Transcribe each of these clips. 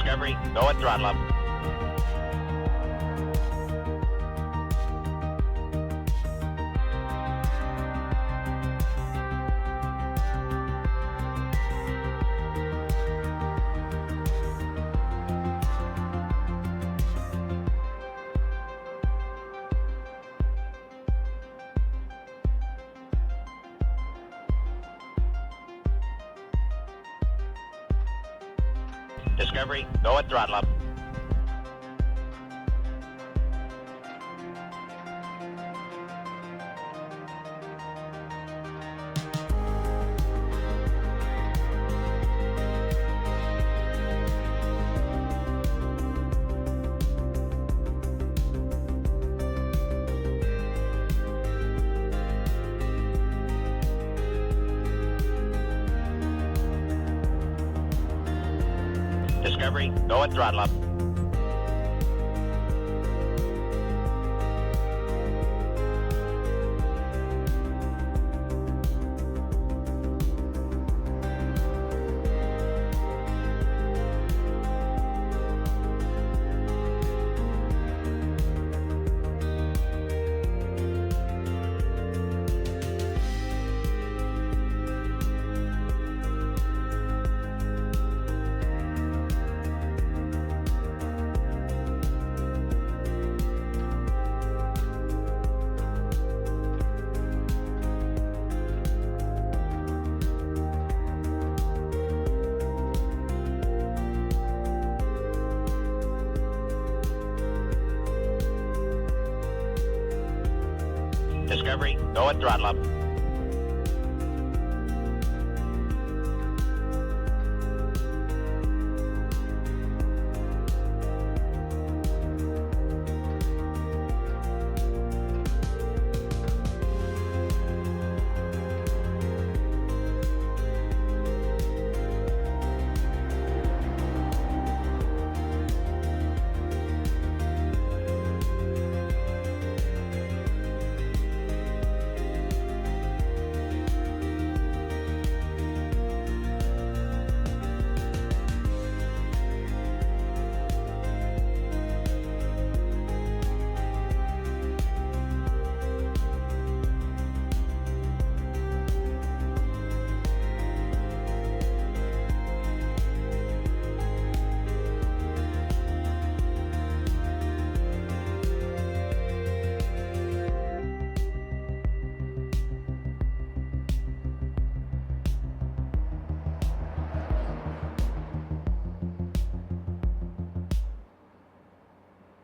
Discovery, go at throttle up. Discovery, go at throttle up. Discovery, go at throttle up. Discovery, go at throttle up.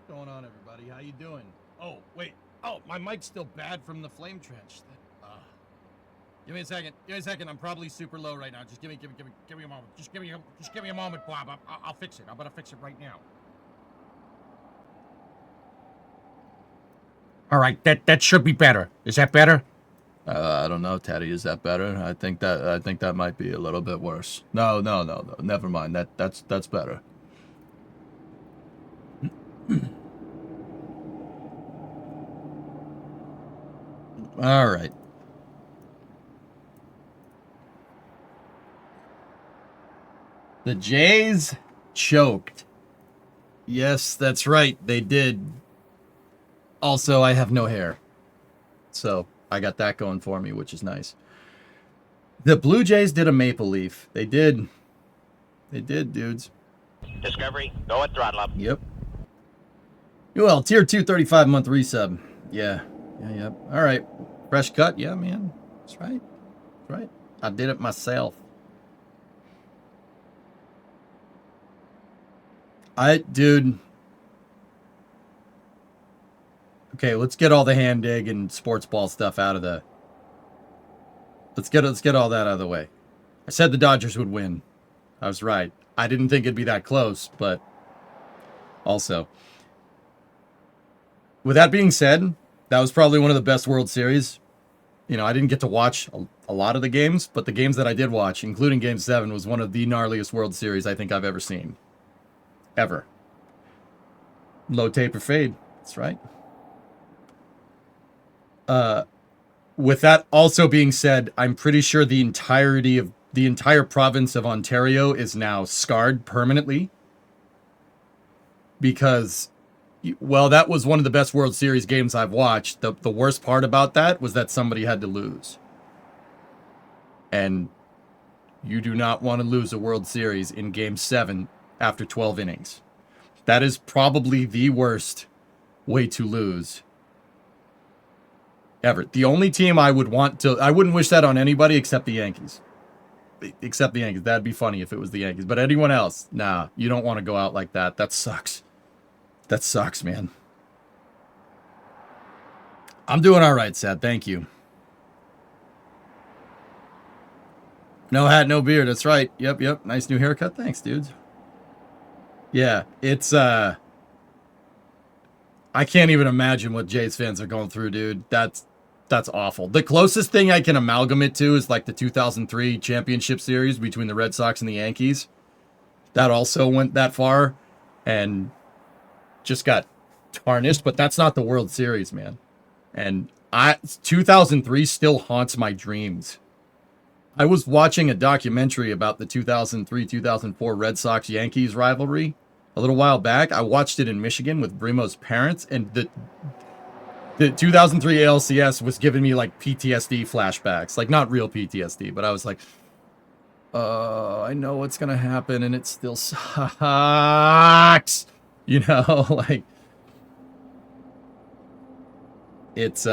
Going on, everybody? How you doing? Oh, wait. Oh, my mic's still bad from the flame trench. Give me a second. Give me a second. I'm probably super low right now. Just give me a moment. Just give me a moment, Bob. I'll fix it. I'm gonna fix it right now. All right, that should be better. Is that better? I don't know, Teddy. Is that better? I think that might be a little bit worse. No. Never mind. That's better. All right. The Jays choked. Yes, that's right. They did. Also, I have no hair. So, I got that going for me, which is nice. The Blue Jays did a maple leaf. They did. They did, dudes. Discovery, go at throttle up. Yep. Well, tier 2 35-month resub. Yeah. Yep. All right. Fresh cut. Yeah, man. That's right. That's right. I did it myself. Dude. Okay, let's get all the hand dig and sports ball stuff out of the. Let's get all that out of the way. I said the Dodgers would win. I was right. I didn't think it'd be that close, but also. With that being said, that was probably one of the best World Series. You know, I didn't get to watch a lot of the games, but the games that I did watch, including Game 7, was one of the gnarliest World Series I think I've ever seen. Ever. Low taper fade. That's right. With that also being said, I'm pretty sure the entire province of Ontario is now scarred permanently because, well, that was one of the best World Series games I've watched. The worst part about that was that somebody had to lose. And you do not want to lose a World Series in Game 7 after 12 innings. That is probably the worst way to lose ever. The only team I wouldn't wish that on anybody except the Yankees. That'd be funny if it was the Yankees. But anyone else, nah, you don't want to go out like that. That sucks. That sucks, man. I'm doing all right, Sad. Thank you. No hat, no beard. That's right. Yep. Nice new haircut. Thanks, dudes. Yeah, it's, I can't even imagine what Jays fans are going through, dude. That's awful. The closest thing I can amalgamate to is like the 2003 championship series between the Red Sox and the Yankees. That also went that far and just got tarnished, but that's not the World Series, man. And 2003 still haunts my dreams. I was watching a documentary about the 2003-2004 Red Sox-Yankees rivalry a little while back. I watched it in Michigan with Brimo's parents, and the 2003 ALCS was giving me like PTSD flashbacks. Like, not real PTSD, but I was like, I know what's going to happen, and it still sucks. You know, like, it's,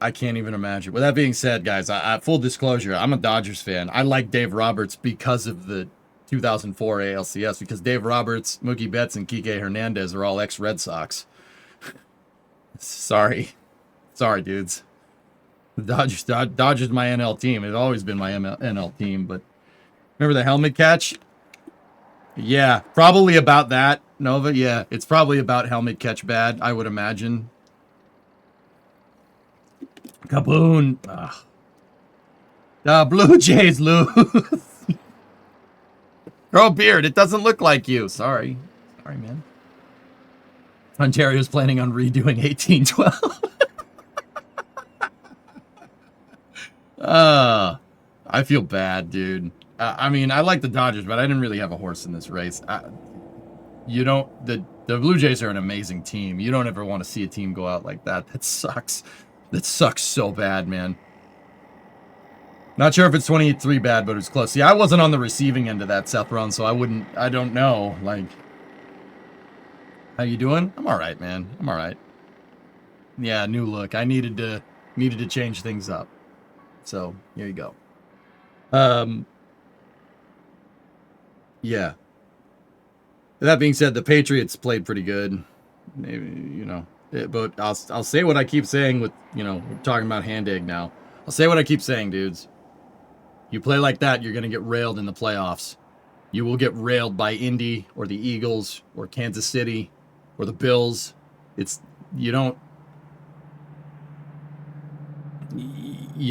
I can't even imagine. With that being said, guys, I full disclosure, I'm a Dodgers fan. I like Dave Roberts because of the 2004 ALCS, because Dave Roberts, Mookie Betts, and Kike Hernandez are all ex-Red Sox. Sorry, dudes. The Dodgers my NL team. It's always been my NL team, but remember the helmet catch? Yeah, probably about that, Nova. Yeah, it's probably about helmet catch bad, I would imagine. Kaboom. The Blue Jays lose. Grow a beard. It doesn't look like you. Sorry, man. Ontario's planning on redoing 1812. I feel bad, dude. I mean, I like the Dodgers, but I didn't really have a horse in this race. The Blue Jays are an amazing team. You don't ever want to see a team go out like that. That sucks. That sucks so bad, man. Not sure if it's 23 bad, but it's close. See, I wasn't on the receiving end of that, Seth Run, so I don't know. Like, how you doing? I'm all right, man. I'm all right. Yeah, new look. I needed to change things up. So, here you go. Yeah. That being said, the Patriots played pretty good. Maybe, you know. But I'll say what I keep saying with, you know, we're talking about hand egg now. I'll say what I keep saying, dudes. You play like that, you're going to get railed in the playoffs. You will get railed by Indy or the Eagles or Kansas City or the Bills. You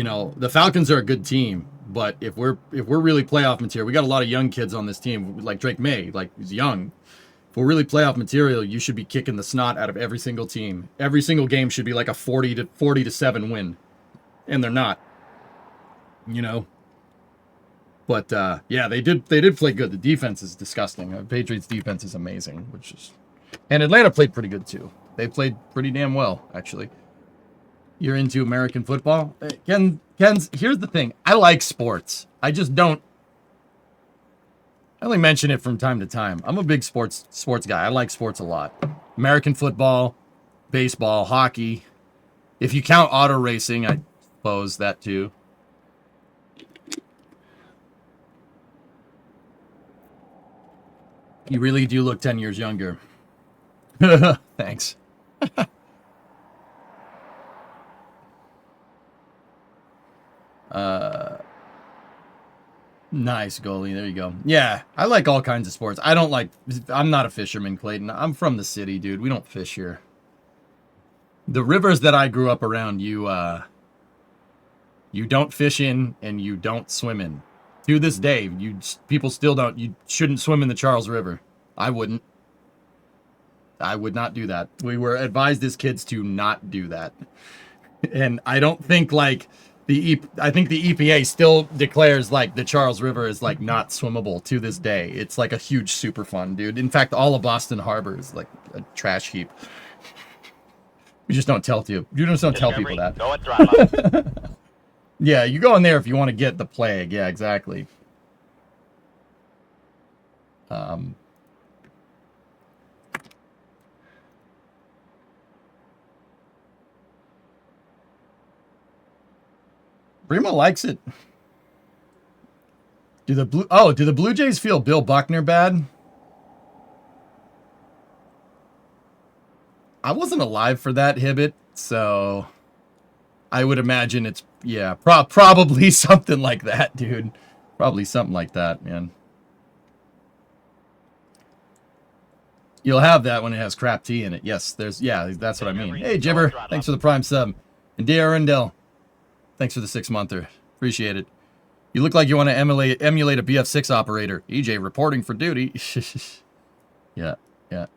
know, the Falcons are a good team, but if we're really playoff material, we got a lot of young kids on this team, like Drake May, like he's young. If we're really playoff material, you should be kicking the snot out of every single team. Every single game should be like a 40-7 win. And they're not. You know? But yeah, they did play good. The defense is disgusting. Patriots defense is amazing, and Atlanta played pretty good too. They played pretty damn well, actually. You're into American football? Ken's, here's the thing. I like sports. I just don't. I only mention it from time to time. I'm a big sports guy. I like sports a lot. American football, baseball, hockey. If you count auto racing, I suppose that too. You really do look 10 years younger. Thanks. Nice, goalie. There you go. Yeah, I like all kinds of sports. I'm not a fisherman, Clayton. I'm from the city, dude. We don't fish here. The rivers that I grew up around, you don't fish in and you don't swim in. To this day, people still don't. You shouldn't swim in the Charles River. I wouldn't. I would not do that. We were advised as kids to not do that. And I don't think, like, I think the EPA still declares like the Charles River is like not swimmable to this day. It's like a huge Superfund, dude. In fact, all of Boston Harbor is like a trash heap. You just don't tell you. You just don't tell people Discovery, that. go at throttle up. Yeah, you go in there if you want to get the plague. Yeah, exactly. Primo likes it. Do the Blue Jays feel Bill Buckner bad? I wasn't alive for that Hibbit, so I would imagine it's probably something like that, dude. Probably something like that, man. You'll have that when it has crap tea in it. Yes, that's what I mean. Hey, Jibber, thanks for the Prime sub. And D. Arundel, thanks for the 6-monther. Appreciate it. You look like you want to emulate a BF6 operator. EJ reporting for duty. Yeah. Yeah.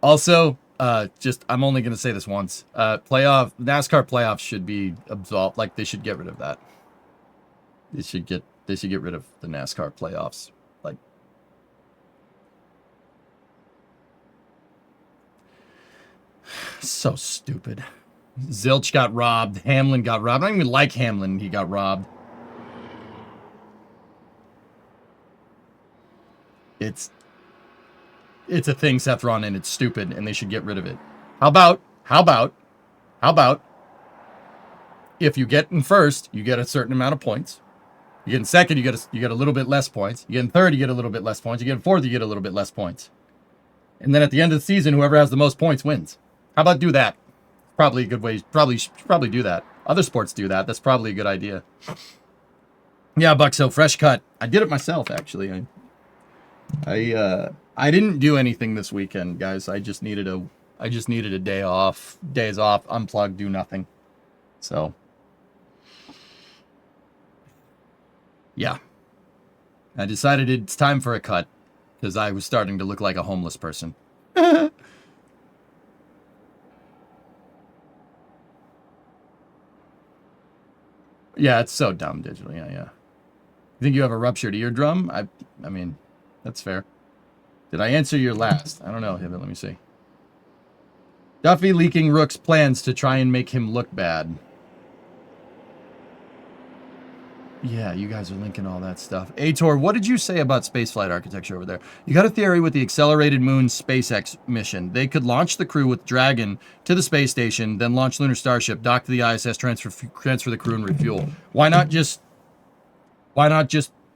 Also, I'm only gonna say this once. NASCAR playoffs should be absolved. Like, they should get rid of that. They should get rid of the NASCAR playoffs. Like, so stupid. Zilch got robbed. Hamlin got robbed. I don't even like Hamlin. He got robbed. It's a thing, Seth Ron, and it's stupid, and they should get rid of it. How about if you get in first, you get a certain amount of points. You get in second, you get a little bit less points. You get in third, you get a little bit less points. You get in fourth, you get a little bit less points. And then at the end of the season, whoever has the most points wins. How about do that? Probably a good way. Probably do that. Other sports do that. That's probably a good idea. Yeah, Buck. So fresh cut. I did it myself, actually. I didn't do anything this weekend, guys. I just needed a day off. Days off, unplug, do nothing. So yeah. I decided it's time for a cut because I was starting to look like a homeless person. Yeah, it's so dumb digital. Yeah. You think you have a ruptured eardrum? I mean, that's fair. Did I answer your last? I don't know, Hibbit. Let me see. Duffy leaking Rook's plans to try and make him look bad. Yeah, you guys are linking all that stuff. Ator, what did you say about spaceflight architecture over there? You got a theory with the Accelerated Moon SpaceX mission. They could launch the crew with Dragon to the space station, then launch Lunar Starship, dock to the ISS, transfer the crew, and refuel. Why not just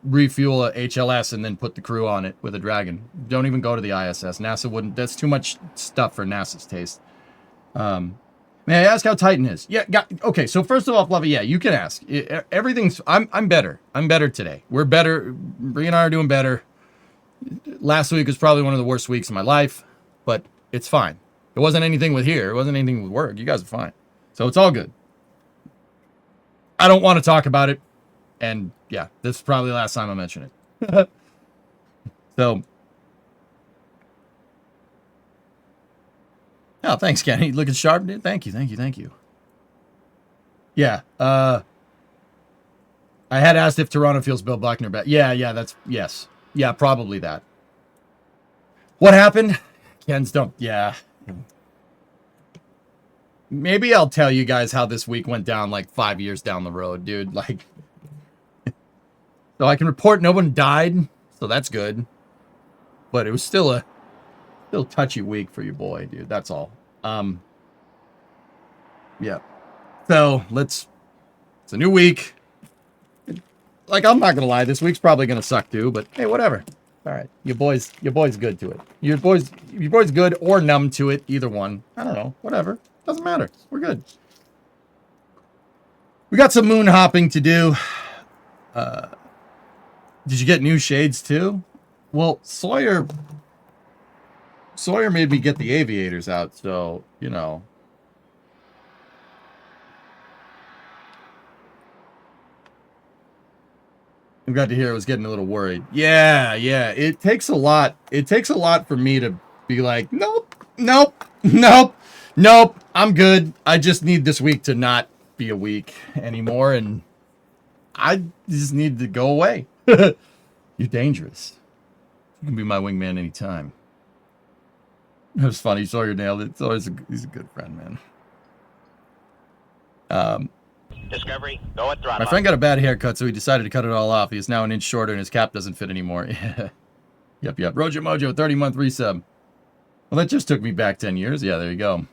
refuel a HLS and then put the crew on it with a Dragon? Don't even go to the ISS. NASA wouldn't. That's too much stuff for NASA's taste. May I ask how Titan is? Yeah. Okay. So first of all, Fluffy, yeah, you can ask. Everything's. I'm better. I'm better today. We're better. Bree and I are doing better. Last week was probably one of the worst weeks of my life, but it's fine. It wasn't anything with here. It wasn't anything with work. You guys are fine. So it's all good. I don't want to talk about it. And yeah, this is probably the last time I mention it. So. Oh, thanks, Kenny. Looking sharp, dude. Thank you. Yeah. I had asked if Toronto feels Bill Buckner bad. Yeah, yes. Yeah, probably that. What happened? Ken's don't. Yeah. Maybe I'll tell you guys how this week went down like 5 years down the road, dude. Like, so I can report no one died, so that's good. But it was still a touchy week for your boy, dude. That's all. Yeah. So it's a new week. Like, I'm not gonna lie, this week's probably gonna suck too, but hey, whatever. All right. Your boy's good to it. Your boy's good or numb to it, either one. I don't know. Whatever. Doesn't matter. We're good. We got some moon hopping to do. Did you get new shades too? Well, Sawyer made me get the aviators out, so, you know. I'm glad to hear I was getting a little worried. Yeah. It takes a lot. It takes a lot for me to be like, nope, nope, nope, nope, I'm good. I just need this week to not be a week anymore, and I just need to go away. You're dangerous. You can be my wingman anytime. It was funny. Sawyer nailed it. He's a good friend, man. Discovery, go at throttle My up. friend got a bad haircut, so he decided to cut it all off. He is now an inch shorter, and his cap doesn't fit anymore. Yep. Rojo Mojo, 30-month resub. Well, that just took me back 10 years. Yeah, there you go.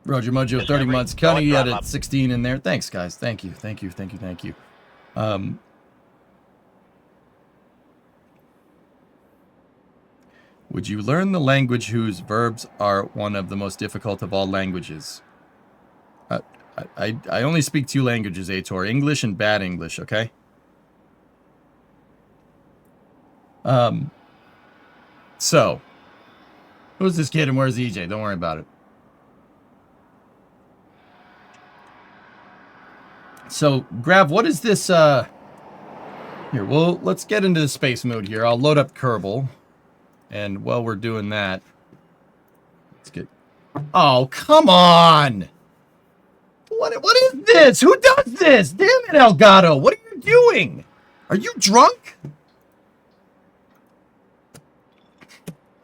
Roger Mojo, 30 months. Cunny, you had it 16 in there. Thanks, guys. Thank you. Would you learn the language whose verbs are one of the most difficult of all languages? I only speak 2 languages, Ator. English and bad English, okay? So, who's this kid and where's EJ? Don't worry about it. So, Grav, what is this, Here, well, let's get into the space mode here. I'll load up Kerbal. And while we're doing that, let's get... Oh, come on! What is this? Who does this? Damn it, Elgato! What are you doing? Are you drunk?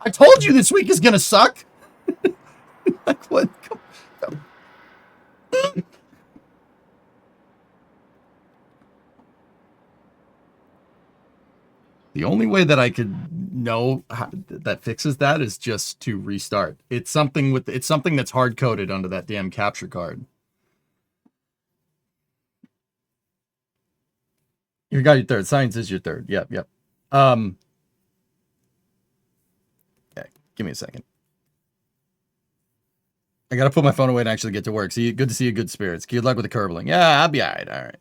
I told you this week is gonna suck. Like what? Come. The only way that I could know that fixes that is just to restart. It's something that's hard coded onto that damn capture card. You got your third. Science is your third. Yep. Yeah, give me a second. I gotta put my phone away and actually get to work. See, good to see you, good spirits. Good luck with the curbling. Yeah, I'll be alright. All right,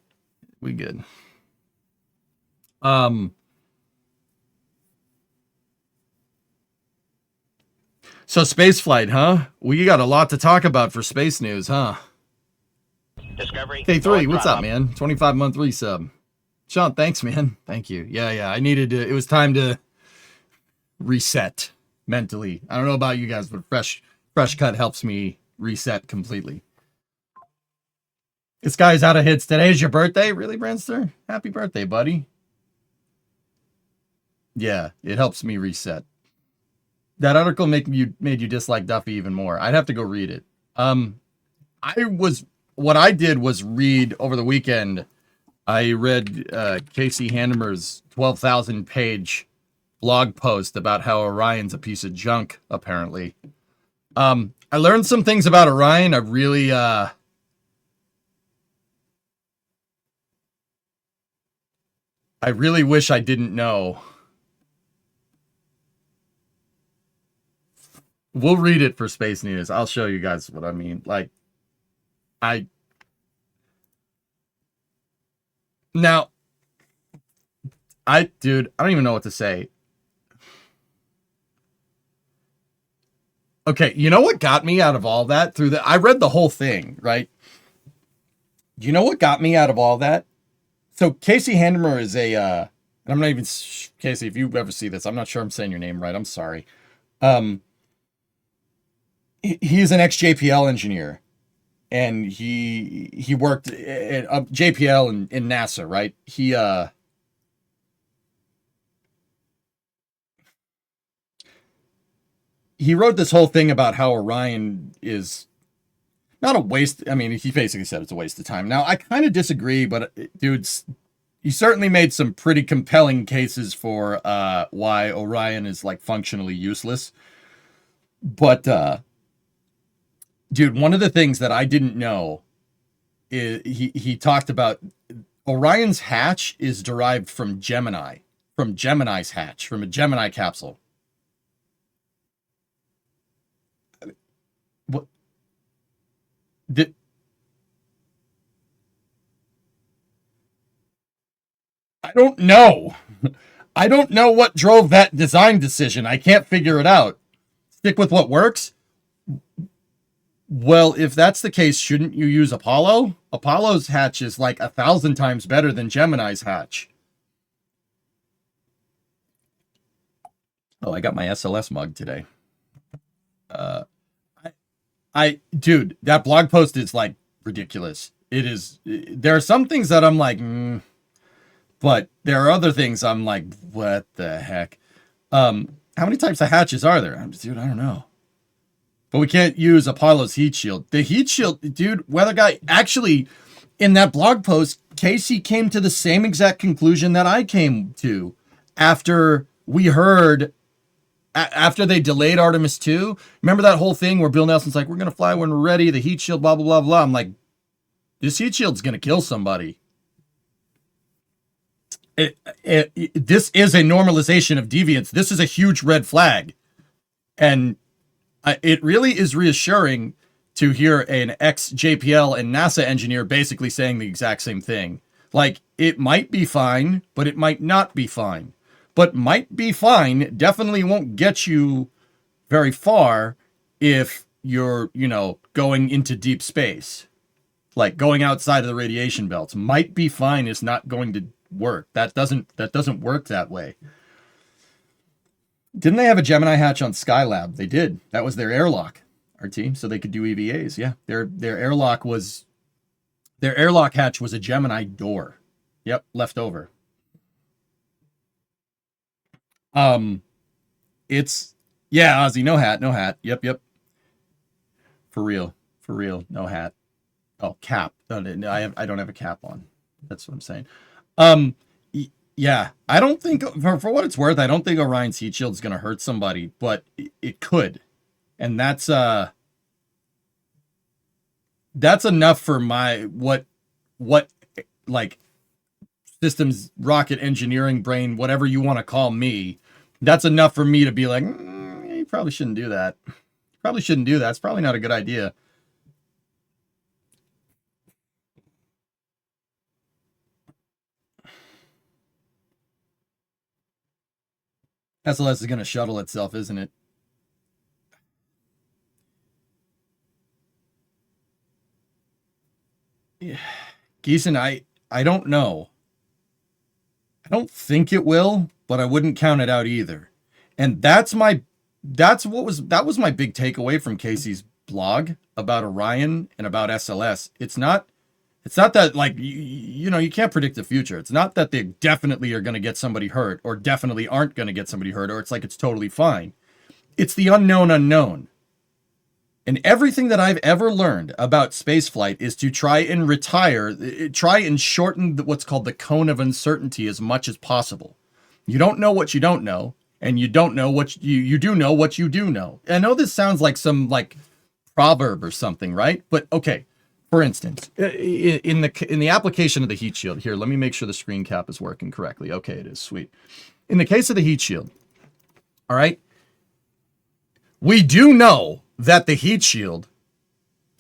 we good. So space flight, huh? We got a lot to talk about for space news, huh? Discovery. K3, what's up, man? 25-month resub. Sean, thanks, man. Thank you. Yeah. I needed to. It was time to reset mentally. I don't know about you guys, but fresh cut helps me reset completely. This guy's out of hits. Today's your birthday? Really, Brandster? Happy birthday, buddy. Yeah, it helps me reset. That article made you dislike Duffy even more. I'd have to go read it. What I did was read over the weekend. I read Casey Handemer's 12,000-page blog post about how Orion's a piece of junk, apparently. I learned some things about Orion. I really wish I didn't know. We'll read it for Space News. I'll show you guys what I mean. Like, dude, I don't even know what to say. Okay, you know what got me out of all that? I read the whole thing, right? Do you know what got me out of all that? So Casey Handemer is and I'm not even, Casey, if you ever see this, I'm not sure I'm saying your name right. I'm sorry. He's an ex-JPL engineer, and he worked at JPL in NASA, right? He wrote this whole thing about how Orion is not a waste. I mean, he basically said it's a waste of time. Now, I kind of disagree, but dudes, he certainly made some pretty compelling cases for why Orion is like functionally useless. But dude, one of the things that I didn't know is he talked about Orion's hatch is derived from Gemini's hatch, from a Gemini capsule. What? I don't know. I don't know what drove that design decision. I can't figure it out. Stick with what works. Well, if that's the case, shouldn't you use Apollo? Apollo's hatch is like 1,000 times better than Gemini's hatch. Oh, I got my SLS mug today. Dude, that blog post is like ridiculous. It is. There are some things that I'm like, but there are other things I'm like, what the heck? How many types of hatches are there? Dude, I don't know. But we can't use Apollo's heat shield. The heat shield, dude, Weather Guy, actually, in that blog post, Casey came to the same exact conclusion that I came to after we heard, after they delayed Artemis 2. Remember that whole thing where Bill Nelson's like, we're going to fly when we're ready, the heat shield, blah, blah, blah, blah. I'm like, this heat shield's going to kill somebody. This is a normalization of deviance. This is a huge red flag. And it really is reassuring to hear an ex-JPL and NASA engineer basically saying the exact same thing. Like, it might be fine, but it might not be fine. But might be fine definitely won't get you very far if you're, going into deep space. Like, going outside of the radiation belts. Might be fine is not going to work. That doesn't work that way. Didn't they have a Gemini hatch on Skylab? They did. That was their airlock, RT, so they could do EVAs. Yeah, their airlock hatch was a Gemini door. Yep, left over. It's Ozzy, no hat. Yep. For real, no hat. Oh, cap. No, I don't have a cap on. That's what I'm saying. Yeah, I don't think, for what it's worth, I don't think Orion's heat shield is going to hurt somebody, but it could. And that's enough for my, what, like, systems, rocket engineering brain, whatever you want to call me, that's enough for me to be like, you probably shouldn't do that. It's probably not a good idea. SLS is going to shuttle itself, isn't it? Yeah. Geeson, I don't know. I don't think it will, but I wouldn't count it out either. And that was my big takeaway from Casey's blog about Orion and about SLS. It's not that, like, you can't predict the future. It's not that they definitely are going to get somebody hurt or definitely aren't going to get somebody hurt, or it's like it's totally fine. It's the unknown. And everything that I've ever learned about spaceflight is to try and shorten what's called the cone of uncertainty as much as possible. You don't know what you don't know, and you don't know what you do know what you do know. I know this sounds like some, like, proverb or something, right? But okay. For instance, in the application of the heat shield, here, let me make sure the screen cap is working correctly. Okay, it is. Sweet. In the case of the heat shield, all right, we do know that the heat shield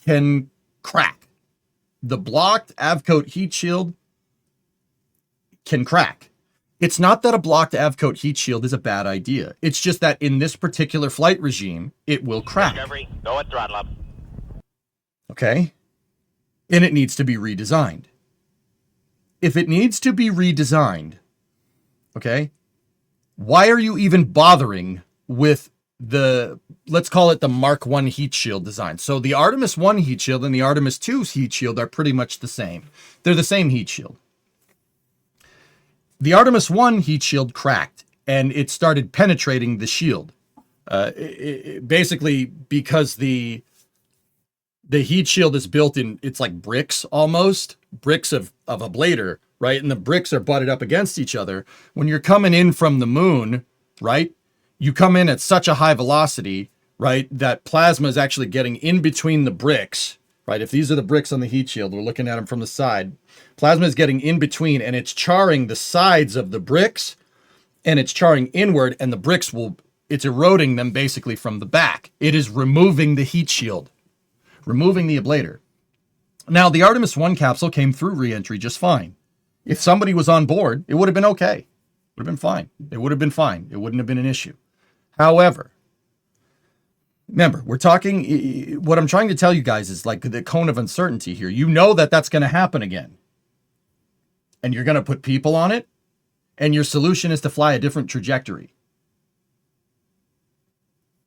can crack. The blocked Avcoat heat shield can crack. It's not that a blocked Avcoat heat shield is a bad idea. It's just that in this particular flight regime, it will crack. Discovery, go at throttle up. Okay? And it needs to be redesigned. If it needs to be redesigned, okay, why are you even bothering with let's call it the Mark 1 heat shield design? So the Artemis 1 heat shield and the Artemis 2 heat shield are pretty much the same. They're the same heat shield. The Artemis 1 heat shield cracked, and it started penetrating the shield. Basically, because the heat shield is built in, it's like bricks almost, bricks of a blader, right? And the bricks are butted up against each other. When you're coming in from the moon, right? You come in at such a high velocity, right? That plasma is actually getting in between the bricks, right? If these are the bricks on the heat shield, we're looking at them from the side. Plasma is getting in between, and it's charring the sides of the bricks, and it's charring inward, and the bricks it's eroding them basically from the back. It is removing the heat shield. Removing the ablator. Now, the Artemis 1 capsule came through re-entry just fine. If somebody was on board, it would have been okay. It would have been fine. It would have been fine. It wouldn't have been an issue. However, Remember, we're talking, what I'm trying to tell you guys is like the cone of uncertainty here. You know that that's going to happen again. And you're going to put people on it. And your solution is to fly a different trajectory.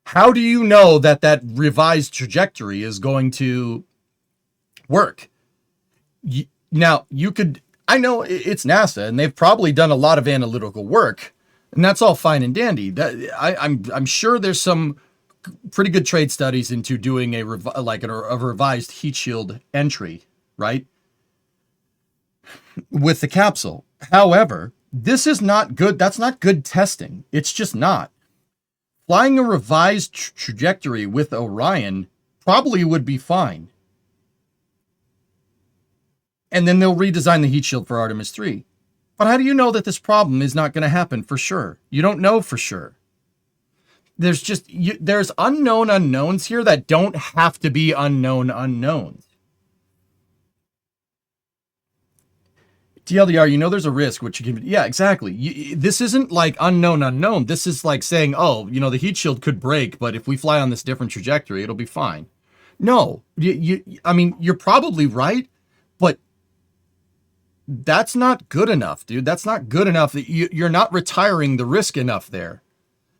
How do you know that that revised trajectory is going to work? Now, you could, I know it's NASA, and they've probably done a lot of analytical work, and that's all fine and dandy. I'm sure there's some pretty good trade studies into doing a revised heat shield entry, right? With the capsule. However, this is not good. That's not good testing. It's just not. Flying a revised trajectory with Orion probably would be fine. And then they'll redesign the heat shield for Artemis 3. But how do you know that this problem is not going to happen for sure? You don't know for sure. There's unknown unknowns here that don't have to be unknown unknowns. TLDR, you know there's a risk, which you can... Yeah, exactly. This isn't like unknown unknown. This is like saying, oh, you know, the heat shield could break, but if we fly on this different trajectory, it'll be fine. No. I mean, you're probably right, but that's not good enough, dude. That's not good enough. You're not retiring the risk enough there.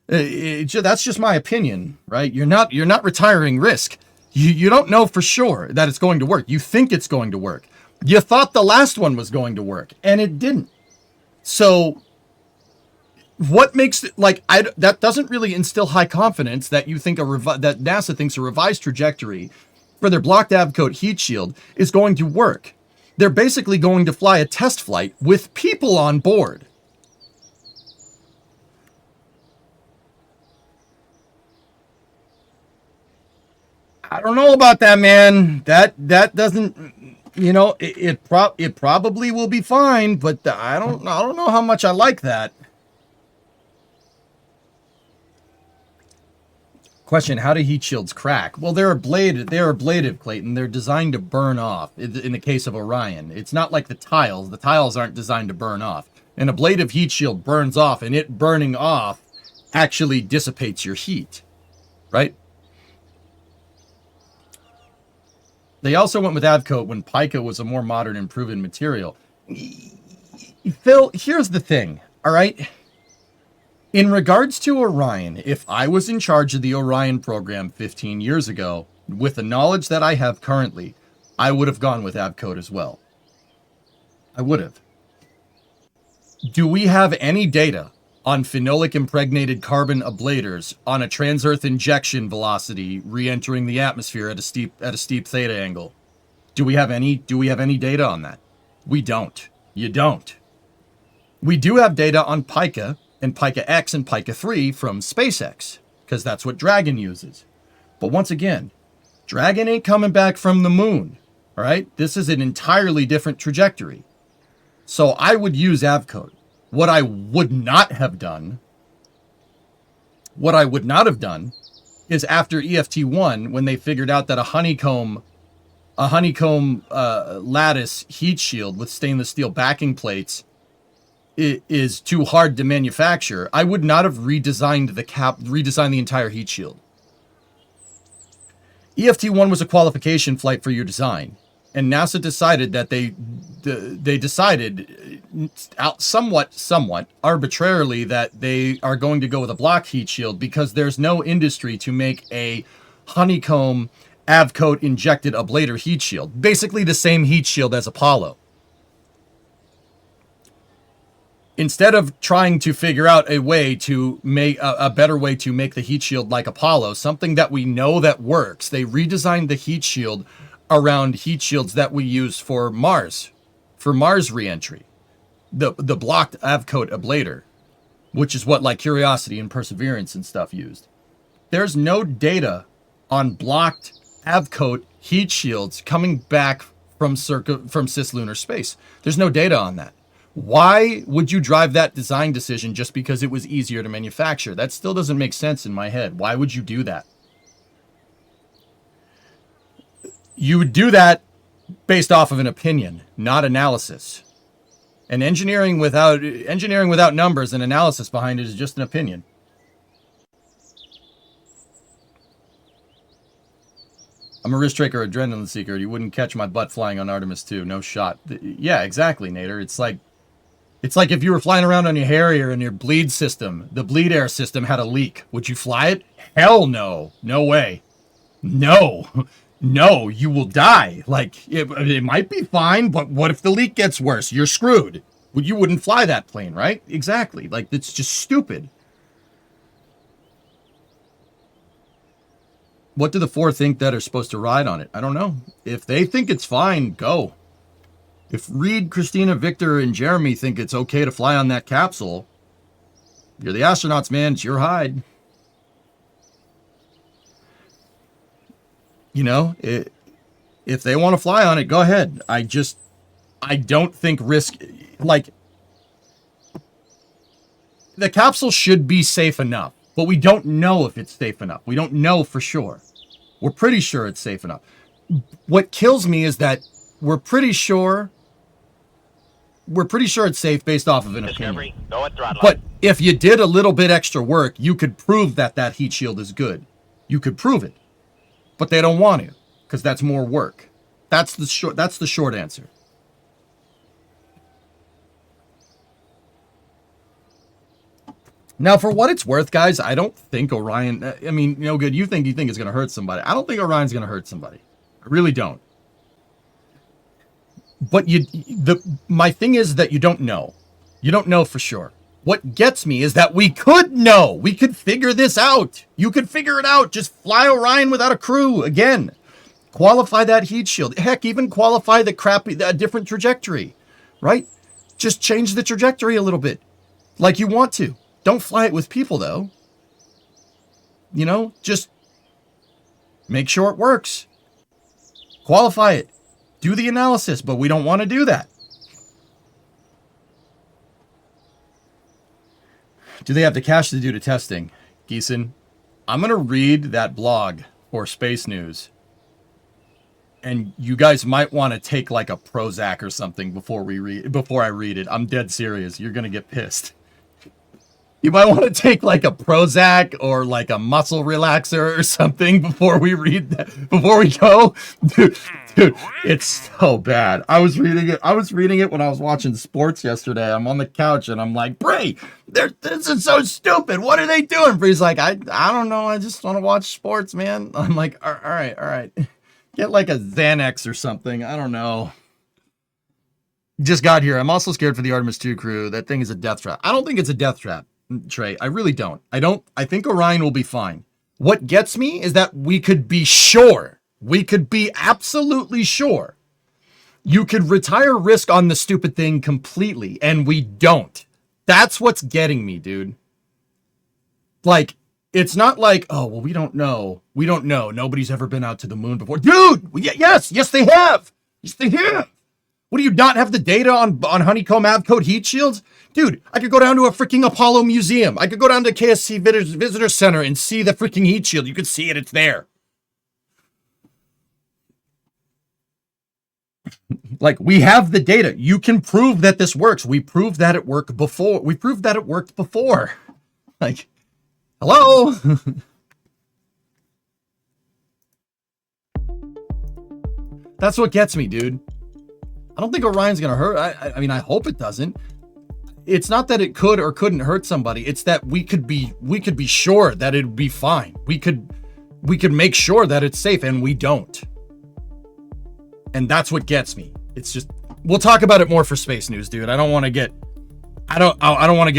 That's just my opinion, right? You're not retiring risk. You don't know for sure that it's going to work. You think it's going to work. You thought the last one was going to work, and it didn't. So what makes it like that doesn't really instill high confidence that you think that NASA thinks a revised trajectory for their blocked Avcoat heat shield is going to work. They're basically going to fly a test flight with people on board. I don't know about that, man. That doesn't... You know, it probably will be fine, but I don't know how much I like that. Question: how do heat shields crack? Well, they're ablative, Clayton. They're designed to burn off. In the case of Orion, it's not like the tiles. The tiles aren't designed to burn off. An ablative heat shield burns off, and it burning off actually dissipates your heat, right? They also went with Avcoat when Pica was a more modern and proven material. Phil, here's the thing, all right? In regards to Orion, if I was in charge of the Orion program 15 years ago, with the knowledge that I have currently, I would have gone with Avcoat as well. I would have. Do we have any data on phenolic impregnated carbon ablators on a trans-Earth injection velocity re-entering the atmosphere at a steep theta angle? Do we have any data on that? We don't. You don't. We do have data on Pica and Pica X and Pica 3 from SpaceX, because that's what Dragon uses. But once again, Dragon ain't coming back from the moon, all right? This is an entirely different trajectory. So I would use Avcoat. What I would not have done is after EFT1, when they figured out that a honeycomb lattice heat shield with stainless steel backing plates is too hard to manufacture, I would not have redesigned the entire heat shield. EFT1 was a qualification flight for your design. And NASA decided that they decided somewhat arbitrarily that they are going to go with a block heat shield because there's no industry to make a honeycomb Avcoat injected ablator heat shield. Basically the same heat shield as Apollo. Instead of trying to figure out a way to make a better way to make the heat shield like Apollo, something that we know that works, they redesigned the heat shield around heat shields that we use for Mars reentry. The blocked Avcoat ablator, which is what like Curiosity and Perseverance and stuff used. There's no data on blocked Avcoat heat shields coming back from cislunar space. There's no data on that. Why would you drive that design decision just because it was easier to manufacture? That still doesn't make sense in my head. Why would you do that? You would do that based off of an opinion, not analysis. And engineering without numbers and analysis behind it is just an opinion. I'm a risk taker, adrenaline seeker. You wouldn't catch my butt flying on Artemis 2. No shot. Yeah, exactly, Nader. It's like if you were flying around on your Harrier and your bleed system, the bleed air system had a leak. Would you fly it? Hell no. No way. No. No, you will die. Like, it might be fine, but what if the leak gets worse? You're screwed. You wouldn't fly that plane, right? Exactly. Like, it's just stupid. What do the 4 think that are supposed to ride on it? I don't know. If they think it's fine, go. If Reed, Christina, Victor, and Jeremy think it's okay to fly on that capsule, you're the astronauts, man. It's your hide. You know, if they want to fly on it, go ahead. I don't think risk, like, the capsule should be safe enough, but we don't know if it's safe enough. We don't know for sure. We're pretty sure it's safe enough. What kills me is that we're pretty sure it's safe based off of an Discovery, opinion. go at throttle. But if you did a little bit extra work, you could prove that heat shield is good. You could prove it. But they don't want to, because that's more work. That's the short answer. Now, for what it's worth, guys, I don't think Orion, I mean, you know, good, you think it's going to hurt somebody. I don't think Orion's going to hurt somebody. I really don't. But my thing is that you don't know. You don't know for sure. What gets me is that we could know. We could figure this out. You could figure it out. Just fly Orion without a crew again. Qualify that heat shield. Heck, even qualify a different trajectory, right? Just change the trajectory a little bit, like you want to. Don't fly it with people, though. You know, just make sure it works. Qualify it. Do the analysis, but we don't want to do that. Do they have the cash to do the testing? Geeson, I'm going to read that blog for Space News. And you guys might want to take like a Prozac or something before I read it. I'm dead serious. You're going to get pissed. You might want to take like a Prozac or like a muscle relaxer or something before we read that, before we go. Dude, it's so bad. I was reading it when I was watching sports yesterday. I'm on the couch and I'm like, Bray, this is so stupid. What are they doing? Bray's like, I don't know. I just want to watch sports, man. I'm like, all right. Get like a Xanax or something. I don't know. Just got here. I'm also scared for the Artemis 2 crew. That thing is a death trap. I don't think it's a death trap, Trey. I really don't. I think Orion will be fine. What gets me is that we could be sure. We could be absolutely sure. You could retire risk on the stupid thing completely, and we don't. That's what's getting me, dude. Like, it's not like, oh, well, we don't know. We don't know. Nobody's ever been out to the moon before. Dude, yes, they have. Yes, they have. What, do you not have the data on Honeycomb Avcode heat shields? Dude, I could go down to a freaking Apollo museum. I could go down to KSC Visitor Center and see the freaking heat shield. You could see it. It's there. Like, we have the data. You can prove that this works. We proved that it worked before. We proved that it worked before. Like, hello? That's what gets me, dude. I don't think Orion's going to hurt. I mean, I hope it doesn't. It's not that it could or couldn't hurt somebody. It's that we could be sure that it'd be fine. We could make sure that it's safe, and we don't. And that's what gets me. It's just, we'll talk about it more for Space News, dude. I don't want to get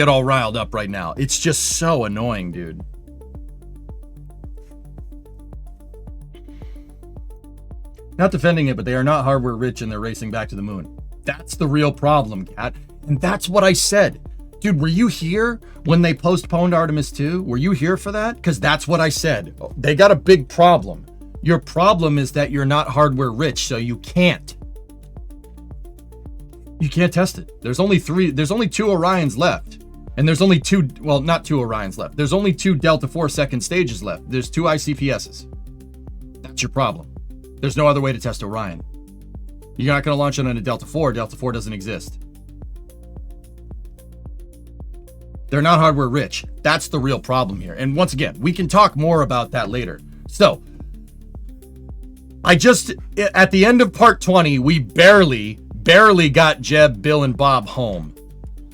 all riled up right now. It's just so annoying, dude. Not defending it, but they are not hardware rich and they're racing back to the moon. That's the real problem, Cat. And that's what I said. Dude, were you here when they postponed Artemis 2? Were you here for that? Because that's what I said. They got a big problem. Your problem is that you're not hardware rich, so you can't. You can't test it. There's only two Orions left. And there's only not two Orions left. There's only 2 Delta 4 second stages left. There's 2 ICPSs. That's your problem. There's no other way to test Orion. You're not going to launch it on a Delta 4. Delta 4 doesn't exist. They're not hardware rich. That's the real problem here. And once again, we can talk more about that later. So, I just, at the end of part 20, we barely got Jeb, Bill, and Bob home.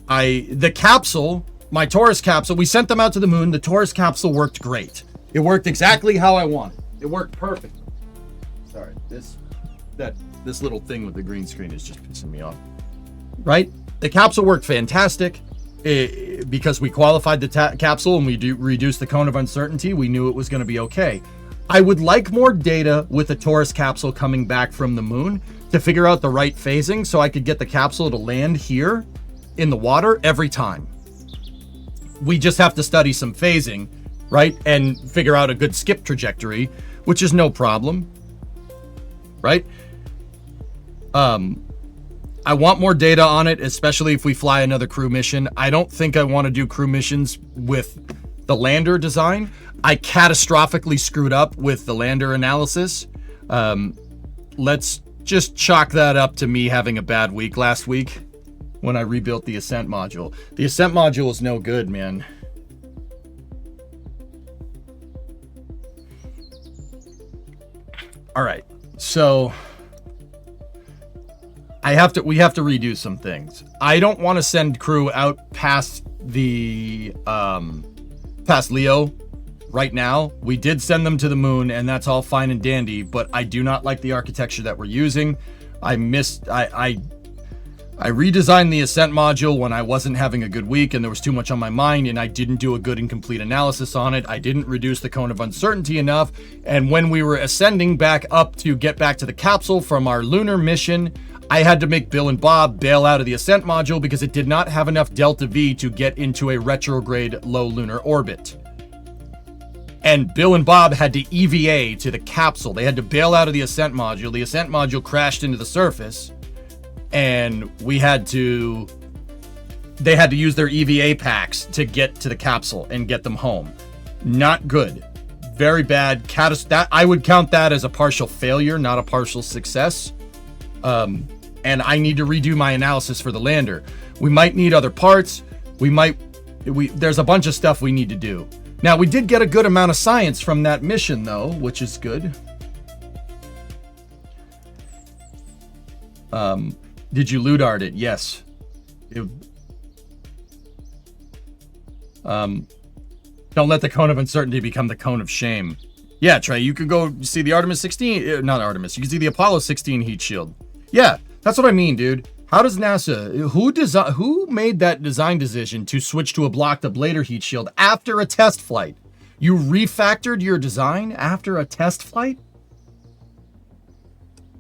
The capsule, my Taurus capsule, we sent them out to the moon. The Taurus capsule worked great. It worked exactly how I wanted. It worked perfect. Sorry, this little thing with the green screen is just pissing me off. Right? The capsule worked fantastic. Because we qualified the capsule and we reduced the cone of uncertainty, we knew it was going to be okay. I would like more data with the Taurus capsule coming back from the moon to figure out the right phasing so I could get the capsule to land here in the water every time. We just have to study some phasing, right? And figure out a good skip trajectory, which is no problem, right? I want more data on it, especially if we fly another crew mission. I don't think I want to do crew missions with the lander design. I catastrophically screwed up with the lander analysis. Let's just chalk that up to me having a bad week last week when I rebuilt the Ascent module. The Ascent module is no good, man. All right, so we have to redo some things. I don't want to send crew out past the past Leo right now. We did send them to the moon, and that's all fine and dandy, but I do not like the architecture that we're using. I redesigned the Ascent module when I wasn't having a good week and there was too much on my mind, and I didn't do a good and complete analysis on it. I didn't reduce the cone of uncertainty enough, and when we were ascending back up to get back to the capsule from our lunar mission, I had to make Bill and Bob bail out of the Ascent module because it did not have enough delta V to get into a retrograde low lunar orbit. And Bill and Bob had to EVA to the capsule. They had to bail out of the Ascent module. The Ascent module crashed into the surface, and they had to use their EVA packs to get to the capsule and get them home. Not good. Very bad. I would count that as a partial failure, not a partial success. And I need to redo my analysis for the lander. We might need other parts. There's a bunch of stuff we need to do. Now, we did get a good amount of science from that mission, though, which is good. Did you loot art it? Yes. Don't let the cone of uncertainty become the cone of shame. Yeah, Trey, you could go see the Artemis 16, not Artemis, you can see the Apollo 16 heat shield. Yeah, that's what I mean, dude. How does NASA, who made that design decision to switch to a blocked ablator heat shield after a test flight? You refactored your design after a test flight?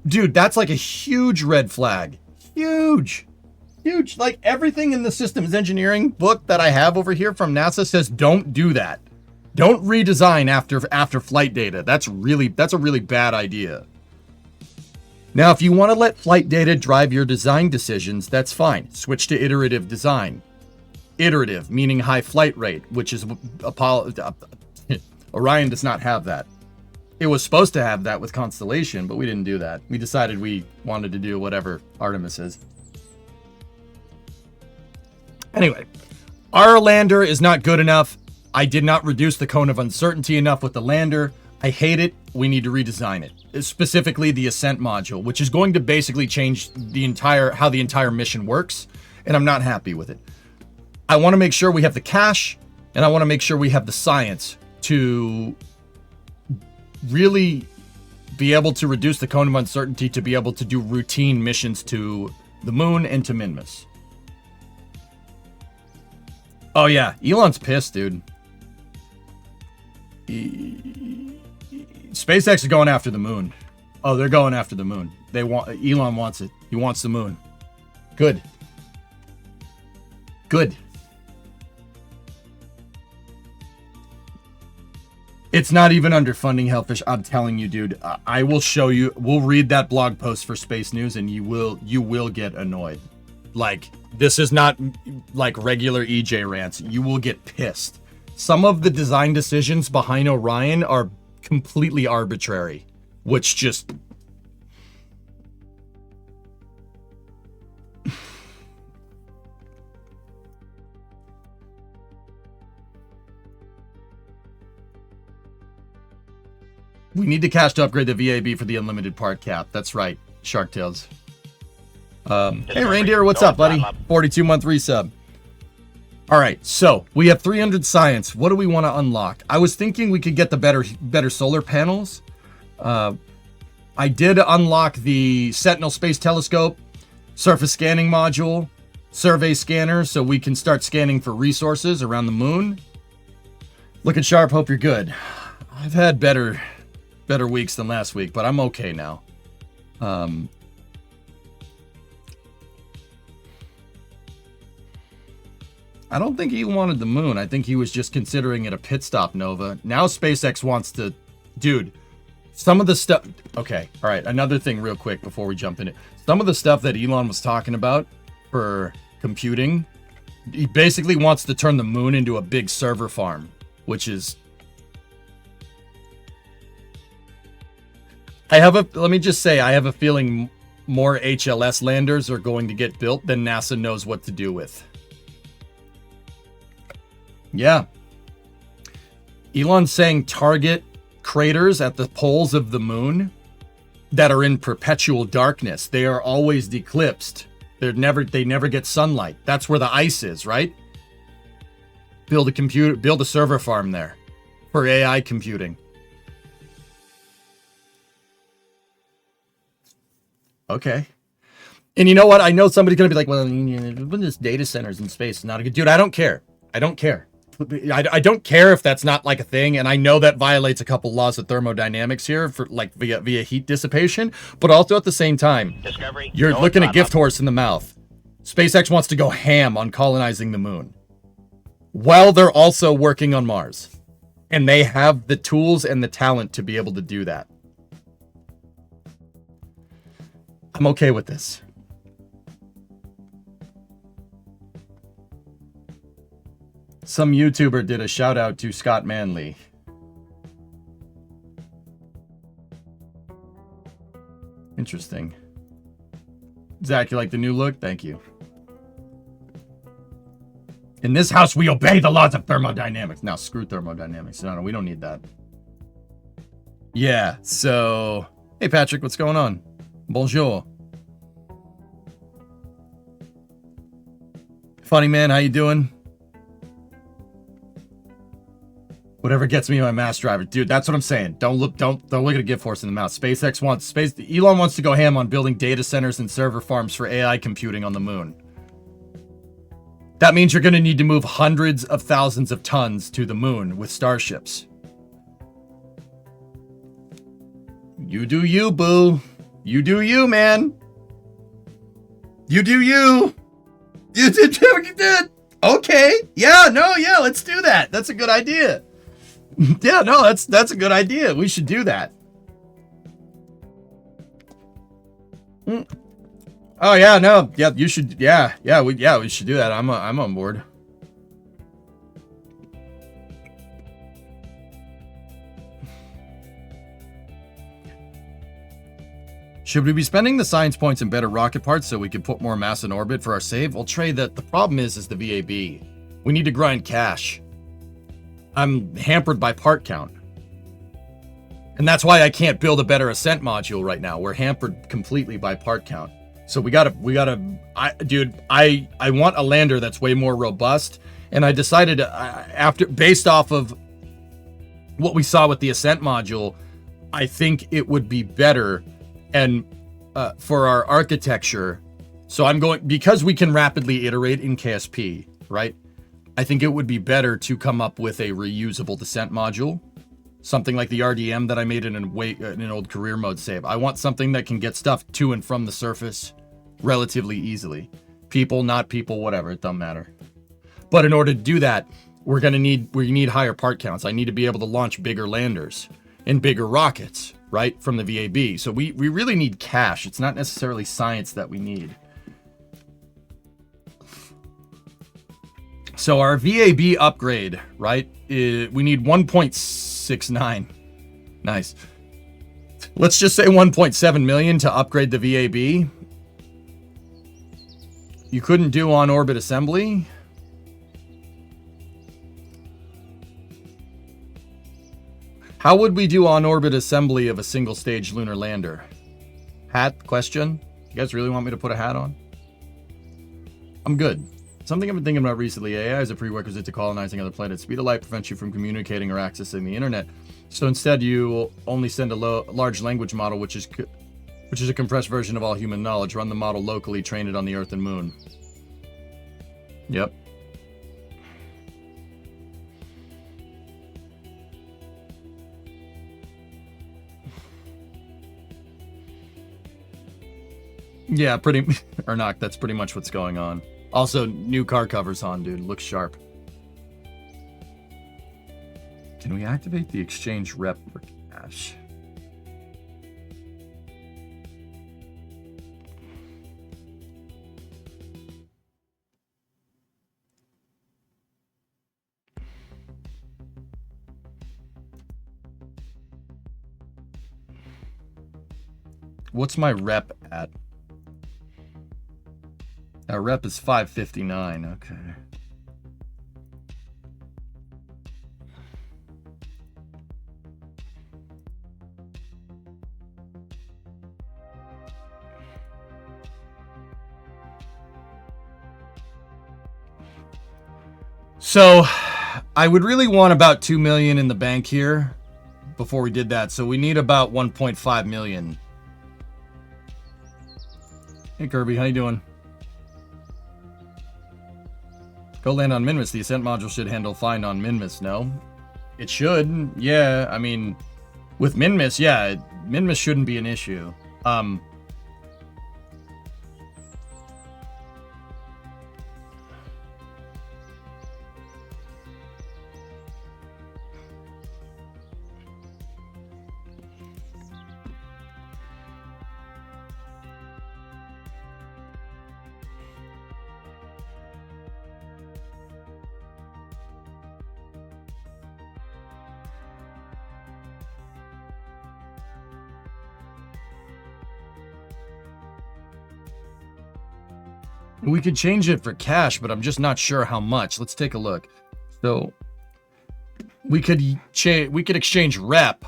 Dude, that's like a huge red flag. Huge. Huge. Like everything in the systems engineering book that I have over here from NASA says don't do that. Don't redesign after flight data. That's a really bad idea. Now, if you want to let flight data drive your design decisions, that's fine. Switch to iterative design. Iterative, meaning high flight rate, which is Orion does not have that. It was supposed to have that with Constellation, but we didn't do that. We decided we wanted to do whatever Artemis is. Anyway, our lander is not good enough. I did not reduce the cone of uncertainty enough with the lander. I hate it. We need to redesign it. Specifically the Ascent module, which is going to basically change how the entire mission works, and I'm not happy with it. I want to make sure we have the cash, and I want to make sure we have the science to really be able to reduce the cone of uncertainty to be able to do routine missions to the moon and to Minmus. Oh yeah, Elon's pissed, dude. SpaceX is going after the moon. Oh, they're going after the moon. Elon wants it. He wants the moon. Good. Good. It's not even underfunding Hellfish. I'm telling you, dude. I will show you. We'll read that blog post for Space News, and you will get annoyed. Like, this is not like regular EJ rants. You will get pissed. Some of the design decisions behind Orion are completely arbitrary, which just... We need the cash to upgrade the VAB for the unlimited part cap. That's right, Shark Tales. Hey, Reindeer, what's up, buddy? 42-month resub. All right, so we have 300 science. What do we want to unlock? I was thinking we could get the better solar panels. I did unlock the Sentinel Space Telescope, surface scanning module, survey scanner, so we can start scanning for resources around the moon. Looking sharp, hope you're good. I've had better weeks than last week, but I'm okay now. I don't think he wanted the moon. I think he was just considering it a pit stop, Nova. Now SpaceX wants to... Dude, some of the stuff... Okay, all right, another thing real quick before we jump in it. Some of the stuff that Elon was talking about for computing, he basically wants to turn the moon into a big server farm, which is... Let me just say, I have a feeling more HLS landers are going to get built than NASA knows what to do with. Yeah. Elon's saying target craters at the poles of the moon that are in perpetual darkness. They are always eclipsed. They never get sunlight. That's where the ice is, right? Build a server farm there for AI computing. Okay. And you know what? I know somebody's going to be like, well, this data centers in space is not a good... Dude, I don't care. I don't care if that's not like a thing, and I know that violates a couple laws of thermodynamics here for like via heat dissipation, but also at the same time, you're looking a gift horse in the mouth. SpaceX wants to go ham on colonizing the moon. Well, they're also working on Mars, and they have the tools and the talent to be able to do that. I'm okay with this. Some YouTuber did a shout out to Scott Manley. Interesting. Zach, you like the new look? Thank you. In this house, we obey the laws of thermodynamics. Now, screw thermodynamics. No, we don't need that. Yeah, so... Hey, Patrick, what's going on? Bonjour. Funny man, how you doing? Whatever gets me my mass driver. Dude, that's what I'm saying. Don't look at a gift horse in the mouth. Elon wants to go ham on building data centers and server farms for AI computing on the moon. That means you're going to need to move hundreds of thousands of tons to the moon with starships. You do you, boo. You do you, man. You do you. You did. Okay. Yeah, let's do that. That's a good idea. Yeah, no, that's a good idea. We should do that. Oh yeah, no, yeah, you should. Yeah, we should do that. I'm on board. Should we be spending the science points in better rocket parts so we can put more mass in orbit for our save? Well, Trey, the problem is the VAB. We need to grind cash. I'm hampered by part count. And that's why I can't build a better Ascent module right now. We're hampered completely by part count. So we gotta, I want a lander that's way more robust. And I decided based off of what we saw with the Ascent module, I think it would be better and for our architecture. So because we can rapidly iterate in KSP, right? I think it would be better to come up with a reusable descent module. Something like the RDM that I made in an old career mode save. I want something that can get stuff to and from the surface relatively easily. People, not people, whatever, it doesn't matter. But in order to do that, we need higher part counts. I need to be able to launch bigger landers and bigger rockets, right, from the VAB. So we really need cash. It's not necessarily science that we need. So our VAB upgrade, right, we need 1.69. Nice. Let's just say 1.7 million to upgrade the VAB. You couldn't do on-orbit assembly? How would we do on-orbit assembly of a single-stage lunar lander? Hat question? You guys really want me to put a hat on? I'm good. Something I've been thinking about recently, AI is a prerequisite to colonizing other planets. Speed of light prevents you from communicating or accessing the internet. So instead, you only send a large language model, which is a compressed version of all human knowledge. Run the model locally, train it on the Earth and Moon. Yep. Yeah, or not, that's pretty much what's going on. Also, new car covers on, dude. Looks sharp. Can we activate the exchange rep for cash? What's my rep at? Our rep is 559. Okay. So, I would really want about 2 million in the bank here before we did that. So we need about 1.5 million. Hey Kirby, how you doing? Go land on Minmus. The Ascent module should handle fine on Minmus, no? It should, yeah. I mean, with Minmus, yeah, Minmus shouldn't be an issue. We could change it for cash, but I'm just not sure how much. Let's take a look. So we could exchange rep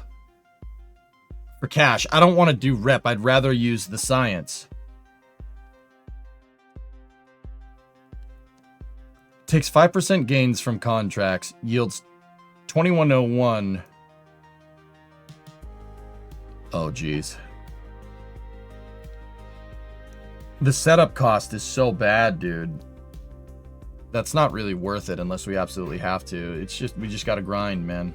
for cash. I don't want to do rep. I'd rather use the science. Takes 5% gains from contracts, yields 2101. Oh geez. The setup cost is so bad, dude. That's not really worth it unless we absolutely have to. It's just, we just gotta grind, man.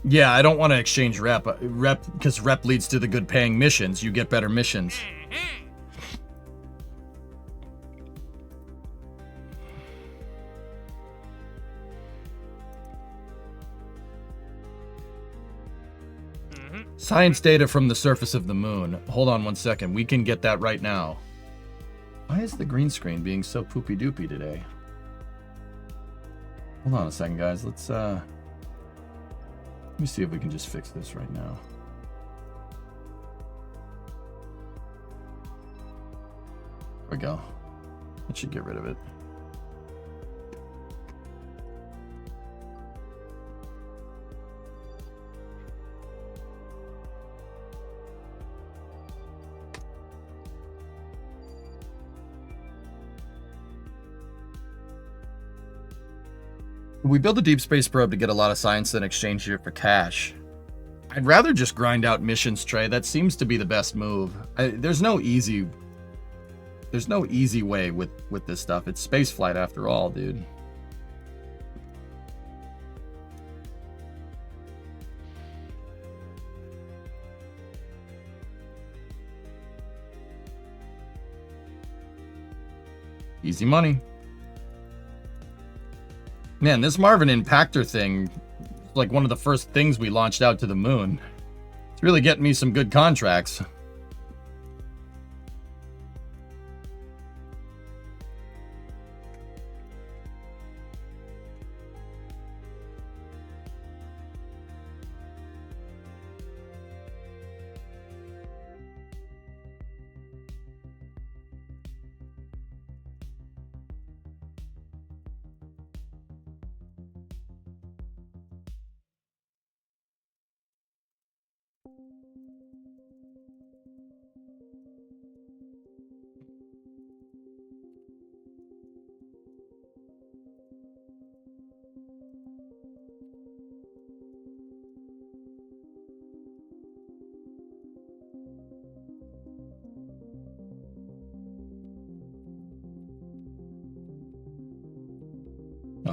Yeah, I don't want to exchange rep. Because rep leads to the good paying missions. You get better missions. Science data from the surface of the moon. Hold on one second. We can get that right now. Why is the green screen being so poopy doopy today? Hold on a second, guys. Let me see if we can just fix this right now. There we go. That should get rid of it. We build a deep space probe to get a lot of science, then exchange it for cash. I'd rather just grind out missions, Trey. That seems to be the best move. There's no easy way with this stuff. It's spaceflight after all, dude. Easy money. Man, this Marvin Impactor thing, like one of the first things we launched out to the moon. It's really getting me some good contracts.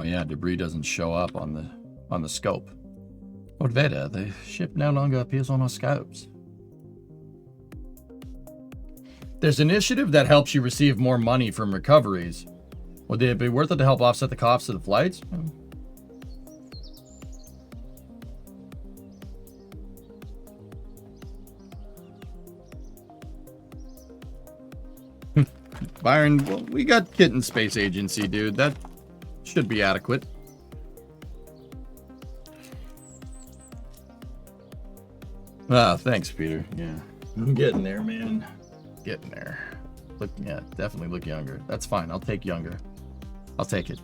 Oh yeah, debris doesn't show up on the scope. Odveda, the ship no longer appears on our scopes. There's an initiative that helps you receive more money from recoveries. Would it be worth it to help offset the costs of the flights? Byron, well, we got Kitten Space Agency, dude. That should be adequate. Ah, thanks, Peter. Yeah, I'm getting there, man. Getting there. Look, yeah, definitely look younger. That's fine. I'll take younger. I'll take it.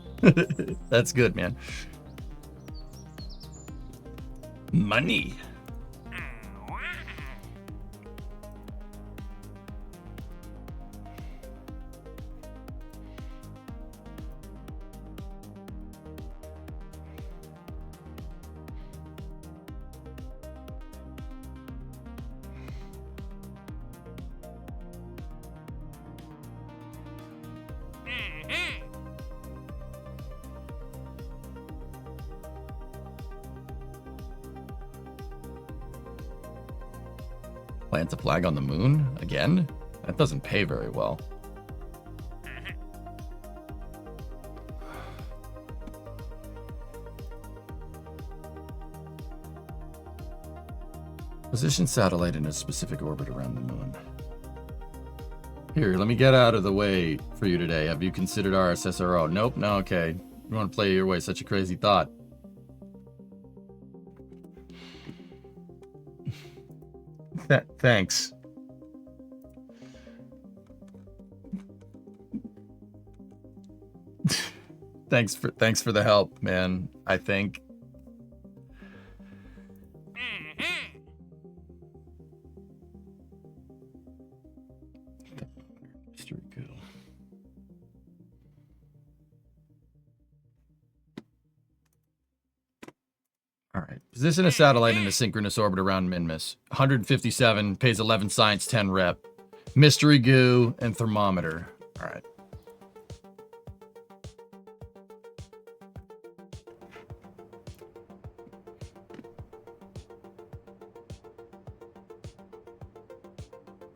That's good, man. Money. Plant a flag on the moon? Again? That doesn't pay very well. Position satellite in a specific orbit around the moon. Here, let me get out of the way for you today. Have you considered our SSRO? Nope, no, okay. You want to play your way, such a crazy thought. Thanks. Thanks for the help, man. I think. All right. Position a satellite in a synchronous orbit around Minmus. 157, pays 11 science, 10 rep. Mystery goo and thermometer. All right.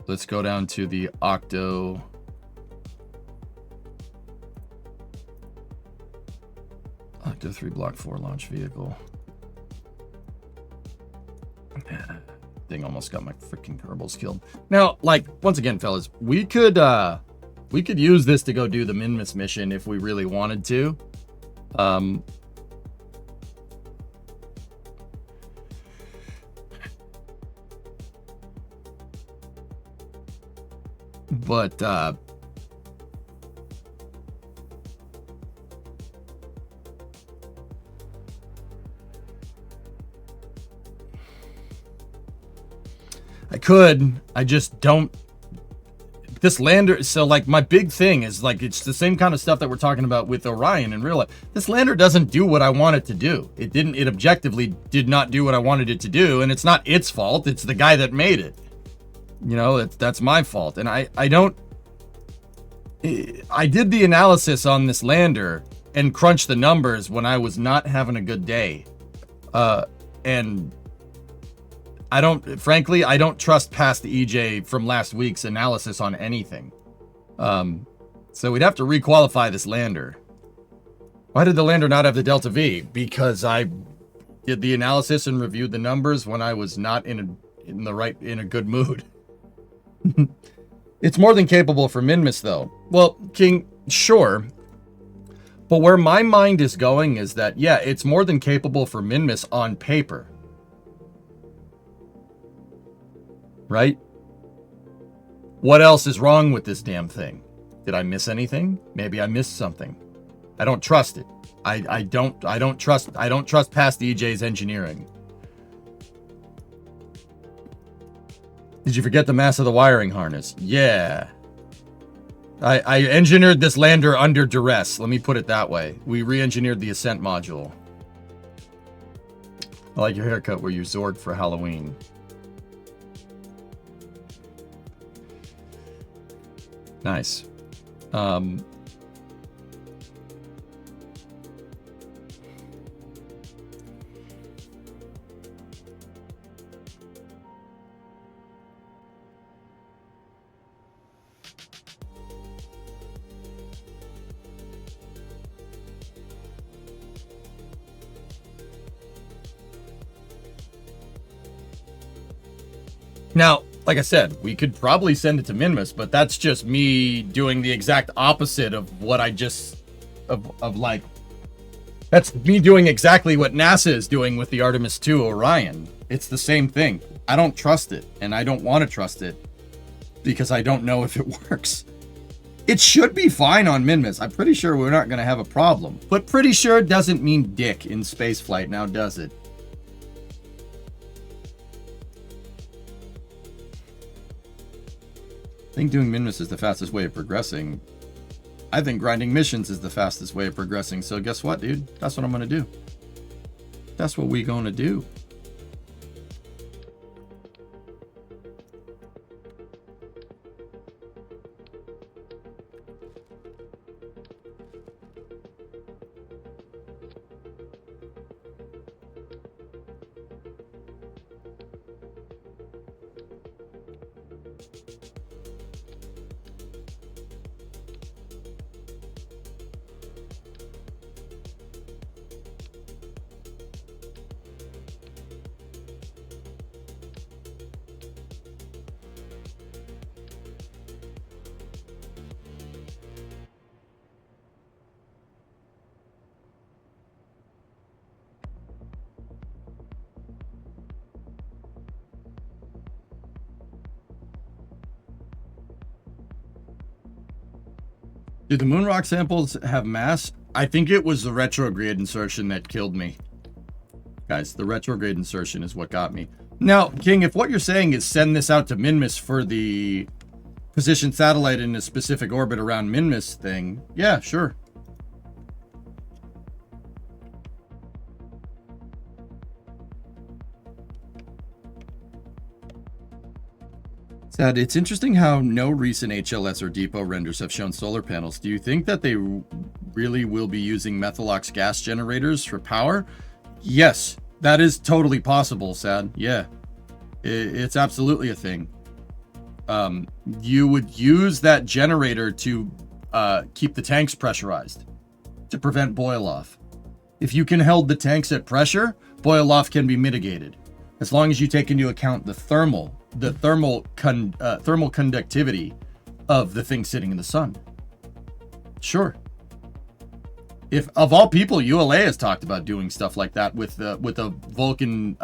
Let's go down to the Octo 3 Block 4 launch vehicle. Thing almost got my freaking Kerbals killed. Now, like, once again, fellas, we could use this to go do the Minmus mission if we really wanted to. But I could. I just don't. This lander. So, like, my big thing is, like, it's the same kind of stuff that we're talking about with Orion in real life. This lander doesn't do what I want it to do. It didn't. It objectively did not do what I wanted it to do, and it's not its fault. It's the guy that made it. You know, that's my fault. And I don't. I did the analysis on this lander and crunched the numbers when I was not having a good day, and. Frankly, I don't trust past the EJ from last week's analysis on anything. So we'd have to requalify this lander. Why did the lander not have the Delta V? Because I did the analysis and reviewed the numbers when I was not in a good mood. It's more than capable for Minmus, though. Well, King, sure. But where my mind is going is that, yeah, it's more than capable for Minmus on paper. Right? What else is wrong with this damn thing? Did I miss anything? Maybe I missed something. I don't trust it. I don't trust past EJ's engineering. Did you forget the mass of the wiring harness? Yeah. I engineered this lander under duress. Let me put it that way. We re-engineered the ascent module. I like your haircut where you Zord for Halloween. Nice. Now, like I said, we could probably send it to Minmus, but that's just me doing the exact opposite of what I just of like. That's me doing exactly what NASA is doing with the Artemis 2 Orion. It's the same thing. I don't trust it, and I don't want to trust it because I don't know if it works. It should be fine on Minmus. I'm pretty sure we're not going to have a problem. But pretty sure doesn't mean dick in spaceflight, now does it? I think doing Minmus is the fastest way of progressing. I think grinding missions is the fastest way of progressing. So guess what, dude? That's what I'm going to do. That's what we going to do. Do the moon rock samples have mass? I think it was the retrograde insertion that killed me. Guys, the retrograde insertion is what got me. Now, King, if what you're saying is send this out to Minmus for the position satellite in a specific orbit around Minmus thing, yeah, sure. Sad. It's interesting how no recent HLS or depot renders have shown solar panels. Do you think that they really will be using Methalox gas generators for power? Yes, that is totally possible, Sad. Yeah, it's absolutely a thing. You would use that generator to keep the tanks pressurized to prevent boil off. If you can hold the tanks at pressure, boil off can be mitigated, as long as you take into account the thermal conductivity of the thing sitting in the sun. Sure. If of all people, ULA has talked about doing stuff like that with a Vulcan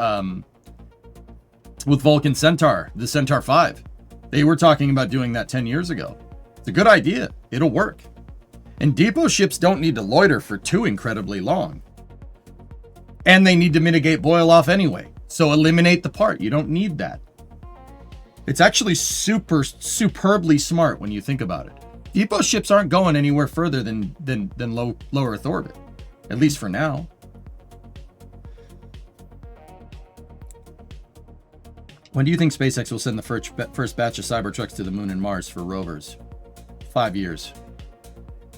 Vulcan Centaur, the Centaur 5. They were talking about doing that 10 years ago. It's a good idea. It'll work. And depot ships don't need to loiter for too incredibly long. And they need to mitigate boil off anyway. So eliminate the part. You don't need that. It's actually superbly smart when you think about it. Depot ships aren't going anywhere further than low Earth orbit, at least for now. When do you think SpaceX will send the first batch of Cybertrucks to the moon and Mars for rovers? 5 years.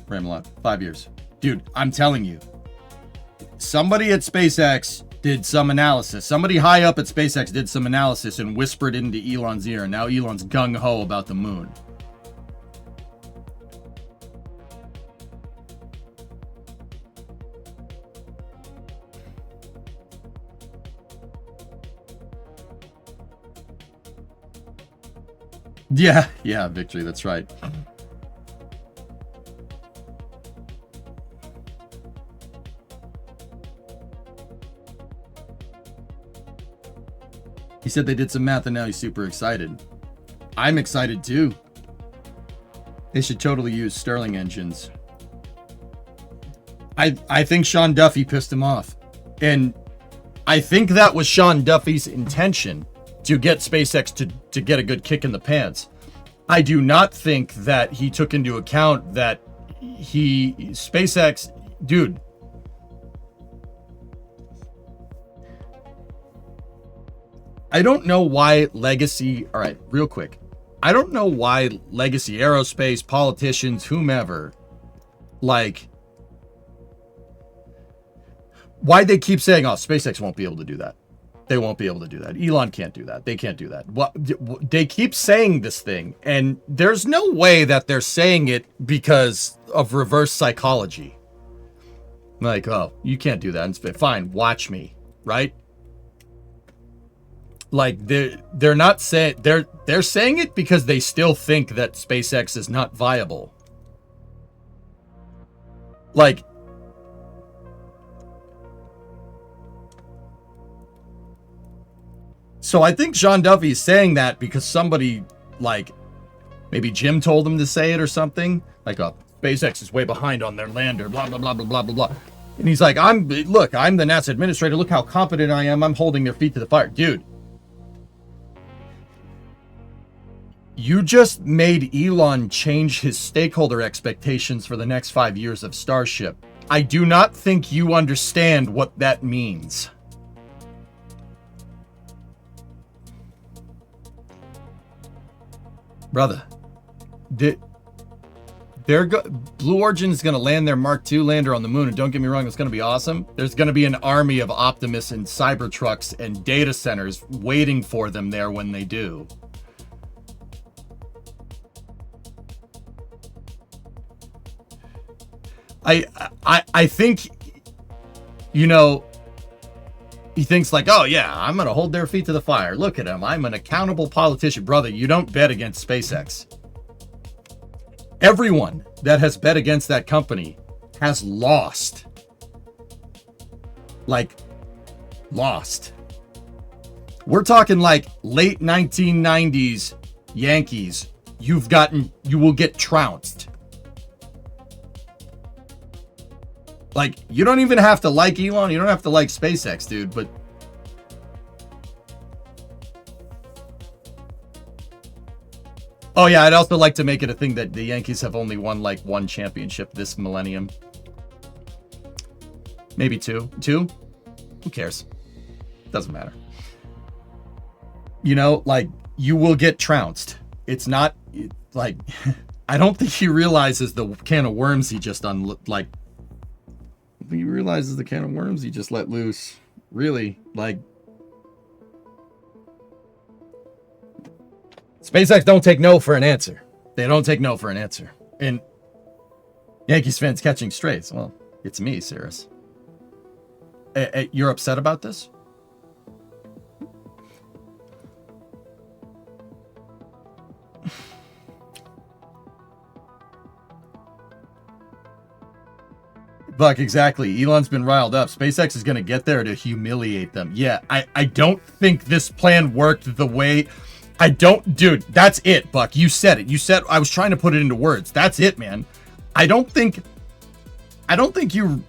Ramalot, 5 years. Dude, I'm telling you. Somebody at SpaceX did some analysis. Somebody high up at SpaceX did some analysis and whispered into Elon's ear. And now Elon's gung-ho about the moon. Yeah, Victory, that's right. He said they did some math and now he's super excited. I'm excited too. They should totally use Stirling engines. I think Sean Duffy pissed him off. And I think that was Sean Duffy's intention, to get SpaceX to get a good kick in the pants. I do not think that he took into account that SpaceX, dude. I don't know why Legacy, all right, real quick. I don't know why Legacy Aerospace, politicians, whomever, like, why they keep saying, oh, SpaceX won't be able to do that. They won't be able to do that. Elon can't do that. They can't do that. What, they keep saying this thing, and there's no way that they're saying it because of reverse psychology. Like, oh, you can't do that. Fine, watch me, right? Like they're not saying they're saying it because they still think that SpaceX is not viable. Like, so I think Sean Duffy is saying that because somebody, like, maybe Jim told him to say it or something. Like, SpaceX is way behind on their lander, blah, blah, blah, blah, blah, blah, blah. And he's like, I'm the NASA administrator. Look how competent I am. I'm holding their feet to the fire. Dude, you just made Elon change his stakeholder expectations for the next 5 years of Starship. I do not think you understand what that means. Brother, Blue Origin is going to land their Mark II lander on the moon, and don't get me wrong, it's going to be awesome. There's going to be an army of Optimus and Cybertrucks and data centers waiting for them there when they do. I think, you know, he thinks like, oh yeah, I'm going to hold their feet to the fire. Look at him. I'm an accountable politician. Brother, you don't bet against SpaceX. Everyone that has bet against that company has lost. Like, lost. We're talking like late 1990s Yankees. You will get trounced. Like, you don't even have to like Elon. You don't have to like SpaceX, dude, but oh yeah, I'd also like to make it a thing that the Yankees have only won like one championship this millennium. Maybe two. Two? Who cares? Doesn't matter. You know, like, you will get trounced. It's not like I don't think he realizes the can of worms he just he realizes the can of worms he just let loose. Really, like, SpaceX don't take no for an answer. They don't take no for an answer. And Yankees fans catching strays. Well, it's me, Cirrus. You're upset about this? Buck, exactly. Elon's been riled up. SpaceX is going to get there to humiliate them. Yeah, I don't think this plan worked the way... Dude, that's it, Buck. You said it. You said, I was trying to put it into words. That's it, man. I don't think you...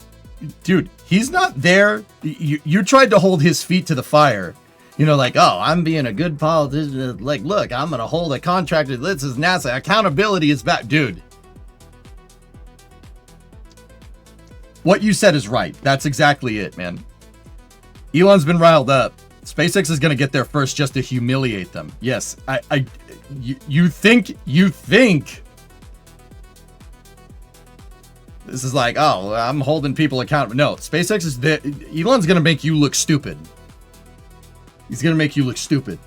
Dude, he's not there. You tried to hold his feet to the fire. You know, like, oh, I'm being a good politician. Like, look, I'm going to hold a contractor. This is NASA. Accountability is back. Dude. What you said is right. That's exactly it, man. Elon's been riled up. SpaceX is going to get there first just to humiliate them. Yes, you think this is like, oh, I'm holding people accountable. No, SpaceX is there. Elon's going to make you look stupid. He's going to make you look stupid.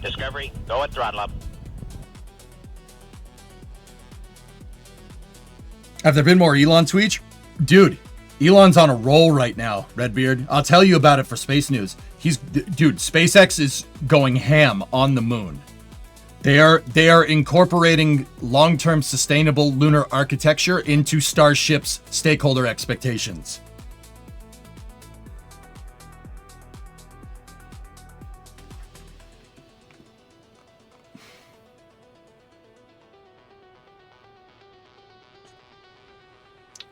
Discovery, go at throttle up. Have there been more Elon tweets? Dude, Elon's on a roll right now, Redbeard. I'll tell you about it for Space News. Dude, SpaceX is going ham on the moon. They are incorporating long-term sustainable lunar architecture into Starship's stakeholder expectations.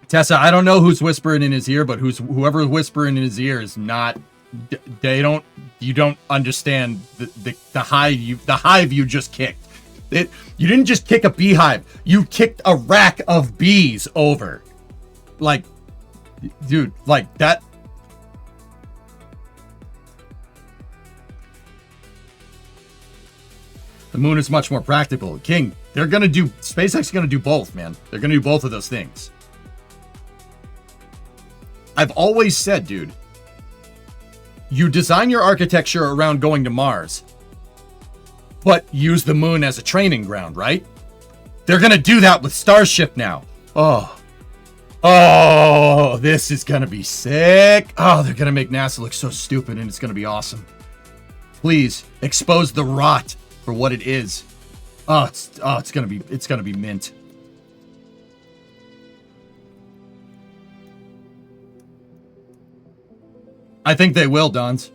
Tessa, I don't know who's whispering in his ear, but whoever's whispering in his ear is not. You don't understand the hive you just kicked. You didn't just kick a beehive. You kicked a rack of bees over. Like, dude, like that. The moon is much more practical. King, SpaceX is gonna do both, man. They're gonna do both of those things. I've always said, dude, you design your architecture around going to Mars, but use the moon as a training ground, right? They're going to do that with Starship now. Oh, Oh, this is gonna be sick. Oh, they're gonna make NASA look so stupid, and it's gonna be awesome. Please expose the rot for what it is. It's gonna be mint. I think they will, Dons.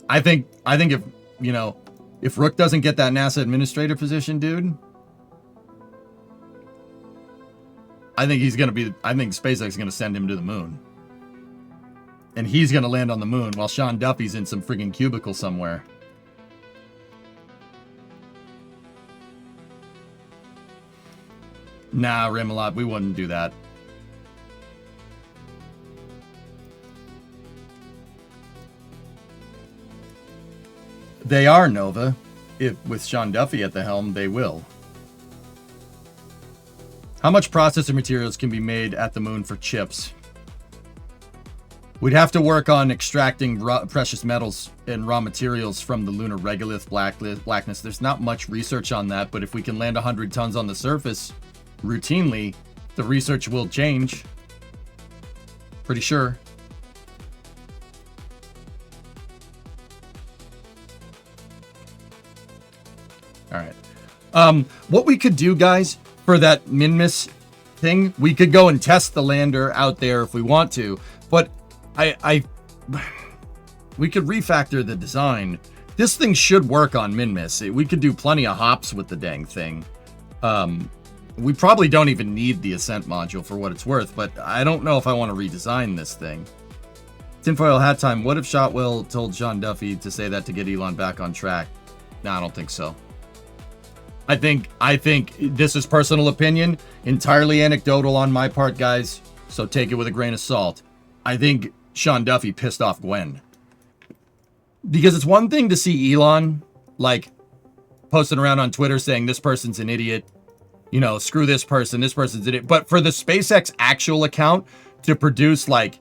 I think if, you know, if Rook doesn't get that NASA administrator position, dude, I think SpaceX is gonna send him to the moon. And he's gonna land on the moon while Sean Duffy's in some friggin' cubicle somewhere. Nah, Rimalot, we wouldn't do that. They are, Nova. If with Sean Duffy at the helm, they will. How much processor materials can be made at the moon for chips? We'd have to work on extracting precious metals and raw materials from the lunar regolith blackness. There's not much research on that, but if we can land 100 tons on the surface routinely, the research will change. Pretty sure. All right. What we could do, guys, for that Minmus thing, we could go and test the lander out there if we want to, but we could refactor the design. This thing should work on Minmus. We could do plenty of hops with the dang thing. We probably don't even need the Ascent module for what it's worth, but I don't know if I want to redesign this thing. Tinfoil hat time. What if Shotwell told Sean Duffy to say that to get Elon back on track? No, I don't think so. I think this is personal opinion, entirely anecdotal on my part, guys, so take it with a grain of salt. I think Sean Duffy pissed off Gwen. Because it's one thing to see Elon, like, posting around on Twitter saying this person's an idiot, you know, screw this person's an idiot. But for the SpaceX actual account to produce, like,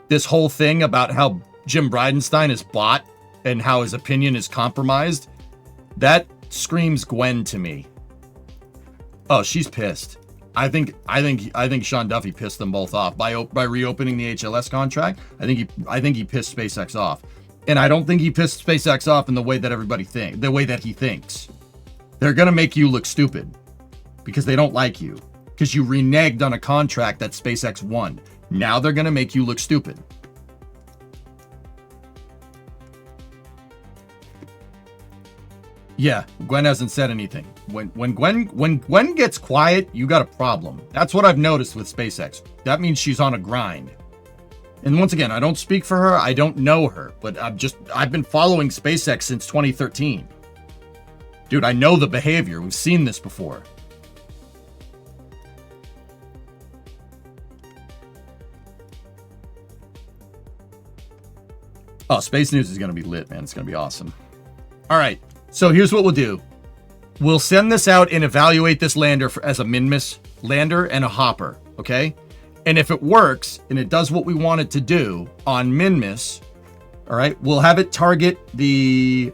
this whole thing about how Jim Bridenstine is bought and how his opinion is compromised, that screams Gwen to me. Oh, she's pissed. I think Sean Duffy pissed them both off by reopening the HLS contract. I think he pissed SpaceX off, and I don't think he pissed SpaceX off in the way that the way that he thinks. They're gonna make you look stupid because they don't like you because you reneged on a contract that SpaceX won. Now they're gonna make you look stupid. Yeah, Gwen hasn't said anything. When Gwen gets quiet, you got a problem. That's what I've noticed with SpaceX. That means she's on a grind. And once again, I don't speak for her. I don't know her, but I've been following SpaceX since 2013. Dude, I know the behavior. We've seen this before. Oh, Space News is going to be lit, man. It's going to be awesome. All right. So here's what we'll do. We'll send this out and evaluate this lander as a Minmus lander and a hopper, okay? And if it works and it does what we want it to do on Minmus, all right, we'll have it target we'll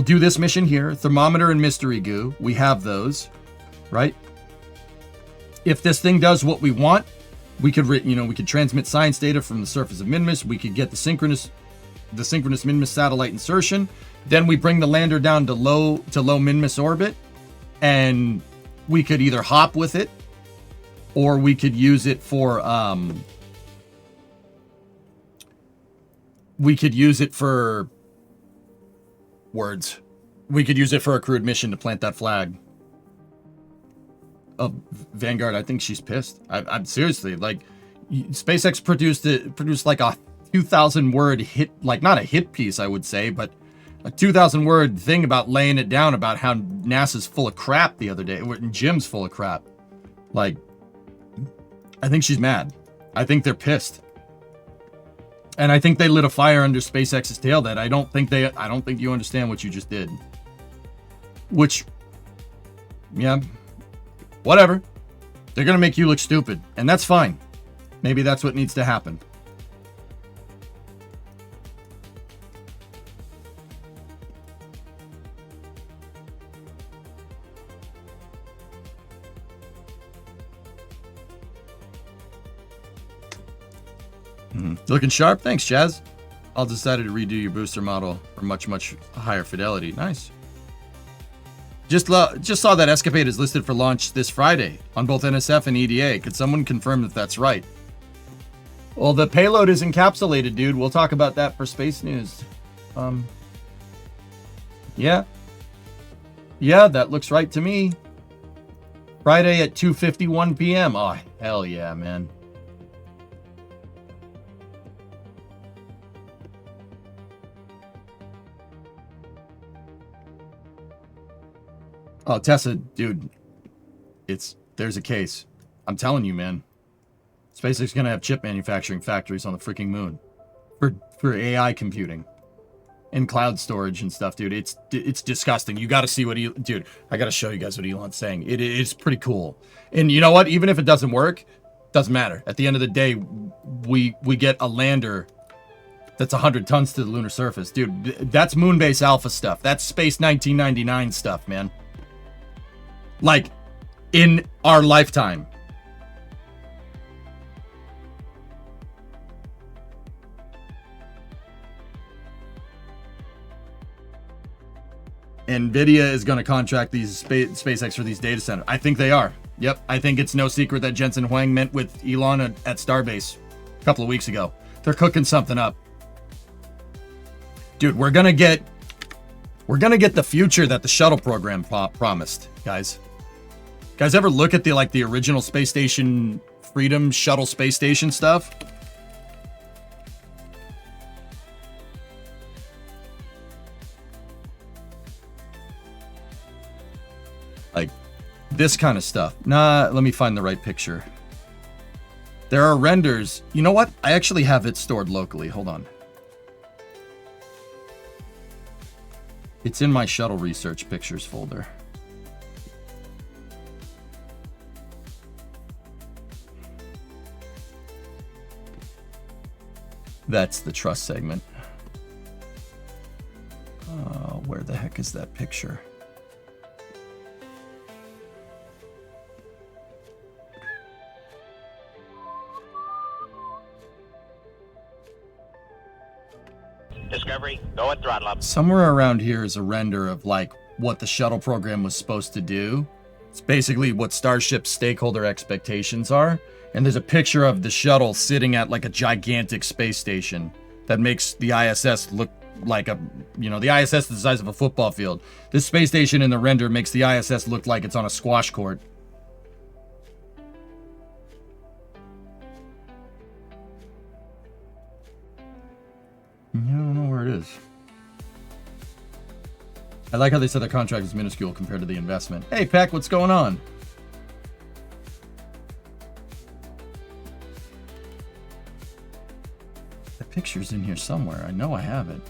do this mission here, thermometer and mystery goo. We have those, right? If this thing does what we want, we could transmit science data from the surface of Minmus. We could get the synchronous Minmus satellite insertion. Then we bring the lander down to low Minmus orbit, and we could either hop with it, or we could use it for words. We could use it for a crewed mission to plant that flag. Oh, Vanguard, I think she's pissed. I'm seriously, like, SpaceX produced like a 2,000 word hit, like not a hit piece, I would say, but a 2,000 word thing about laying it down about how NASA's full of crap the other day, and Jim's full of crap. Like, I think she's mad. I think they're pissed. And I think they lit a fire under SpaceX's tail that I don't think you understand what you just did. Which, yeah, whatever. They're going to make you look stupid, and that's fine. Maybe that's what needs to happen. Looking sharp. Thanks, Chaz. I'll decided to redo your booster model for much, much higher fidelity. Nice. Just saw that Escapade is listed for launch this Friday on both NSF and EDA. Could someone confirm if that's right? Well, the payload is encapsulated, dude. We'll talk about that for Space News. Yeah. Yeah, that looks right to me. Friday at 2:51 p.m. Oh, hell yeah, man. Oh, Tessa, dude, there's a case. I'm telling you, man. SpaceX is gonna have chip manufacturing factories on the freaking moon for AI computing and cloud storage and stuff, dude. It's disgusting. You got to see what dude. I got to show you guys what Elon's saying. It's pretty cool. And you know what? Even if it doesn't work, doesn't matter. At the end of the day, we get a lander that's 100 tons to the lunar surface, dude. That's Moonbase Alpha stuff. That's Space 1999 stuff, man. Like, in our lifetime. NVIDIA is going to contract these SpaceX for these data centers. I think they are. Yep. I think it's no secret that Jensen Huang met with Elon at Starbase a couple of weeks ago. They're cooking something up. Dude, we're going to get the future that the shuttle program promised, guys. Guys, ever look at the original space station Freedom shuttle space station stuff? Like this kind of stuff. Nah, let me find the right picture. There are renders. You know what? I actually have it stored locally. Hold on. It's in my shuttle research pictures folder. That's the trust segment. Where the heck is that picture? Discovery, go and throttle up. Somewhere around here is a render of like what the shuttle program was supposed to do. It's basically what Starship's stakeholder expectations are. And there's a picture of the shuttle sitting at like a gigantic space station that makes the ISS look like the ISS is the size of a football field. This space station in the render makes the ISS look like it's on a squash court. I don't know where it is. I like how they said the contract is minuscule compared to the investment. Hey, Peck, what's going on? The picture's in here somewhere. I know I have it.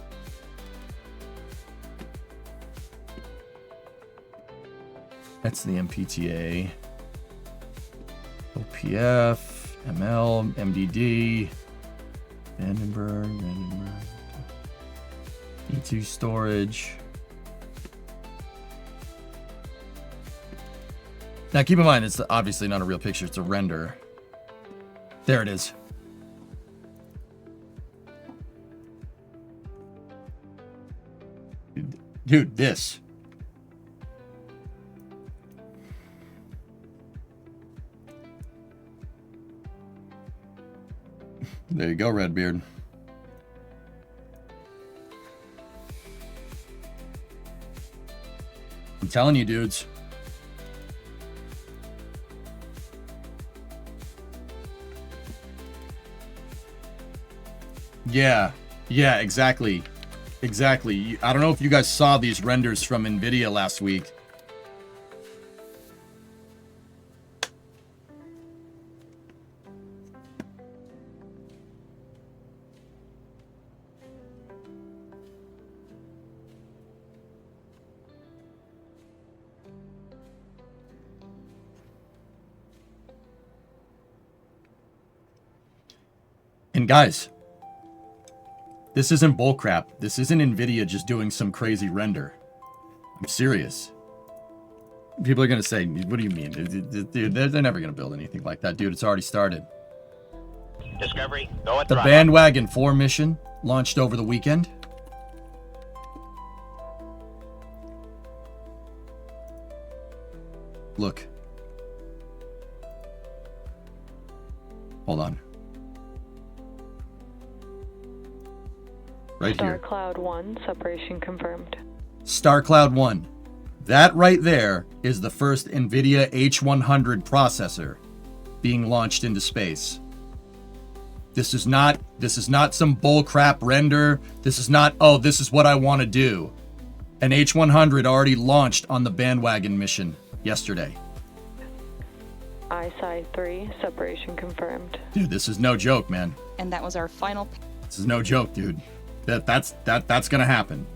That's the MPTA. OPF, ML, MDD, Vandenberg, E2 storage. Now keep in mind, it's obviously not a real picture, it's a render. There it is. Dude, this. There you go, Redbeard. I'm telling you, dudes. Yeah, exactly. Exactly. I don't know if you guys saw these renders from NVIDIA last week. And guys, this isn't bullcrap. This isn't NVIDIA just doing some crazy render. I'm serious. People are going to say, what do you mean? Dude, they're never going to build anything like that. Dude, it's already started. Discovery, go at The throttle. Bandwagon 4 mission launched over the weekend. Look. Hold on. Right Star here. Cloud 1, separation confirmed. Star Cloud 1. That right there is the first NVIDIA H100 processor being launched into space. This is not some bullcrap render. This is not, oh, this is what I want to do. An H100 already launched on the Bandwagon mission yesterday. ISI 3, separation confirmed. Dude, this is no joke, man. And that was our final. This is no joke, dude. That's gonna happen.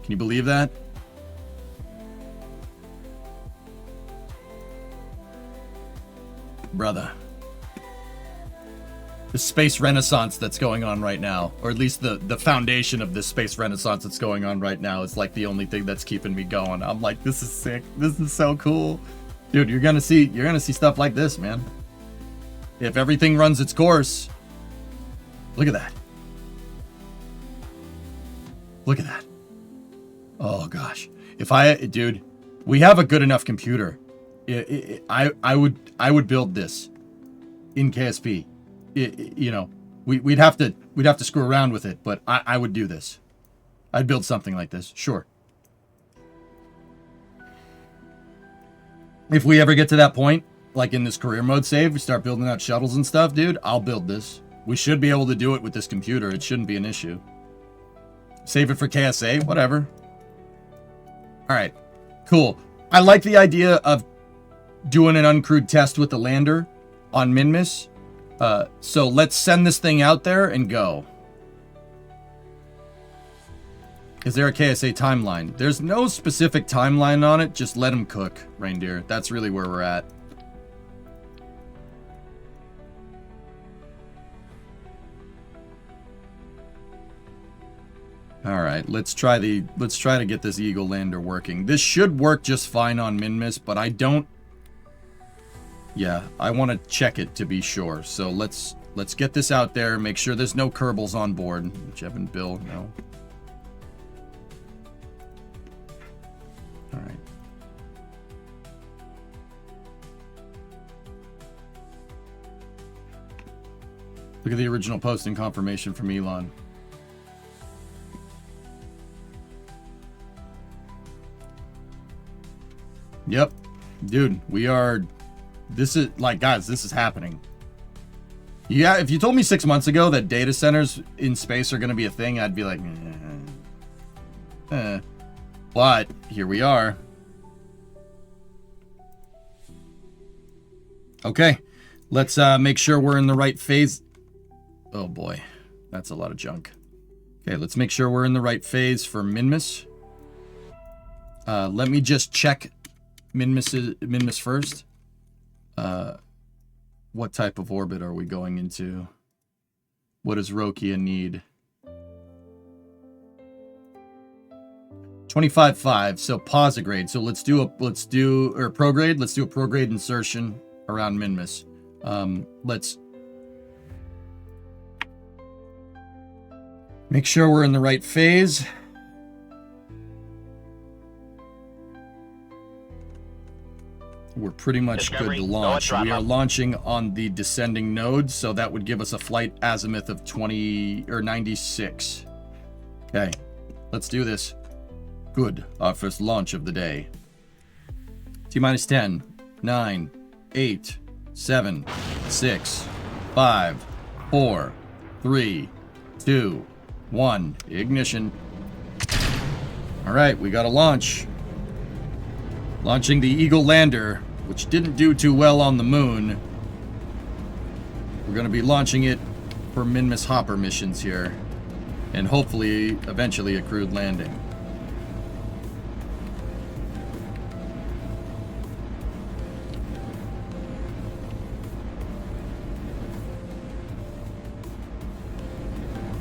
Can you believe that? Brother. The space renaissance that's going on right now, or at least the foundation of this space renaissance that's going on right now, is like the only thing that's keeping me going. I'm like, this is sick. This is so cool. Dude, you're gonna see stuff like this, man. If everything runs its course. Look at that. Look at that. Oh gosh. Dude, we have a good enough computer. I would build this in KSP. You know, we'd have to screw around with it, but I would do this. I'd build something like this, sure. If we ever get to that point, like in this career mode save, we start building out shuttles and stuff, dude, I'll build this. We should be able to do it with this computer. It shouldn't be an issue. Save it for KSA, whatever. All right, cool. I like the idea of doing an uncrewed test with the lander on Minmus. So let's send this thing out there and go. Is there a KSA timeline? There's no specific timeline on it. Just let them cook, reindeer. That's really where we're at. All right, let's try to get this Eagle lander working. This should work just fine on Minmus, but I don't. Yeah, I want to check it to be sure. So let's get this out there. Make sure there's no Kerbals on board. Jeff and Bill, no. All right. Look at the original posting confirmation from Elon. Yep. Dude, we are... This is... Like, guys, this is happening. Yeah, if you told me 6 months ago that data centers in space are going to be a thing, I'd be like... But, here we are. Okay. Let's make sure we're in the right phase. Oh, boy. That's a lot of junk. Okay, let's make sure we're in the right phase for Minmus. Let me just check... Minmus first. What type of orbit are we going into? What does Rokia need? 25.5, so posigrade. So let's do a prograde. Let's do a prograde insertion around Minmus. Let's make sure we're in the right phase. We're pretty much good to launch. We are launching on the descending node, so that would give us a flight azimuth of 96. Okay, let's do this. Good, our first launch of the day. T-minus 10, 9, 8, 7, 6, 5, 4, 3, 2, 1. Ignition. All right, we got a launch. Launching the Eagle lander, which didn't do too well on the moon. We're going to be launching it for Minmus Hopper missions here. And hopefully, eventually, a crewed landing.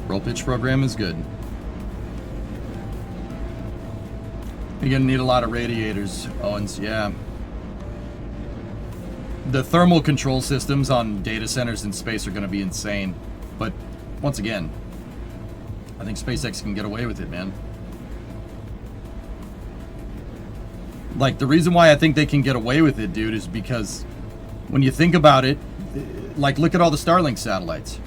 Roll pitch program is good. You're gonna need a lot of radiators, Owens, yeah. the thermal control systems on data centers in space are going to be insane. But once again, I think SpaceX can get away with it, man. Like, the reason why I think they can get away with it, dude, is because when you think about it, like, look at all the Starlink satellites.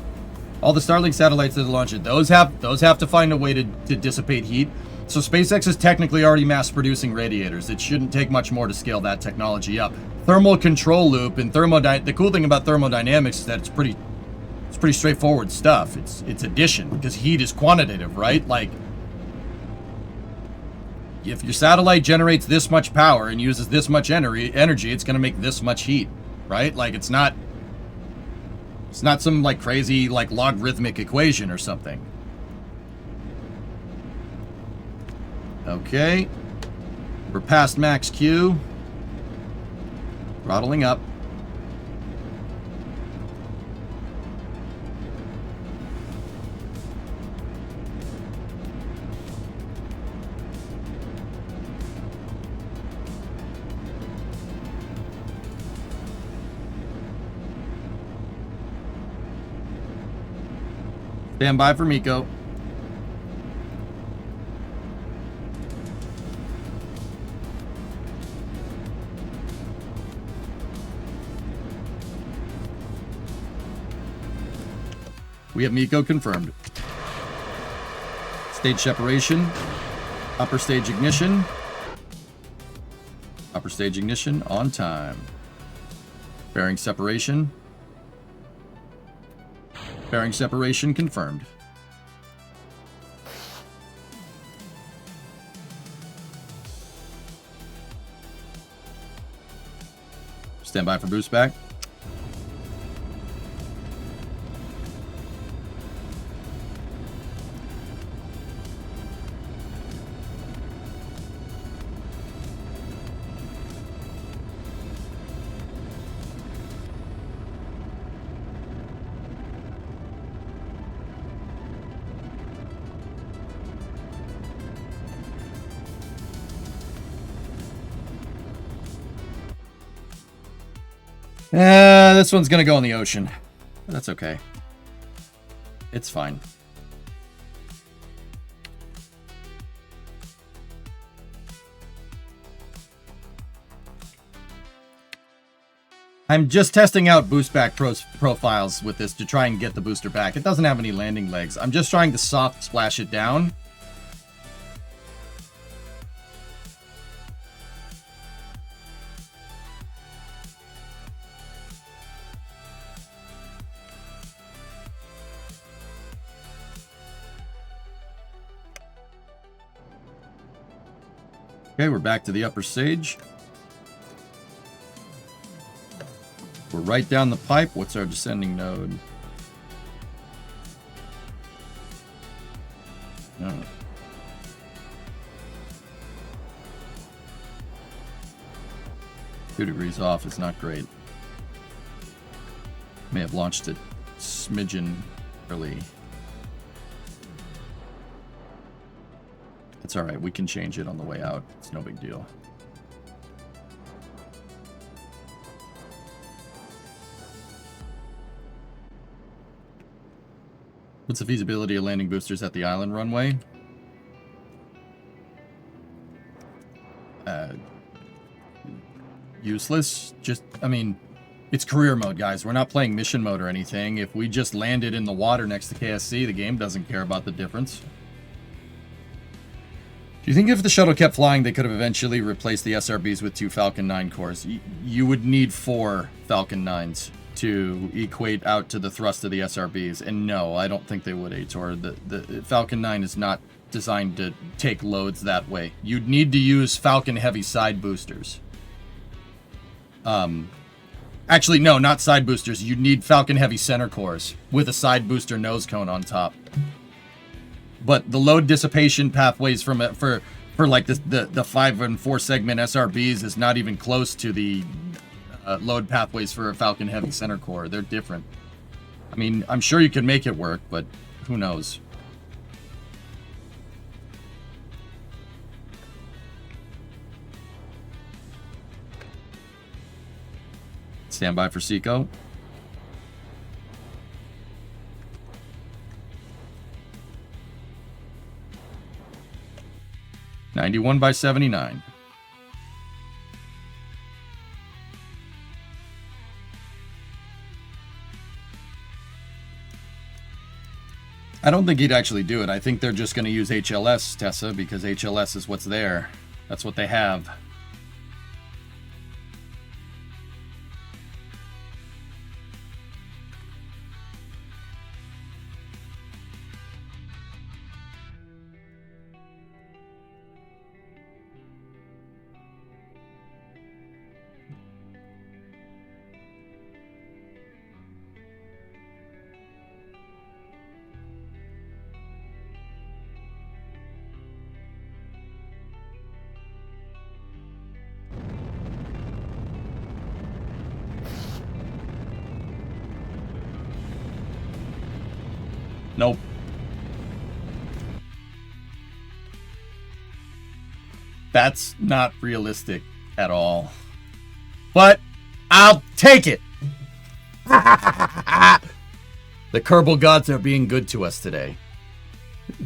All the Starlink satellites that are launched, those have to find a way to dissipate heat. So SpaceX is technically already mass producing radiators. It shouldn't take much more to scale that technology up. Thermal control loop and the cool thing about thermodynamics is that it's pretty straightforward stuff. It's addition, because heat is quantitative, right? Like, if your satellite generates this much power and uses this much energy, it's going to make this much heat, right? Like, it's not some like crazy like logarithmic equation or something. Okay. We're past max Q. Throttling up. Stand by for Miko. We have Miko confirmed. Stage separation. Upper stage ignition. Upper stage ignition on time. Bearing separation. Bearing separation confirmed. Stand by for boost back. This one's gonna go in the ocean. That's okay. It's fine. I'm just testing out boost back profiles with this to try and get the booster back. It doesn't have any landing legs. I'm just trying to soft splash it down. Okay, we're back to the upper stage. We're right down the pipe. What's our descending node? Oh. 2 degrees off is not great. May have launched it smidgen early. It's alright, we can change it on the way out. It's no big deal. What's the feasibility of landing boosters at the island runway? Useless. Just, I mean, it's career mode, guys. We're not playing mission mode or anything. If we just landed in the water next to KSC, the game doesn't care about the difference. Do you think if the shuttle kept flying, they could have eventually replaced the SRBs with 2 Falcon 9 cores? You would need 4 Falcon 9s to equate out to the thrust of the SRBs. And no, I don't think they would, Ator. The Falcon 9 is not designed to take loads that way. You'd need to use Falcon Heavy side boosters. Actually, no, not side boosters. You'd need Falcon Heavy center cores with a side booster nose cone on top. But the load dissipation pathways for like the 5 and 4 segment SRBs is not even close to the load pathways for a Falcon Heavy center core. They're different. I mean, I'm sure you can make it work, but who knows? Stand by for Seco. $91 by $79. I don't think he'd actually do it. I think they're just going to use HLS, Tessa, because HLS is what's there. That's what they have. Nope. That's not realistic at all. But I'll take it. The Kerbal gods are being good to us today.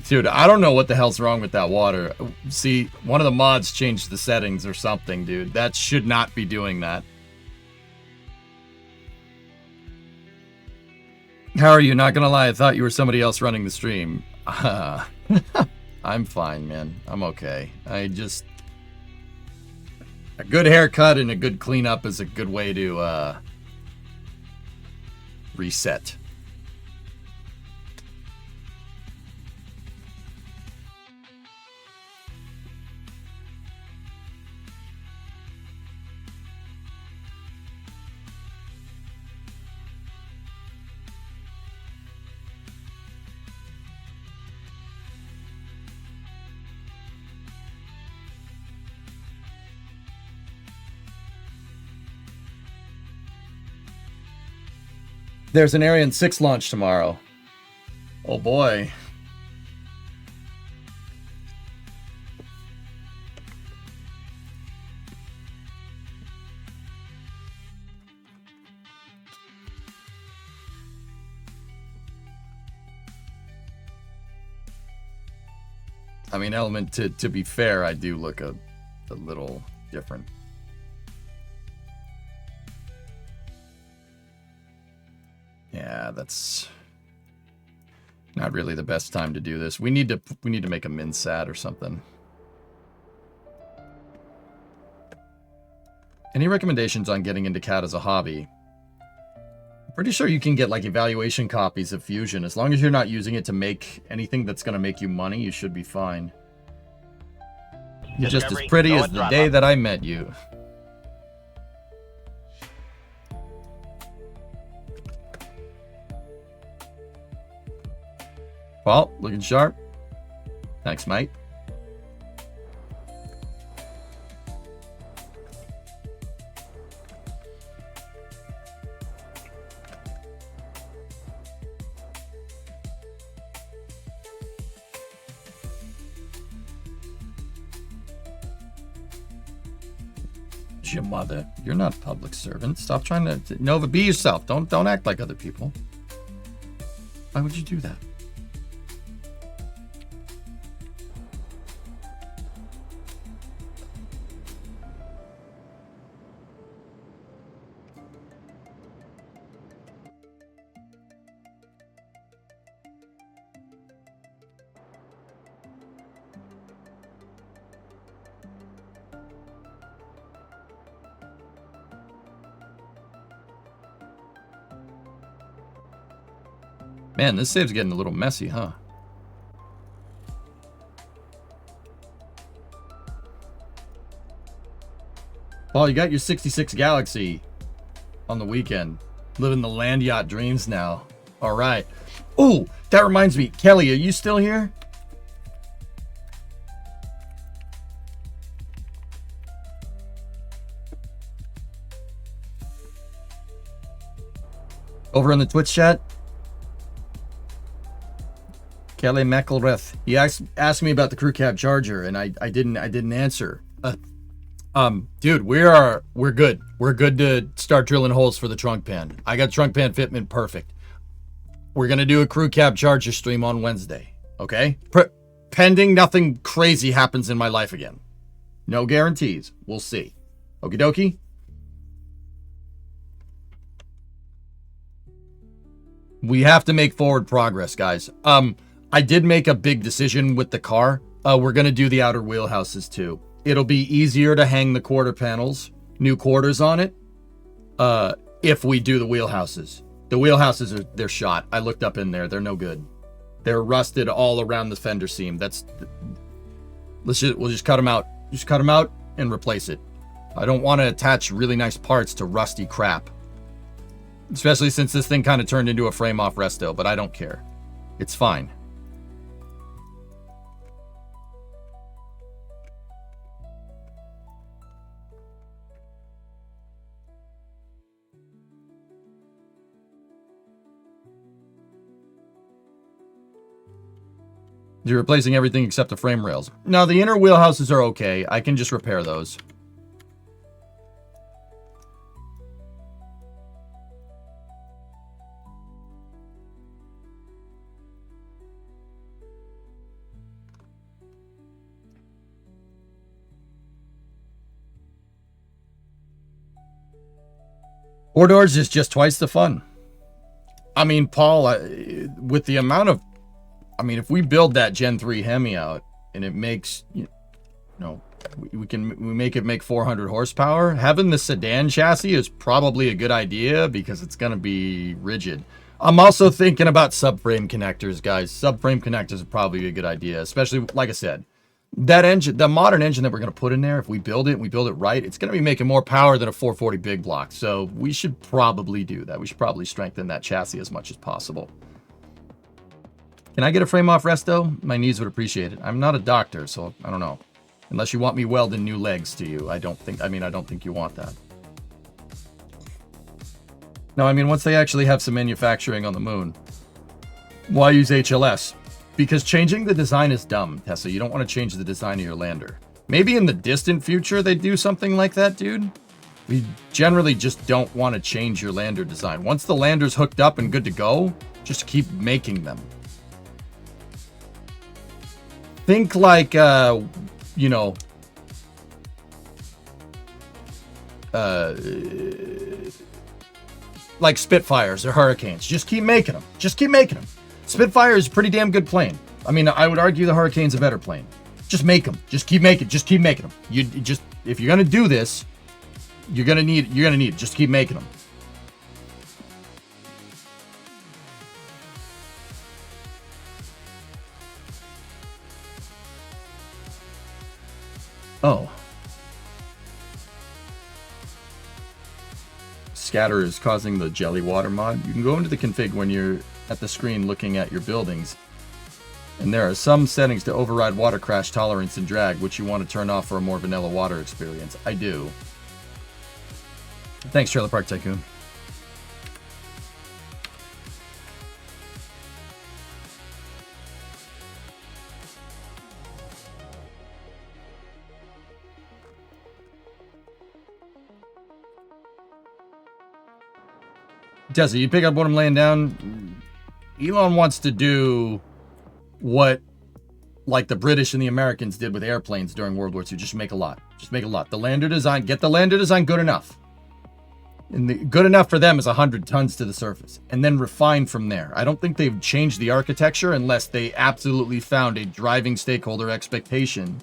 Dude, I don't know what the hell's wrong with that water. See, one of the mods changed the settings or something, dude. That should not be doing that. How are you? Not gonna lie, I thought you were somebody else running the stream. I'm fine, man. I'm okay. A good haircut and a good cleanup is a good way to reset. There's an Ariane 6 launch tomorrow. Oh boy. I mean, Element, to be fair, I do look a little different. Yeah, that's not really the best time to do this. We need to make a MinSat or something. Any recommendations on getting into CAD as a hobby? I'm pretty sure you can get like evaluation copies of Fusion. As long as you're not using it to make anything that's going to make you money, you should be fine. You're just as pretty as the day that I met you. Well, looking sharp. Thanks, mate. It's your mother. You're not a public servant. Stop trying to Nova, be yourself. Don't act like other people. Why would you do that? Man, this save's getting a little messy, huh? Paul, you got your 66 Galaxy on the weekend. Living the land yacht dreams now. All right. Oh, that reminds me. Kelly, are you still here? Over in the Twitch chat? Kelly McElrath. He asked me about the crew cab charger, and I didn't answer. Dude, we're good. We're good to start drilling holes for the trunk pan. I got trunk pan fitment perfect. We're gonna do a crew cab charger stream on Wednesday. Okay? Pending nothing crazy happens in my life again. No guarantees. We'll see. Okie dokie? We have to make forward progress, guys. I did make a big decision with the car. We're gonna do the outer wheelhouses too. It'll be easier to hang the quarter panels, new quarters on it, if we do the wheelhouses. The wheelhouses they're shot. I looked up in there. They're no good. They're rusted all around the fender seam. We'll just cut them out. Just cut them out and replace it. I don't want to attach really nice parts to rusty crap. Especially since this thing kind of turned into a frame off resto, but I don't care. It's fine. You're replacing everything except the frame rails. No, the inner wheelhouses are okay. I can just repair those. Four doors is just twice the fun. I mean, Paul, with the amount of... I mean, if we build that Gen 3 Hemi out and it makes, we make it make 400 horsepower, having the sedan chassis is probably a good idea because it's going to be rigid. I'm also thinking about subframe connectors, guys. Subframe connectors are probably a good idea, especially, like I said, that engine, the modern engine that we're going to put in there, if we build it and we build it right, it's going to be making more power than a 440 big block. So we should probably do that. We should probably strengthen that chassis as much as possible. Can I get a frame off resto? My knees would appreciate it. I'm not a doctor, so I don't know. Unless you want me welding new legs to you. I don't think you want that. No, I mean, once they actually have some manufacturing on the moon, why use HLS? Because changing the design is dumb, Tessa. You don't want to change the design of your lander. Maybe in the distant future they do something like that, dude. We generally just don't want to change your lander design. Once the lander's hooked up and good to go, just keep making them. Think like, like Spitfires or Hurricanes. Just keep making them. Just keep making them. Spitfire is a pretty damn good plane. I mean, I would argue the Hurricane's a better plane. Just make them. Just keep making. Just keep making them. If you're gonna do this, you're gonna need it. Just keep making them. Oh. Scatter is causing the jelly water mod. You can go into the config when you're at the screen looking at your buildings. And there are some settings to override water crash tolerance and drag, which you want to turn off for a more vanilla water experience. I do. Thanks, Trailer Park Tycoon. Tessa, you pick up what I'm laying down. Elon wants to do what like the British and the Americans did with airplanes during World War II. Just make a lot. Just make a lot. The lander design, get the lander design good enough. And good enough for them is 100 tons to the surface. And then refine from there. I don't think they've changed the architecture unless they absolutely found a driving stakeholder expectation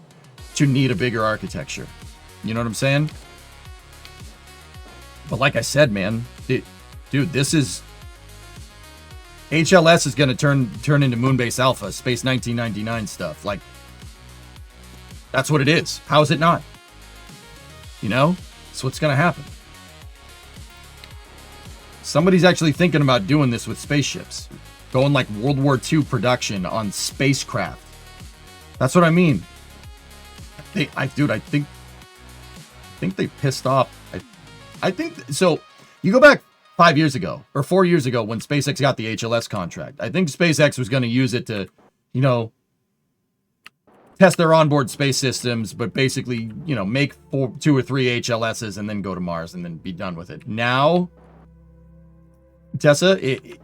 to need a bigger architecture. You know what I'm saying? But like I said, man, dude, this is... HLS is going to turn into Moonbase Alpha, Space 1999 stuff. Like, that's what it is. How is it not? You know? That's what's going to happen. Somebody's actually thinking about doing this with spaceships. Going like World War II production on spacecraft. That's what I mean. I think they pissed off. I think, so, you go back 5 years ago, or 4 years ago, when SpaceX got the HLS contract. I think SpaceX was going to use it to, test their onboard space systems, but basically, you know, make 2 or 3 HLSs and then go to Mars and then be done with it. Now, Tessa,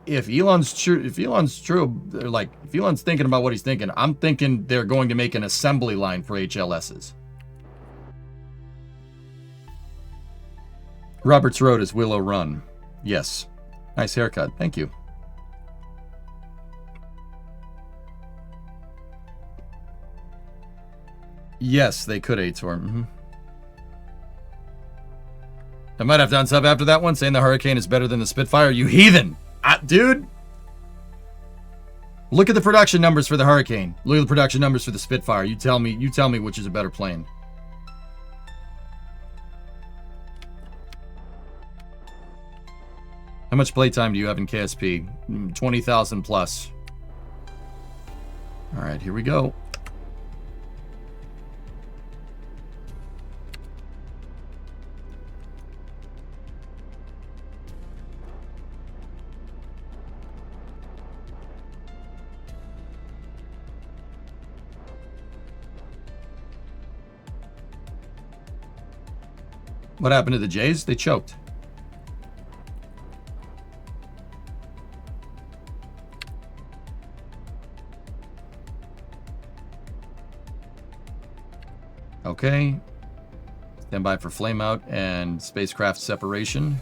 if Elon's true, like, if Elon's thinking about what he's thinking, I'm thinking they're going to make an assembly line for HLSs. Roberts Road is Willow Run. Yes. Nice haircut. Thank you. Yes, they could A-Torm. I might have to unsub after that one, saying the Hurricane is better than the Spitfire. You heathen! Dude! Look at the production numbers for the Hurricane. Look at the production numbers for the Spitfire. You tell me which is a better plane. How much playtime do you have in KSP? 20,000 plus. Alright, here we go. What happened to the Jays? They choked. Okay. Stand by for flame out and spacecraft separation.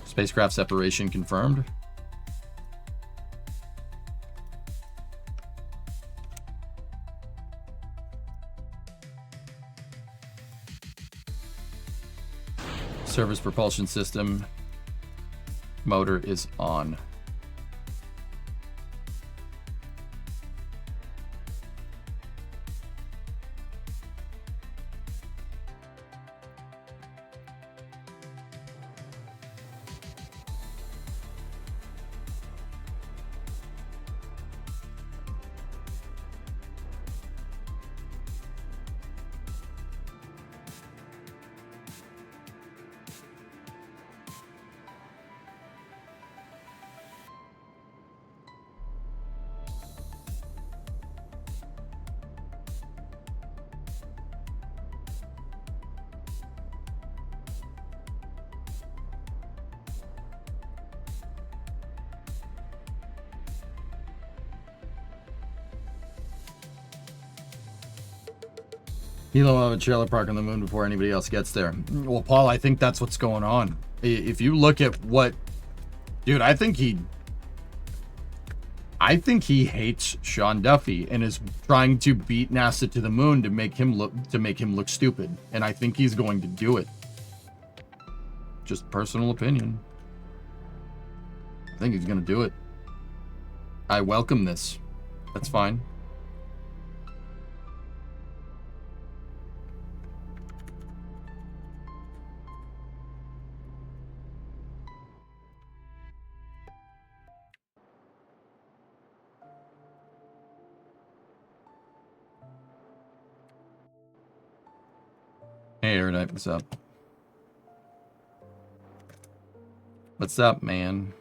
Spacecraft separation confirmed. Service propulsion system motor is on. Elon will have a trailer park on the moon before anybody else gets there. Well, Paul, I think that's what's going on. If you look at what... Dude, I think he hates Sean Duffy and is trying to beat NASA to the moon to make him look stupid. And I think he's going to do it. Just personal opinion. I think he's going to do it. I welcome this. That's fine. Hey, Erudite, what's up? What's up, man?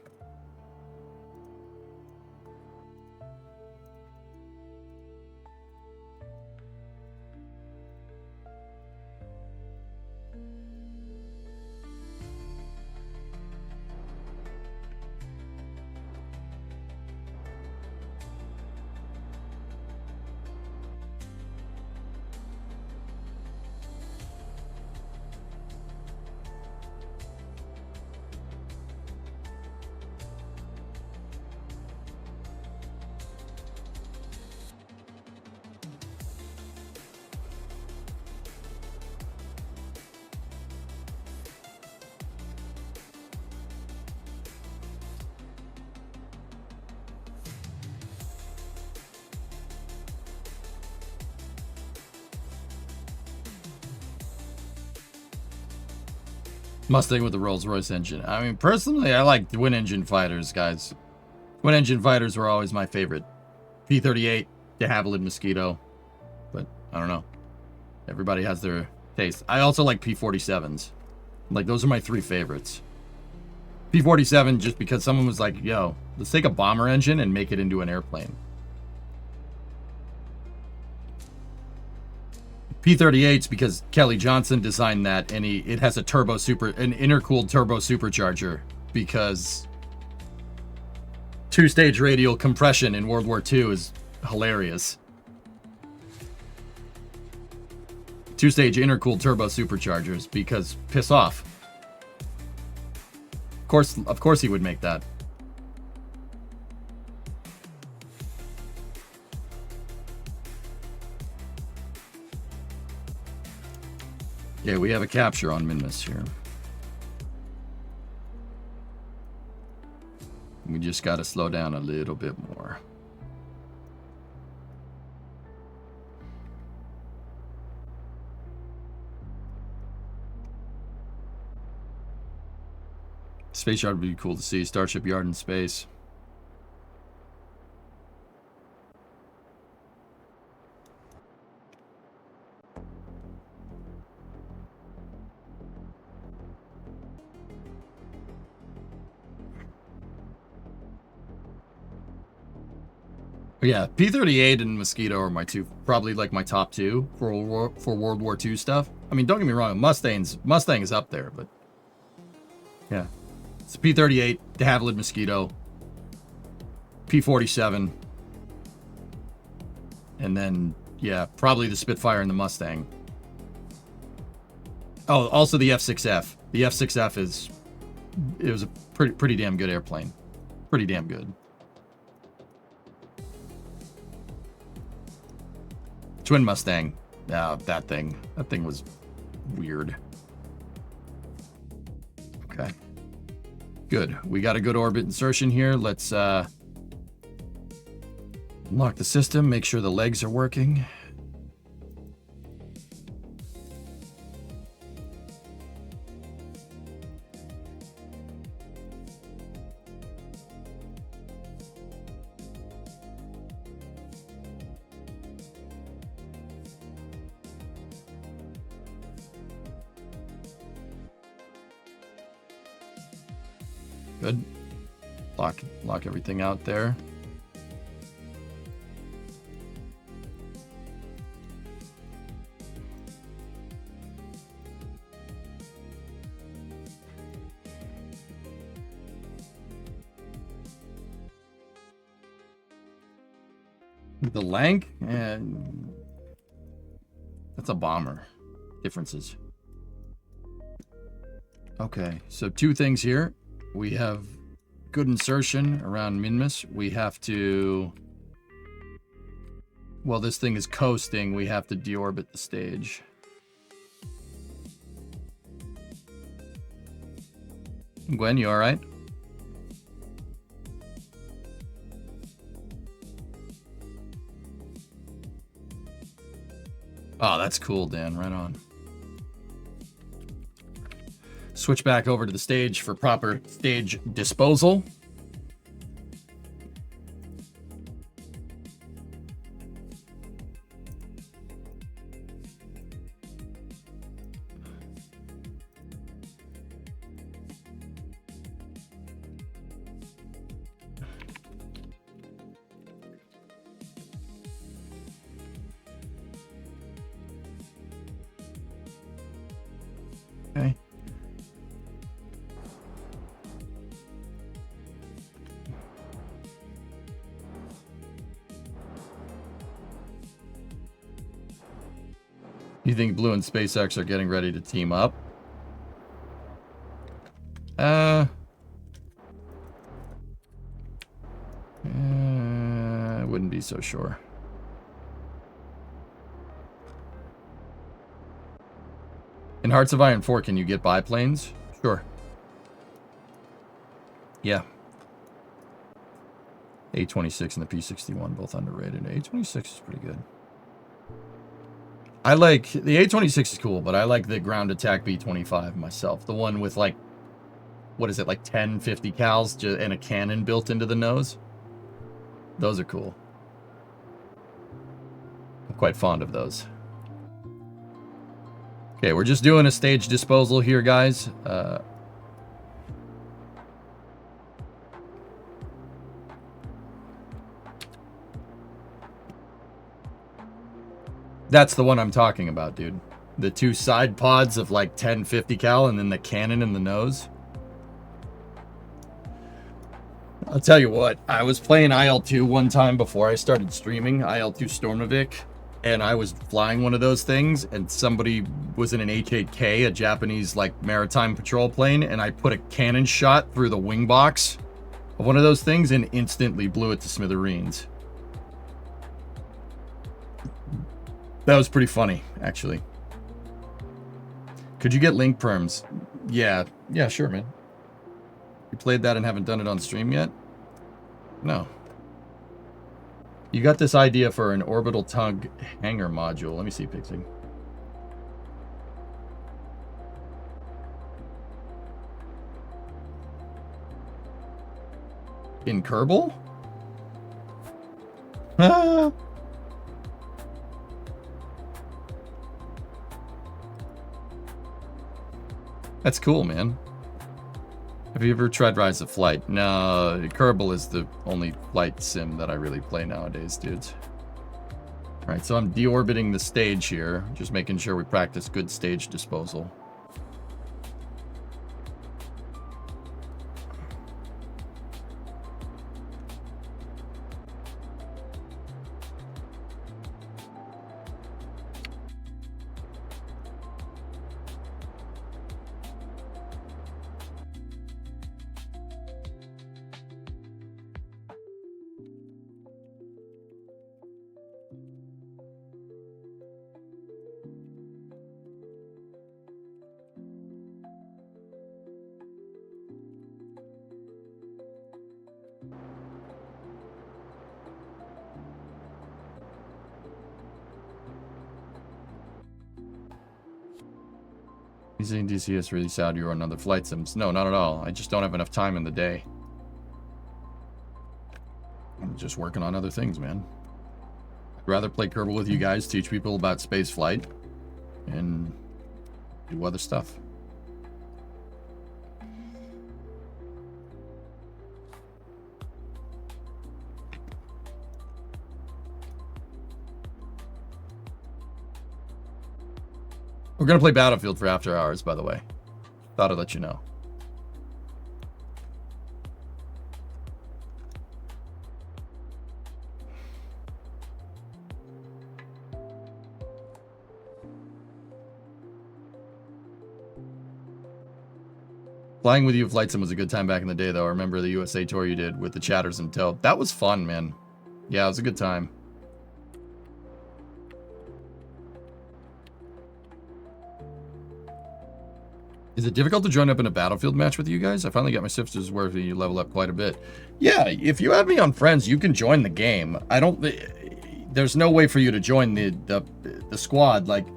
Mustang with the Rolls-Royce engine. I mean, personally, I like twin engine fighters, guys. Twin engine fighters were always my favorite. P-38, de Havilland Mosquito. But, I don't know. Everybody has their taste. I also like P-47s. Like, those are my 3 favorites. P-47 just because someone was like, yo, let's take a bomber engine and make it into an airplane. P-38's because Kelly Johnson designed that, and it has an intercooled turbo supercharger because two-stage radial compression in World War II is hilarious. Two-stage intercooled turbo superchargers because piss off. Of course he would make that. Yeah, we have a capture on Minmus here. We just got to slow down a little bit more. Space Yard would be cool to see. Starship Yard in space. Yeah, P-38 and Mosquito are probably like my top two for World War II stuff. I mean, don't get me wrong, Mustang is up there, but yeah. It's P-38, de Havilland Mosquito, P-47, and then, yeah, probably the Spitfire and the Mustang. Oh, also the F-6F. The F-6F was a pretty damn good airplane. Pretty damn good. Twin Mustang. That thing was weird. Okay. Good. We got a good orbit insertion here. Let's lock the system, make sure the legs are working. Good. Lock everything out there. The Lank, and that's a bomber. Differences. Okay, so two things here. We have good insertion around Minmus. We have to... Well, this thing is coasting. We have to deorbit the stage. Gwen, you alright? Oh, that's cool, Dan. Right on. Switch back over to the stage for proper stage disposal. Okay. You think Blue and SpaceX are getting ready to team up? I wouldn't be so sure. In Hearts of Iron 4, can you get biplanes? Sure. Yeah. A26 and the P61, both underrated. A26 is pretty good. I like... The A26 is cool, but I like the ground attack B25 myself. The one with, like... What is it, like 10, 50 cals and a cannon built into the nose? Those are cool. I'm quite fond of those. Okay, we're just doing a stage disposal here, guys. That's the one I'm talking about, dude. The 2 side pods of like 10 50 cal and then the cannon in the nose. I'll tell you what, I was playing IL-2 one time before I started streaming, IL-2 Stormovik, and I was flying one of those things, and somebody was in an H-8K, a Japanese, like, maritime patrol plane, and I put a cannon shot through the wing box of one of those things and instantly blew it to smithereens. That was pretty funny, actually. Could you get link perms? Yeah, sure, man. You played that and haven't done it on stream yet? No. You got this idea for an orbital tug hangar module. Let me see, Pixie. In Kerbal? Ah. That's cool, man. Have you ever tried Rise of Flight? No, Kerbal is the only flight sim that I really play nowadays, dudes. Alright, so I'm deorbiting the stage here. Just making sure we practice good stage disposal. Using DCS really sad you're on other flight sims. No, not at all. I just don't have enough time in the day. I'm just working on other things, man. I'd rather play Kerbal with you guys, teach people about space flight, and do other stuff. We're going to play Battlefield for after hours, by the way. Thought I'd let you know. Flying with you of Flight Sim was a good time back in the day, though. I remember the USA tour you did with the chatters in tow. That was fun, man. Yeah, it was a good time. Is it difficult to join up in a Battlefield match with you guys? I finally got my sisters where you level up quite a bit. Yeah, if you add me on friends, you can join the game. I don't... There's no way for you to join the squad, like...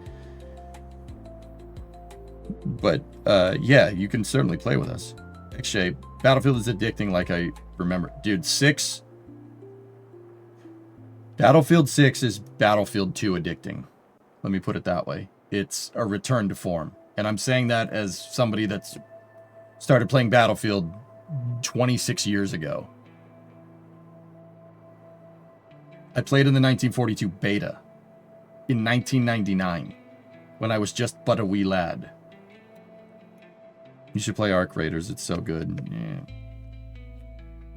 But, yeah, you can certainly play with us. Actually, Battlefield is addicting like I remember. Dude, 6... Battlefield 6 is Battlefield 2 addicting. Let me put it that way. It's a return to form. And I'm saying that as somebody that's started playing Battlefield 26 years ago. I played in the 1942 beta in 1999 when I was just but a wee lad. You should play Arc Raiders. It's so good. Yeah.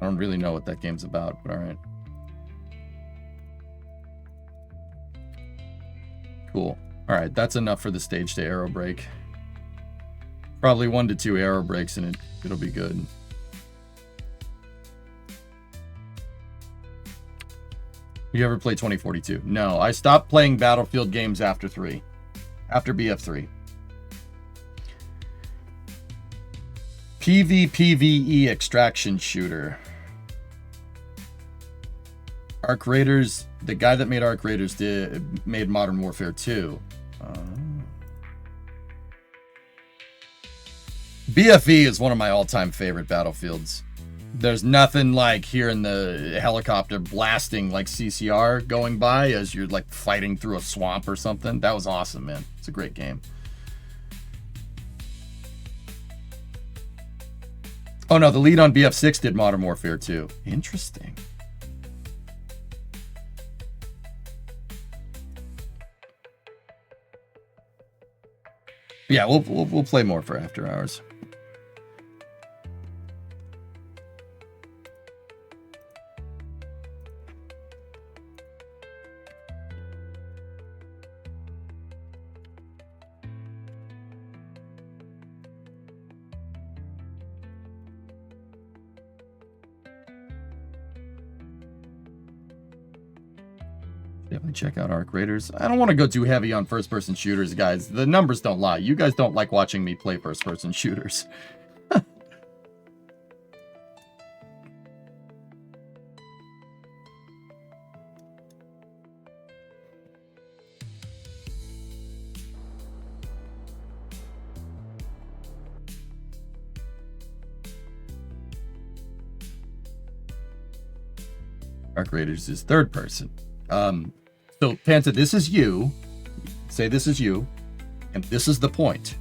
I don't really know what that game's about, but all right. Cool. All right, that's enough for the stage to aero break. Probably 1 to 2 aero breaks and it'll be good. You ever play 2042? No, I stopped playing Battlefield games after 3. After BF3. PvPvE extraction shooter. Arc Raiders, the guy that made Arc Raiders made Modern Warfare 2. BFE is one of my all-time favorite Battlefields. There's nothing like hearing the helicopter blasting like CCR going by as you're like fighting through a swamp or something. That was awesome, man. It's a great game. Oh no, the lead on BF6 did Modern Warfare 2. Interesting. Yeah, we'll play more for after hours. Definitely check out Arc Raiders. I don't want to go too heavy on first-person shooters, guys. The numbers don't lie. You guys don't like watching me play first-person shooters. Arc Raiders is third person. So Panta, this is you. Say this is you, and this is the point.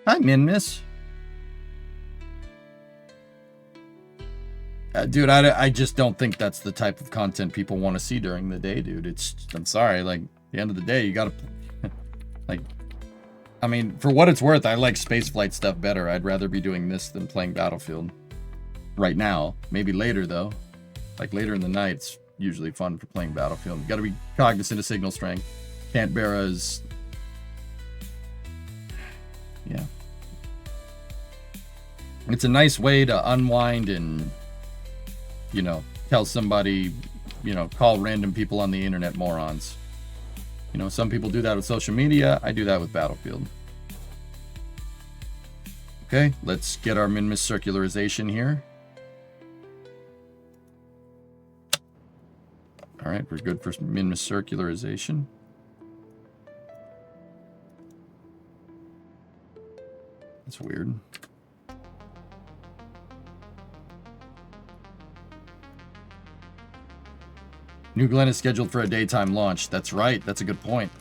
Hi, Min-Miss. Dude, I just don't think that's the type of content people want to see during the day, dude. I'm sorry, like, at the end of the day, you gotta, like, I mean, for what it's worth, I like spaceflight stuff better. I'd rather be doing this than playing Battlefield. Right now. Maybe later, though. Like, later in the night, it's usually fun for playing Battlefield. You gotta be cognizant of signal strength. Canberra is... Yeah. It's a nice way to unwind and, you know, tell somebody, you know, call random people on the internet morons. You know, some people do that with social media. I do that with Battlefield. Okay, let's get our min-miss circularization here. All right, we're good for min-miss circularization. That's weird. New Glen is scheduled for a daytime launch. That's right. That's a good point.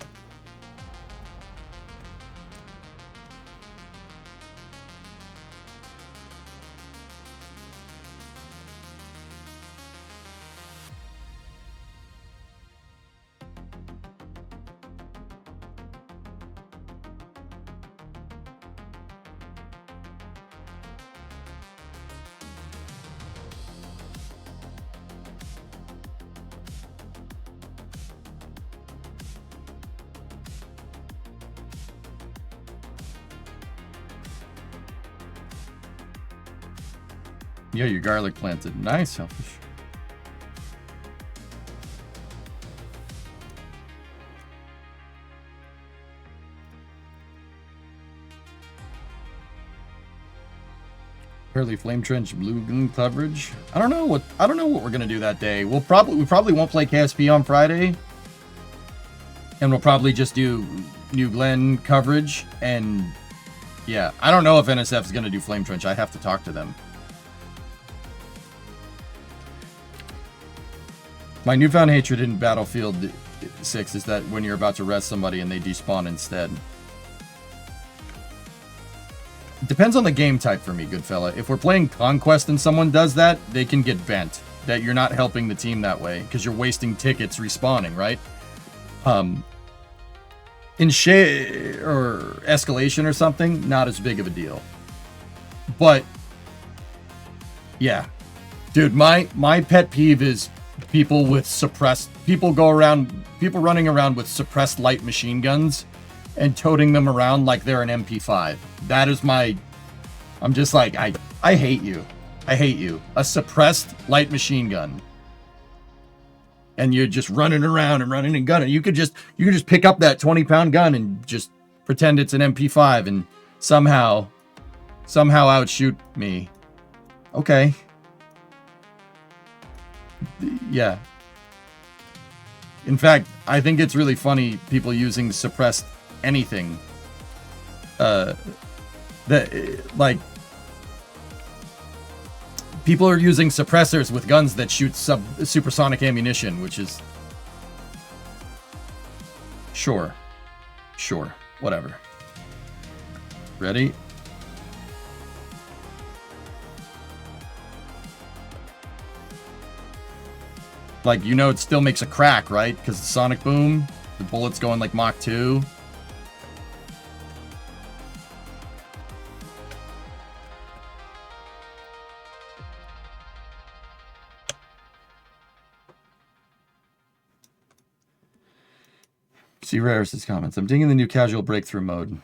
Yeah, your garlic planted. Nice, Selfish. Early flame trench blue gloom coverage. I don't know what we're gonna do that day. We probably won't play KSP on Friday. And we'll probably just do New Glen coverage. And yeah, I don't know if NSF is gonna do flame trench. I have to talk to them. My newfound hatred in Battlefield 6 is that when you're about to rest somebody and they despawn instead. It depends on the game type for me, good fella. If we're playing Conquest and someone does that, they can get bent. That you're not helping the team that way, because you're wasting tickets respawning, right? In or Escalation or something, not as big of a deal. But, yeah. Dude, my pet peeve is people running around with suppressed light machine guns and toting them around like they're an MP5. That is I'm just like, I hate you. I hate you. A suppressed light machine gun. And you're just running around and running and gunning. You could just pick up that 20-pound gun and just pretend it's an MP5 and somehow outshoot me. Okay. Yeah. In fact, I think it's really funny people using suppressed anything. That like People are using suppressors with guns that shoot supersonic ammunition, which is... Sure. Sure. Whatever. Ready? Like, you know it still makes a crack, right? Because the sonic boom, the bullet's going like Mach 2. See Raris's comments. I'm digging the new casual breakthrough mode.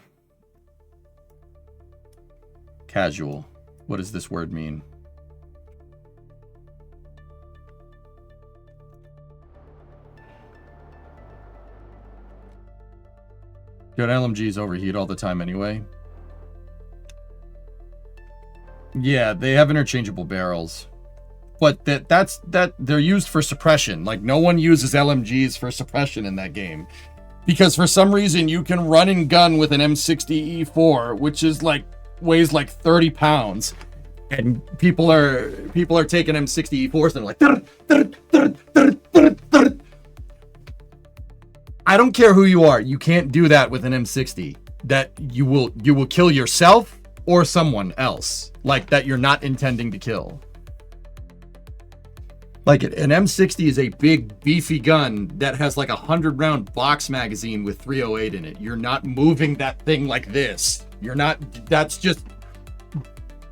Casual. What does this word mean? Good, LMGs overheat all the time anyway. Yeah, they have interchangeable barrels. But they're used for suppression. Like, no one uses LMGs for suppression in that game. Because for some reason you can run and gun with an M60E4, which is like weighs like 30 pounds. And people are taking M60E4s and they're like, I don't care who you are, you can't do that with an M60. That you will kill yourself or someone else, like that you're not intending to kill. Like an M60 is a big beefy gun that has like a 100-round box magazine with 308 in it. You're not moving that thing like this. You're not, that's just,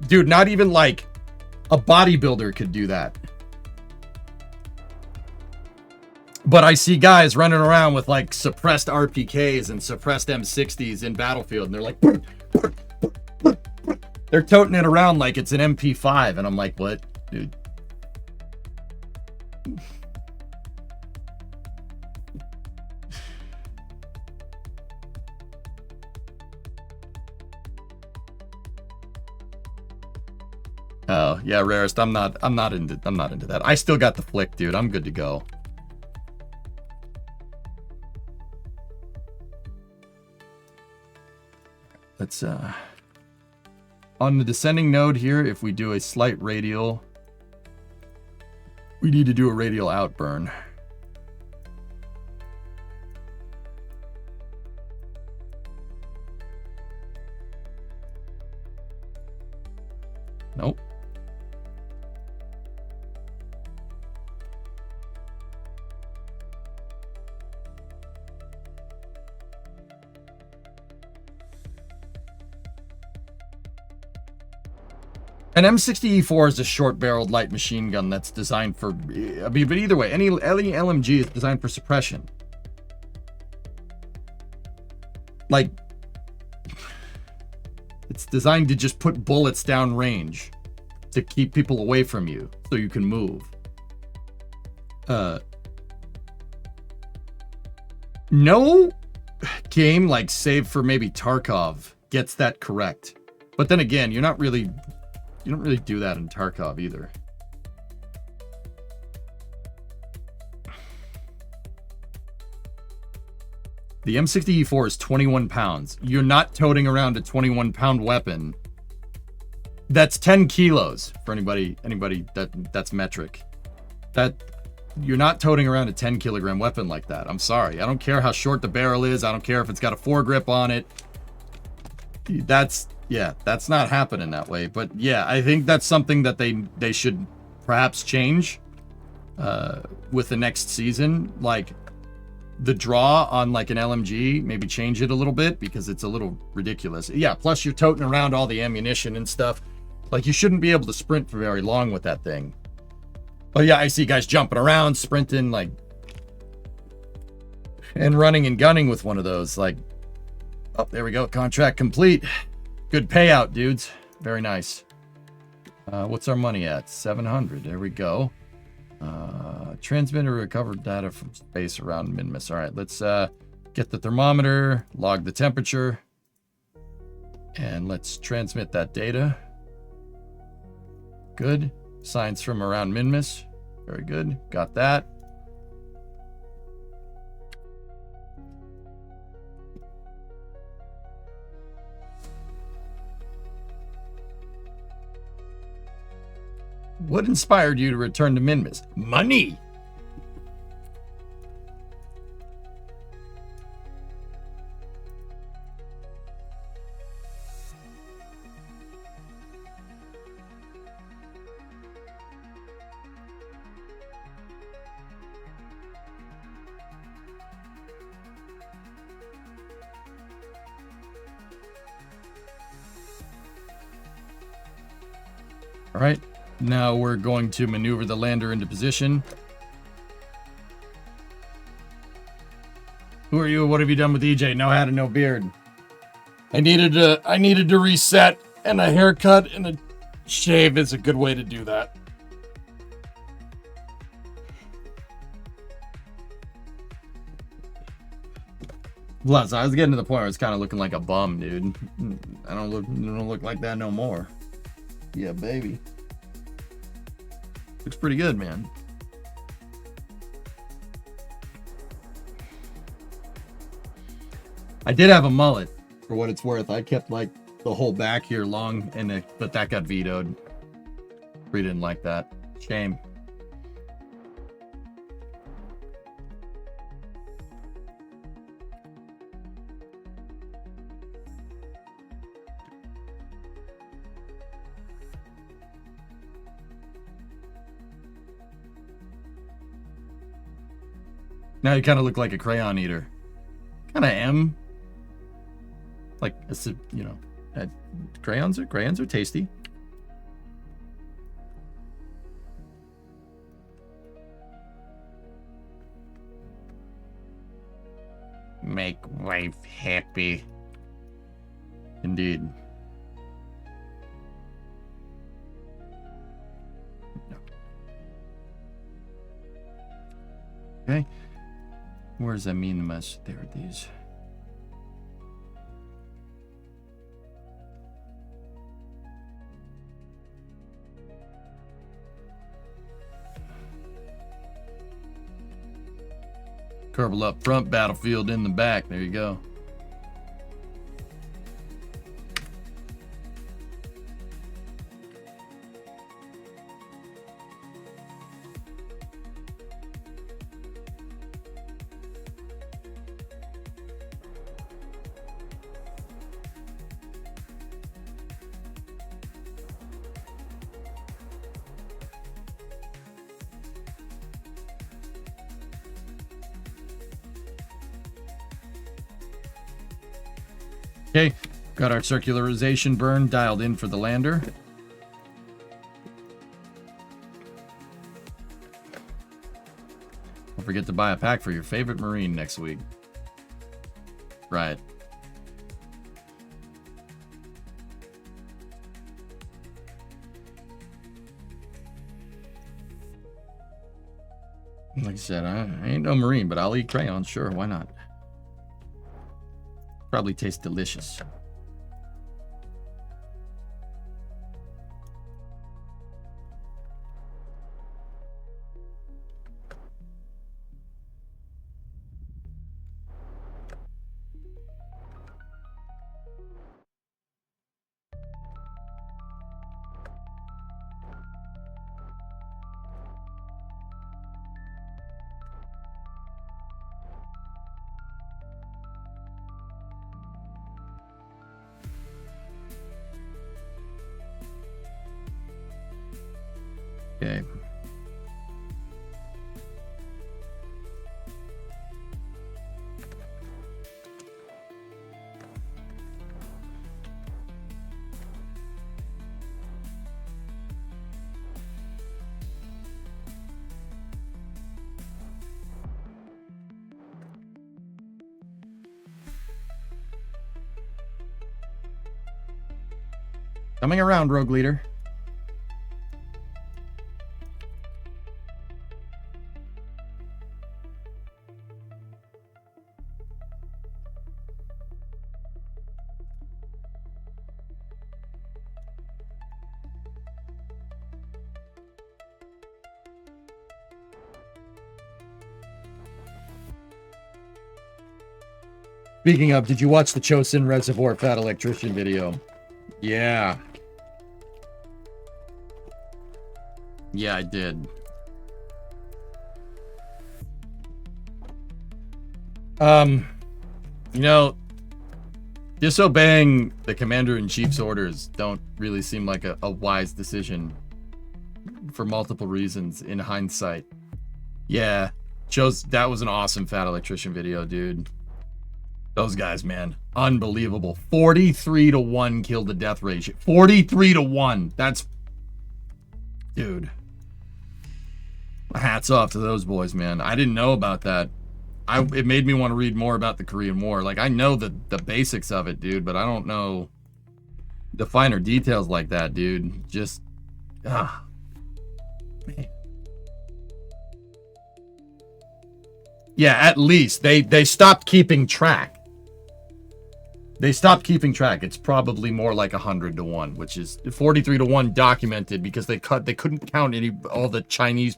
dude, not even like a bodybuilder could do that. But I see guys running around with like suppressed RPKs and suppressed M60s in Battlefield, and they're like, they're toting it around like it's an MP5, and I'm like, what, dude? Oh yeah, Rarest. I'm not into that. I still got the flick, dude. I'm good to go. Let's on the descending node here, if we do a slight radial, we need to do a radial outburn. Nope. An M60E4 is a short-barreled light machine gun that's designed for... I mean, but either way, any LMG is designed for suppression. Like, it's designed to just put bullets down range to keep people away from you so you can move. No game, like, save for maybe Tarkov, gets that correct. But then again, you don't really do that in Tarkov either. The M60E4 is 21 pounds. You're not toting around a 21-pound weapon. That's 10 kilos for anybody that's metric. That you're not toting around a 10-kilogram weapon like that. I'm sorry. I don't care how short the barrel is. I don't care if it's got a foregrip on it. That's not happening that way. But yeah, I think that's something that they should perhaps change with the next season. Like the draw on like an LMG, maybe change it a little bit because it's a little ridiculous. Yeah, plus you're toting around all the ammunition and stuff. Like you shouldn't be able to sprint for very long with that thing. But yeah, I see guys jumping around, sprinting, like, and running and gunning with one of those. Like, oh, there we go. Contract complete. Good payout, dudes. Very nice. What's our money at? 700. There we go. Transmit or recover data from space around Minmus. All right, let's get the thermometer, log the temperature, and let's transmit that data. Good. Signs from around Minmus. Very good. Got that. What inspired you to return to Minmus? Money! All right, now we're going to maneuver the lander into position. Who are you? What have you done with EJ? No hat and no beard. I needed to reset, and a haircut and a shave is a good way to do that. Plus, I was getting to the point where it's kind of looking like a bum, dude. I don't look like that no more. Yeah, baby. Looks pretty good, man. I did have a mullet, for what it's worth. I kept like the whole back here long, but that got vetoed. We didn't like that. Shame. Now you kind of look like a crayon eater. Kind of am. Like, you know, crayons are tasty. Make wife happy. Indeed. No. Okay. Where does that mean the most? There are these. Kerbal up front, battlefield in the back. There you go. Okay, got our circularization burn dialed in for the lander. Don't forget to buy a pack for your favorite Marine next week. Right. Like I said, I ain't no Marine, but I'll eat crayons. Sure, why not? Probably tastes delicious. Okay. Coming around, Rogue Leader. Speaking of, did you watch the Chosin Reservoir Fat Electrician video? Yeah. Yeah, I did. You know, disobeying the commander-in-chief's orders don't really seem like a wise decision for multiple reasons in hindsight. Yeah, that was an awesome Fat Electrician video, dude. Those guys, man, unbelievable. 43-1 kill to death ratio. 43-1. That's, dude. Hats off to those boys, man. I didn't know about that. It made me want to read more about the Korean War. Like, I know the basics of it, dude, but I don't know the finer details like that, dude. Just, man. Yeah, at least they stopped keeping track. They stopped keeping track. It's probably more like 100-1, which is 43-1 documented because they couldn't count all the Chinese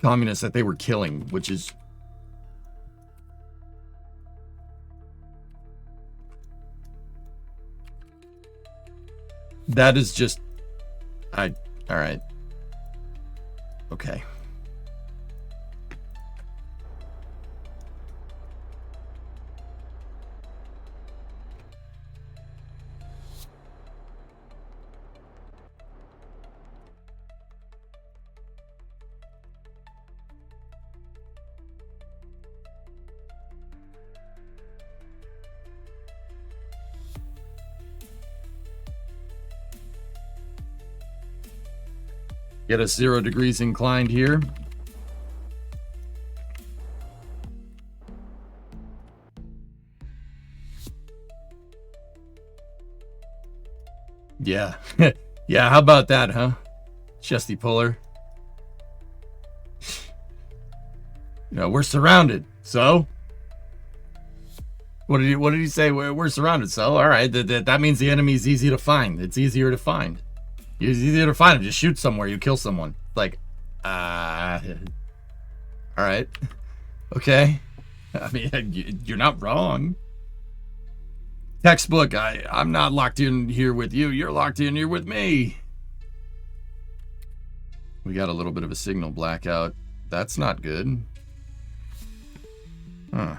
communists that they were killing, which is. That is just, all right. Okay. Get us 0 degrees inclined here. Yeah. Yeah, how about that, huh? Chesty puller. You know, we're surrounded. So? What did he say? We're surrounded. So, all right. That means the enemy's easy to find. It's easier to find. It's easier to find him. Just shoot somewhere. You kill someone. Like, all right. Okay. I mean, you're not wrong. Textbook, I'm not locked in here with you. You're locked in here with me. We got a little bit of a signal blackout. That's not good. Huh.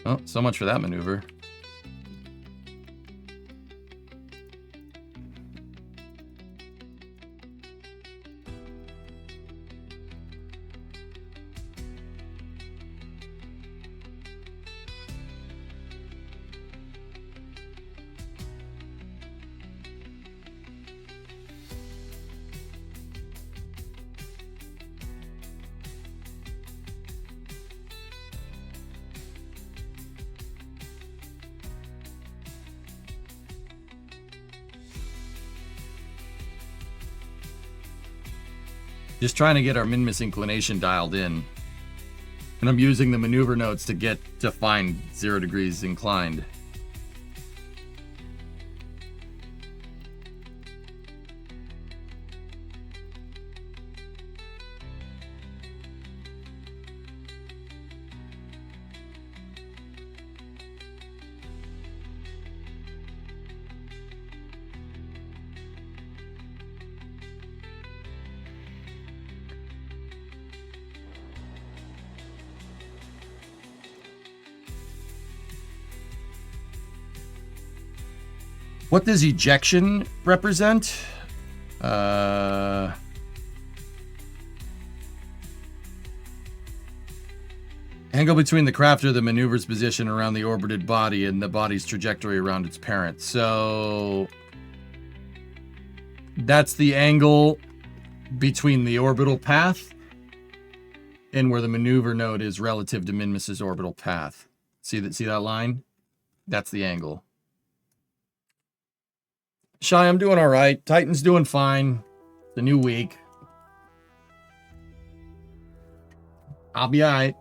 Oh, so much for that maneuver. Just trying to get our min-miss inclination dialed in. And I'm using the maneuver notes to find 0 degrees inclined. What does ejection represent? Angle between the craft or the maneuver's position around the orbited body and the body's trajectory around its parent. So that's the angle between the orbital path and where the maneuver node is relative to min-miss's orbital path. See that line? That's the angle. Shy, I'm doing all right. Titan's doing fine. The new week. I'll be all right.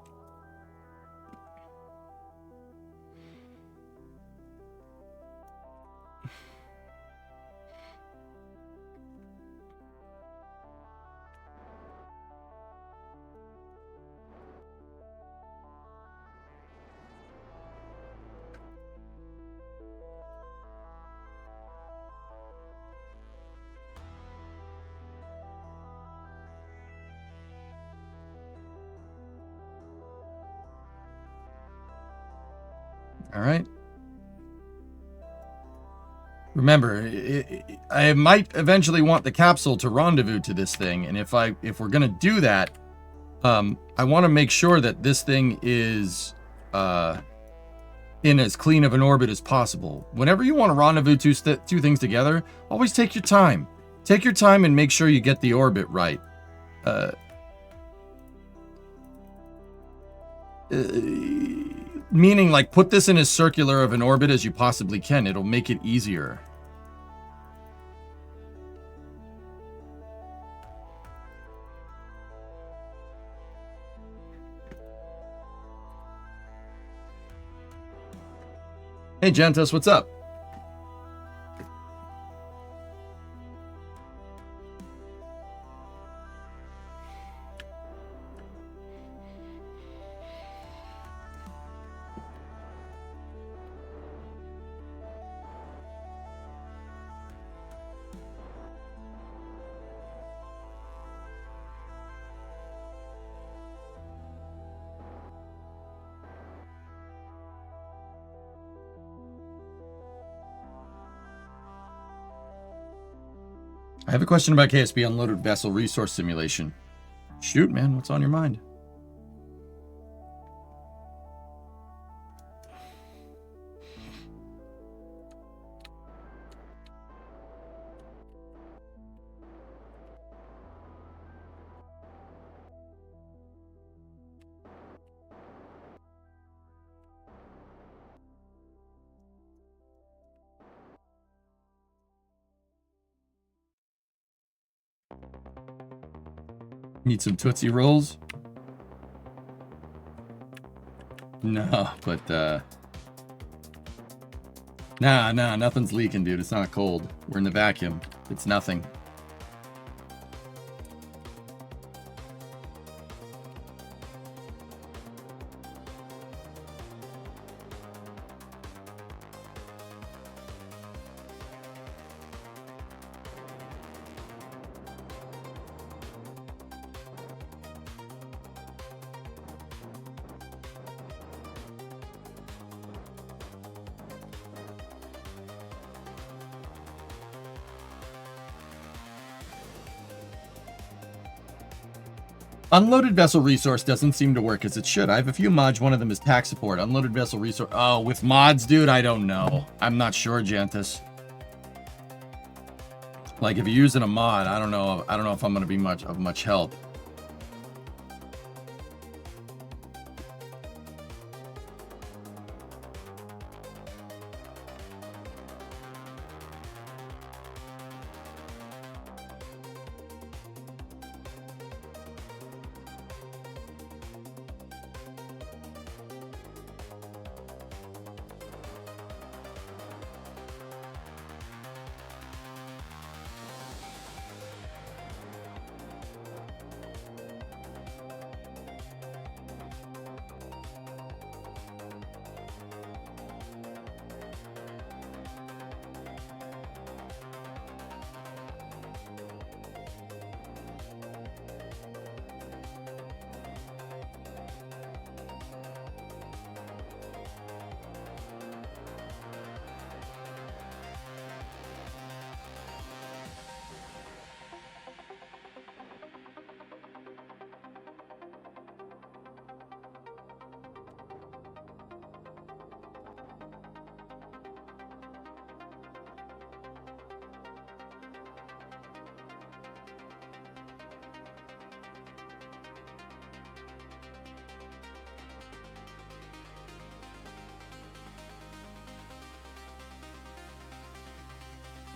All right. Remember, I might eventually want the capsule to rendezvous to this thing, and if we're gonna do that, I want to make sure that this thing is in as clean of an orbit as possible. Whenever you want to rendezvous two things together, always take your time. Take your time and make sure you get the orbit right. Meaning, like, put this in as circular of an orbit as you possibly can. It'll make it easier. Hey, Gentus, what's up? I have a question about KSP Unloaded Vessel Resource Simulation. Shoot, man, what's on your mind? Need some Tootsie Rolls? No, but, Nah, nothing's leaking, dude. It's not cold. We're in the vacuum. It's nothing. Unloaded vessel resource doesn't seem to work as it should. I have a few mods. One of them is tax support. Unloaded vessel resource. Oh, with mods, dude, I don't know. I'm not sure, Jantis. Like, if you're using a mod, I don't know if I'm going to be of much help.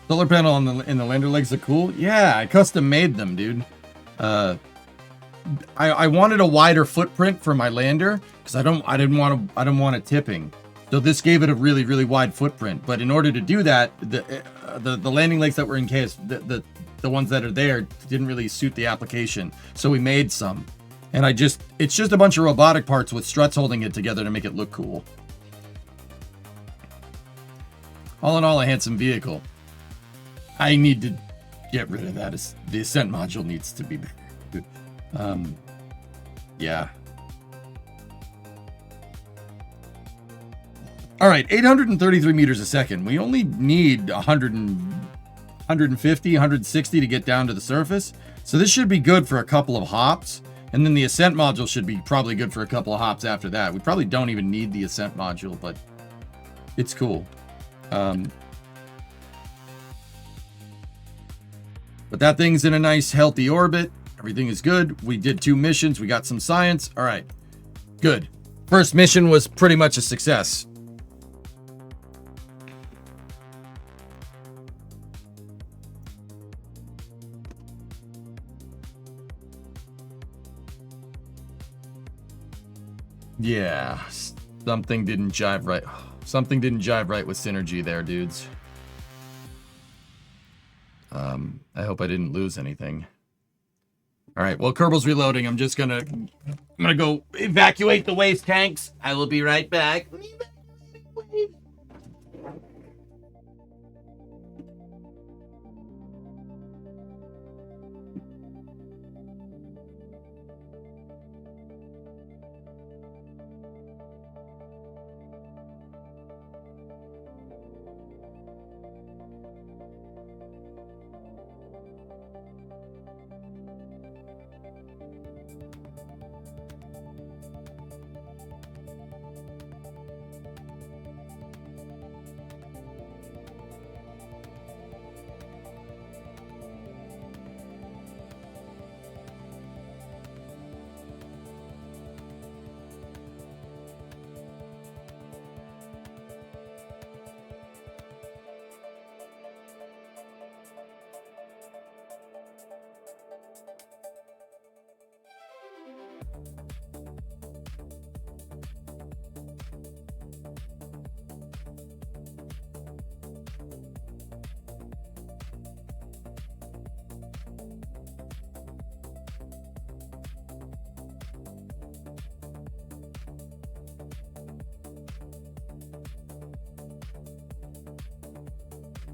Solar panel in the lander legs are cool. Yeah, I custom made them, dude. I wanted a wider footprint for my lander because I didn't want it tipping. So this gave it a really, really wide footprint. But in order to do that, the landing legs that were in KS, the ones that are there didn't really suit the application. So we made some, and it's just a bunch of robotic parts with struts holding it together to make it look cool. All in all, a handsome vehicle. I need to get rid of that. The ascent module needs to be bigger. Yeah. All right, 833 meters a second. We only need 150, 160 to get down to the surface. So this should be good for a couple of hops. And then the ascent module should be probably good for a couple of hops after that. We probably don't even need the ascent module, but it's cool. But that thing's in a nice, healthy orbit. Everything is good. We did 2 missions. We got some science. All right, good. First mission was pretty much a success. Yeah, something didn't jive right. Something didn't jive right with synergy there, dudes. I hope I didn't lose anything. All right, well, Kerbal's reloading. I'm gonna go evacuate the waste tanks. I will be right back.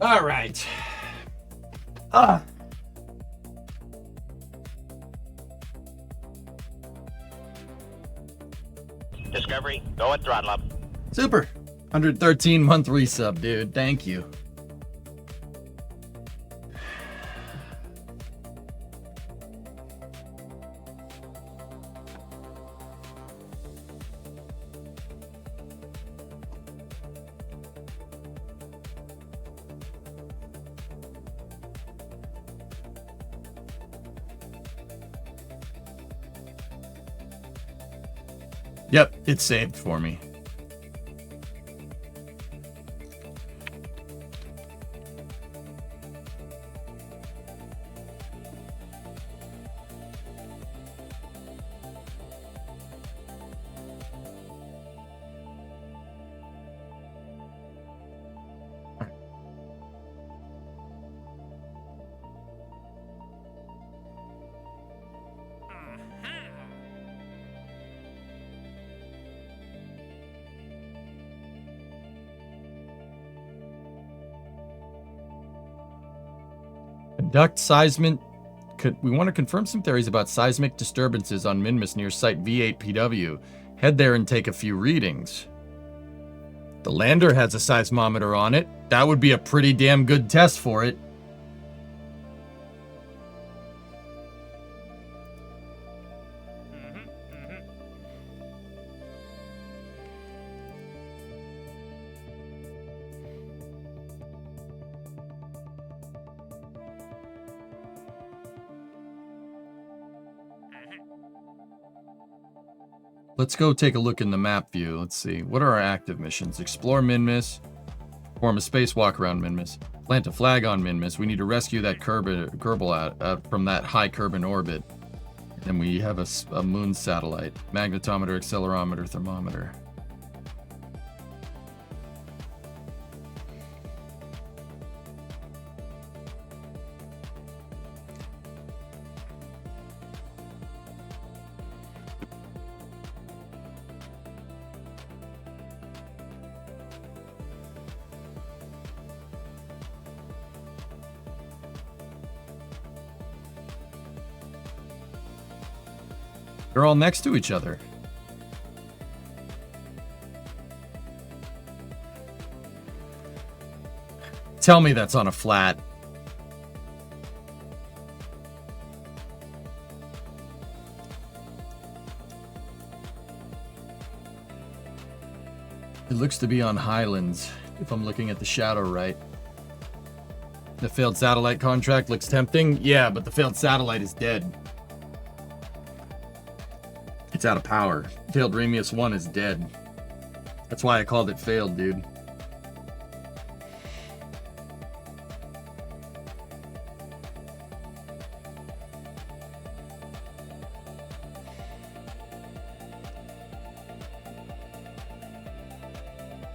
All right. Discovery, go at throttle up. Super. 113 month resub, dude. Thank you. Yep, it's saved for me. Conduct seismic. We want to confirm some theories about seismic disturbances on Minmus near Site V8PW. Head there and take a few readings. The lander has a seismometer on it. That would be a pretty damn good test for it. Let's go take a look in the map view. Let's see. What are our active missions? Explore Minmus. Perform a spacewalk around Minmus. Plant a flag on Minmus. We need to rescue that Kerbal out from that high Kerbin orbit. And we have a moon satellite. Magnetometer, accelerometer, thermometer. They're all next to each other. Tell me that's on a flat. It looks to be on Highlands, if I'm looking at the shadow right. The failed satellite contract looks tempting. Yeah, but the failed satellite is dead. It's out of power. Failed Remius 1 is dead. That's why I called it failed, dude.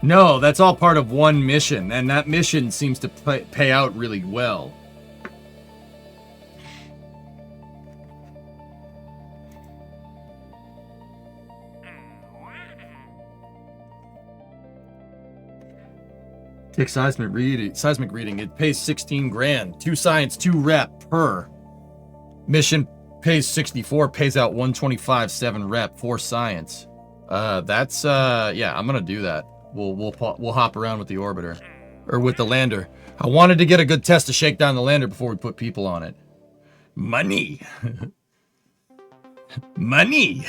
No, that's all part of one mission, and that mission seems to pay out really well. Take seismic reading. It pays 16 grand. 2 science, 2 rep per. Mission pays 64, pays out 125, 7 rep, 4 science. Yeah, I'm gonna do that. We'll hop around with the orbiter or with the lander. I wanted to get a good test to shake down the lander before we put people on it. Money. Money.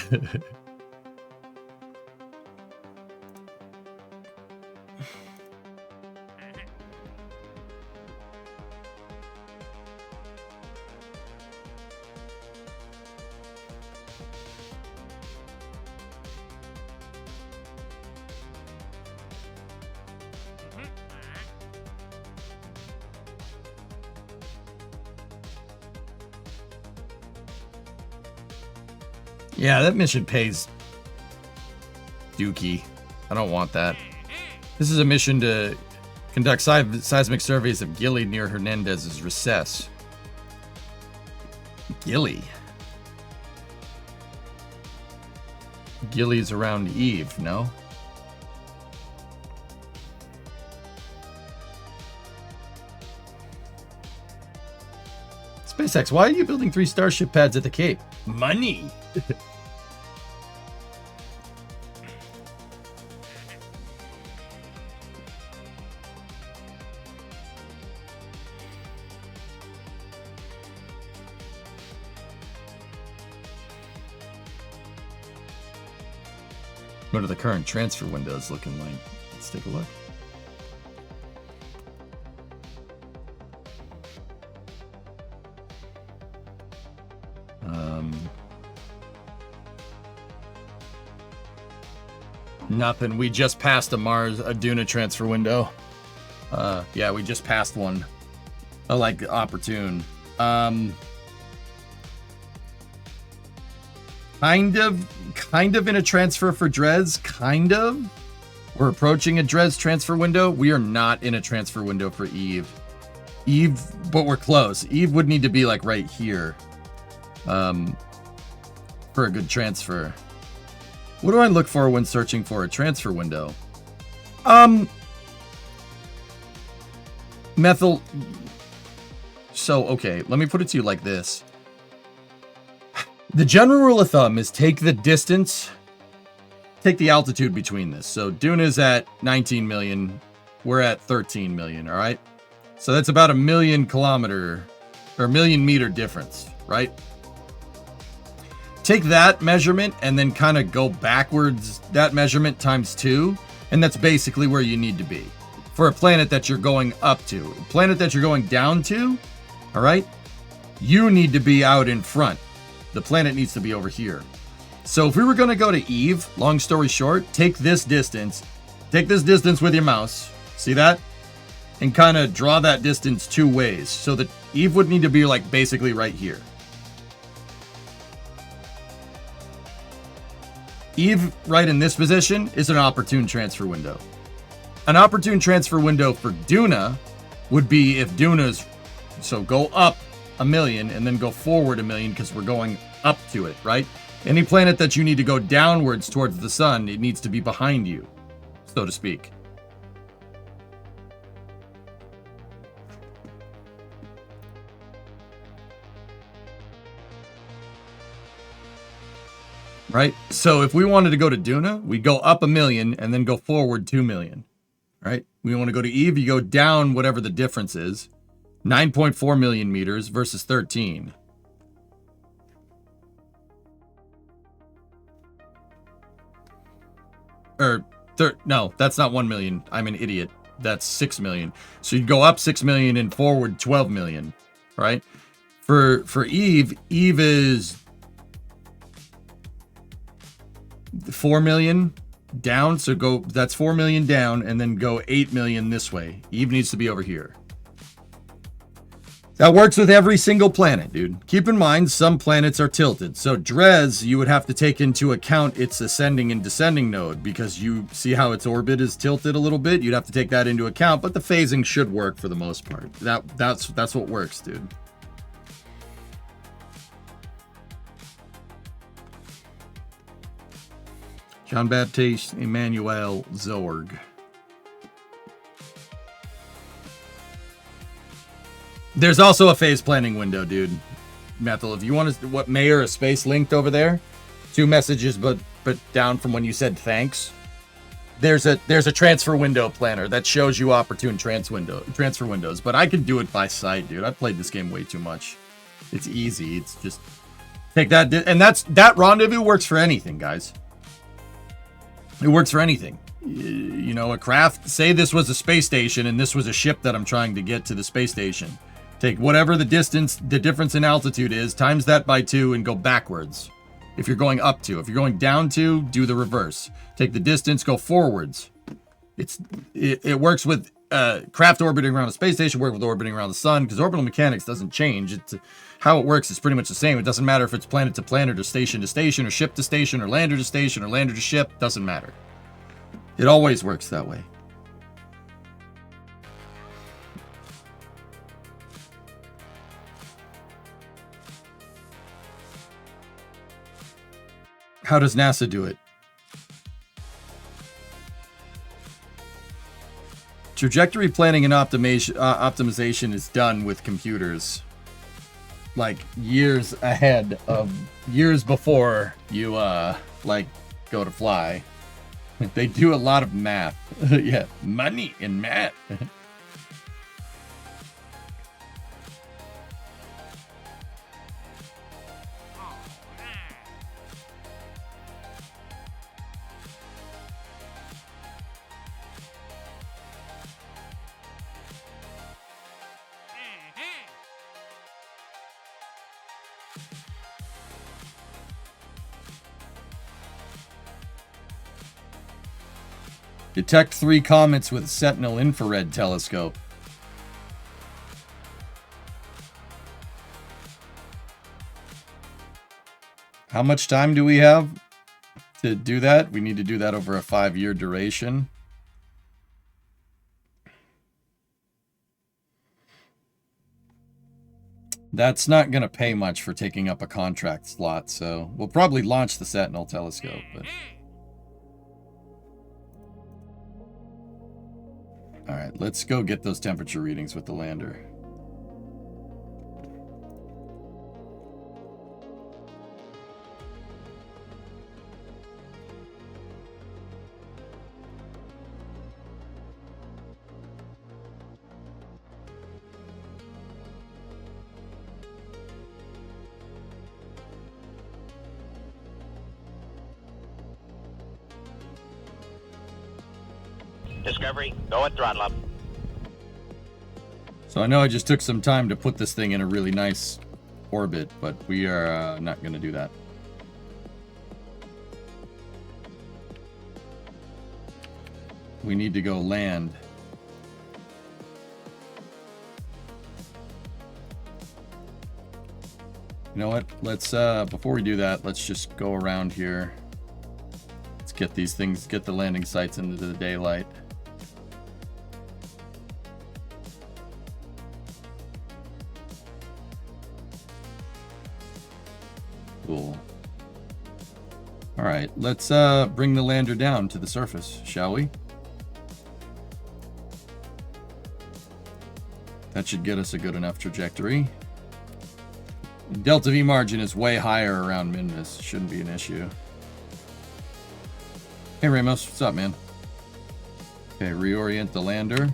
Yeah, that mission pays dookie. I don't want that. This is a mission to conduct seismic surveys of Gilly near Hernandez's recess. Gilly? Gilly's around Eve, no? SpaceX, why are you building 3 Starship pads at the Cape? Money! What are the current transfer windows looking like? Let's take a look. Nothing. We just passed a Duna transfer window. Yeah, we just passed one. I like opportune. Kind of in a transfer for Dres, kind of. We're approaching a Dres transfer window. We are not in a transfer window for Eve. But we're close. Eve would need to be like right here. For a good transfer. What do I look for when searching for a transfer window? Methyl. So, okay, let me put it to you like this. The general rule of thumb is take the distance, take the altitude between this. So Duna's at 19 million, we're at 13 million, all right? So that's about 1 million kilometer or 1 million meter difference, right? Take that measurement and then kind of go backwards, that measurement times 2, and that's basically where you need to be for a planet that you're going up to. A planet that you're going down to, all right? You need to be out in front. The planet needs to be over here. So if we were going to go to Eve, long story short, take this distance with your mouse, see that? And kind of draw that distance 2 ways so that Eve would need to be like basically right here. Eve, right in this position, is an opportune transfer window. An opportune transfer window for Duna would be if Duna's, so go up 1 million and then go forward 1 million because we're going up to it, right? Any planet that you need to go downwards towards the sun, it needs to be behind you, so to speak. Right? So if we wanted to go to Duna, we go up 1 million and then go forward 2 million. right? We want to go to Eve. You go down whatever the difference is. 9.4 million meters versus 13. No, that's not 1 million. I'm an idiot. That's 6 million. So you'd go up 6 million and forward 12 million, right? For Eve is 4 million down. So that's 4 million down and then go 8 million this way. Eve needs to be over here. That works with every single planet, dude. Keep in mind, some planets are tilted. So Dres, you would have to take into account its ascending and descending node because you see how its orbit is tilted a little bit. You'd have to take that into account, but the phasing should work for the most part. That's what works, dude. Jean-Baptiste Emmanuel Zorg. There's also a phase planning window, dude. Methel, if you want to, what Mayor of Space linked over there, 2 messages, but down from when you said thanks. There's a transfer window planner that shows you opportune transfer windows, but I can do it by sight, dude. I've played this game way too much. It's easy. It's just take that, and that rendezvous works for anything, guys. It works for anything. You know, a craft. Say this was a space station, and this was a ship that I'm trying to get to the space station. Take whatever the difference in altitude is, times that by 2 and go backwards. If you're going up 2. If you're going down 2, do the reverse. Take the distance, go forwards. It works with craft orbiting around a space station, work with orbiting around the sun, because orbital mechanics doesn't change. How it works is pretty much the same. It doesn't matter if it's planet to planet or station to station or ship to station or lander to station or lander to ship. Doesn't matter. It always works that way. How does NASA do it? Trajectory planning and optimization is done with computers. Like years ahead of years before you like go to fly. They do a lot of math. Yeah, money and math. Detect 3 comets with Sentinel infrared telescope. How much time do we have to do that? We need to do that over a 5-year duration. That's not going to pay much for taking up a contract slot, so we'll probably launch the Sentinel telescope. But... all right, let's go get those temperature readings with the lander. Discovery, go at throttle up. So I know I just took some time to put this thing in a really nice orbit, but we are not going to do that. We need to go land. You know what? Let's, before we do that, let's just go around here. Let's get these things, get the landing sites into the daylight. Cool. All right, let's bring the lander down to the surface, shall we? That should get us a good enough trajectory. Delta V margin is way higher around Minmus. Shouldn't be an issue. Hey Ramos, what's up, man? Okay, reorient the lander.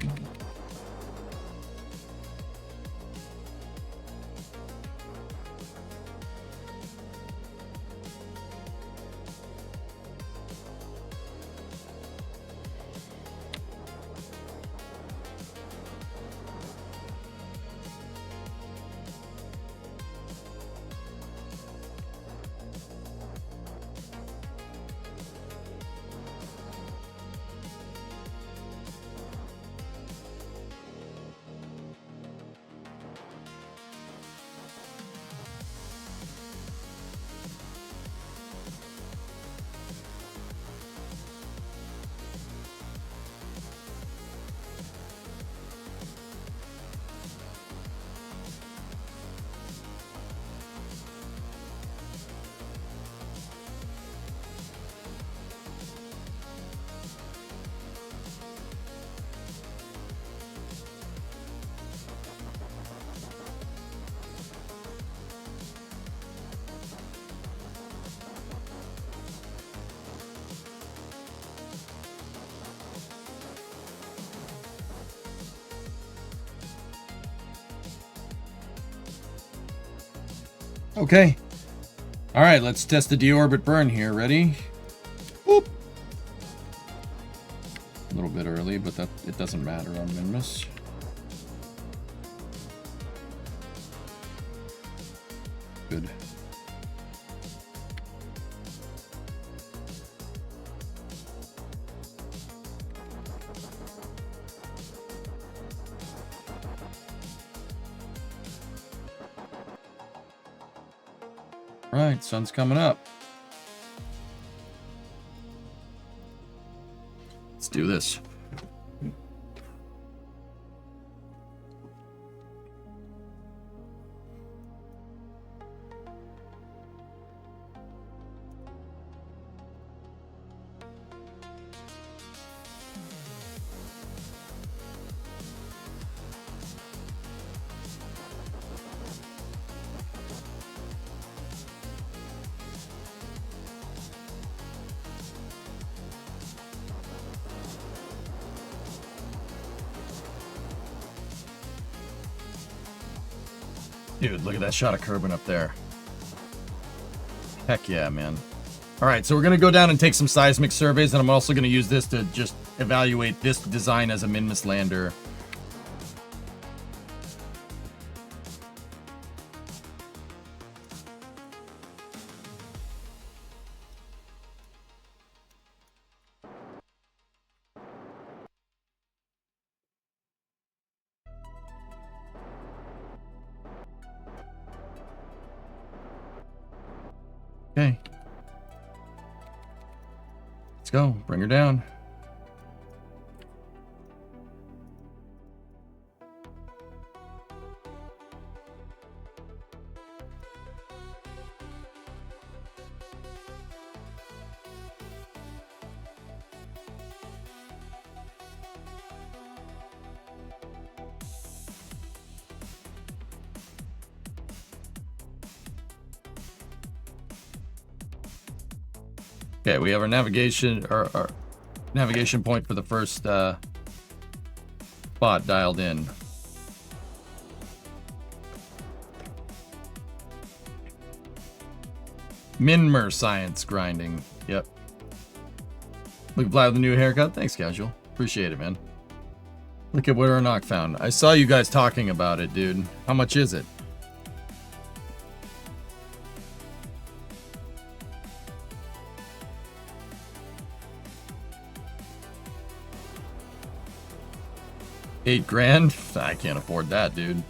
Okay. All right, let's test the deorbit burn here. Ready? Boop. A little bit early, but that it doesn't matter on Minmus. Good. Right, sun's coming up. Let's do this. Dude, look at that shot of Kerbin up there. Heck yeah, man. All right, so we're going to go down and take some seismic surveys, and I'm also going to use this to just evaluate this design as a Minmus lander. Okay. Let's go. Bring her down. Okay, we have our navigation point for the first spot dialed in. Minmer science grinding. Yep. Look fly with a new haircut. Thanks, Casual. Appreciate it, man. Look at what Ernok found. I saw you guys talking about it, dude. How much is it? $8,000? I can't afford that, dude.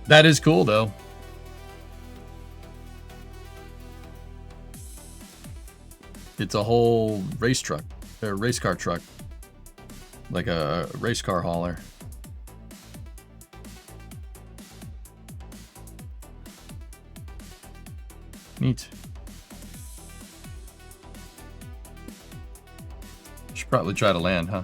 That is cool, though. It's a whole race truck, or race car truck, like a race car hauler. Neat. Should probably try to land, huh?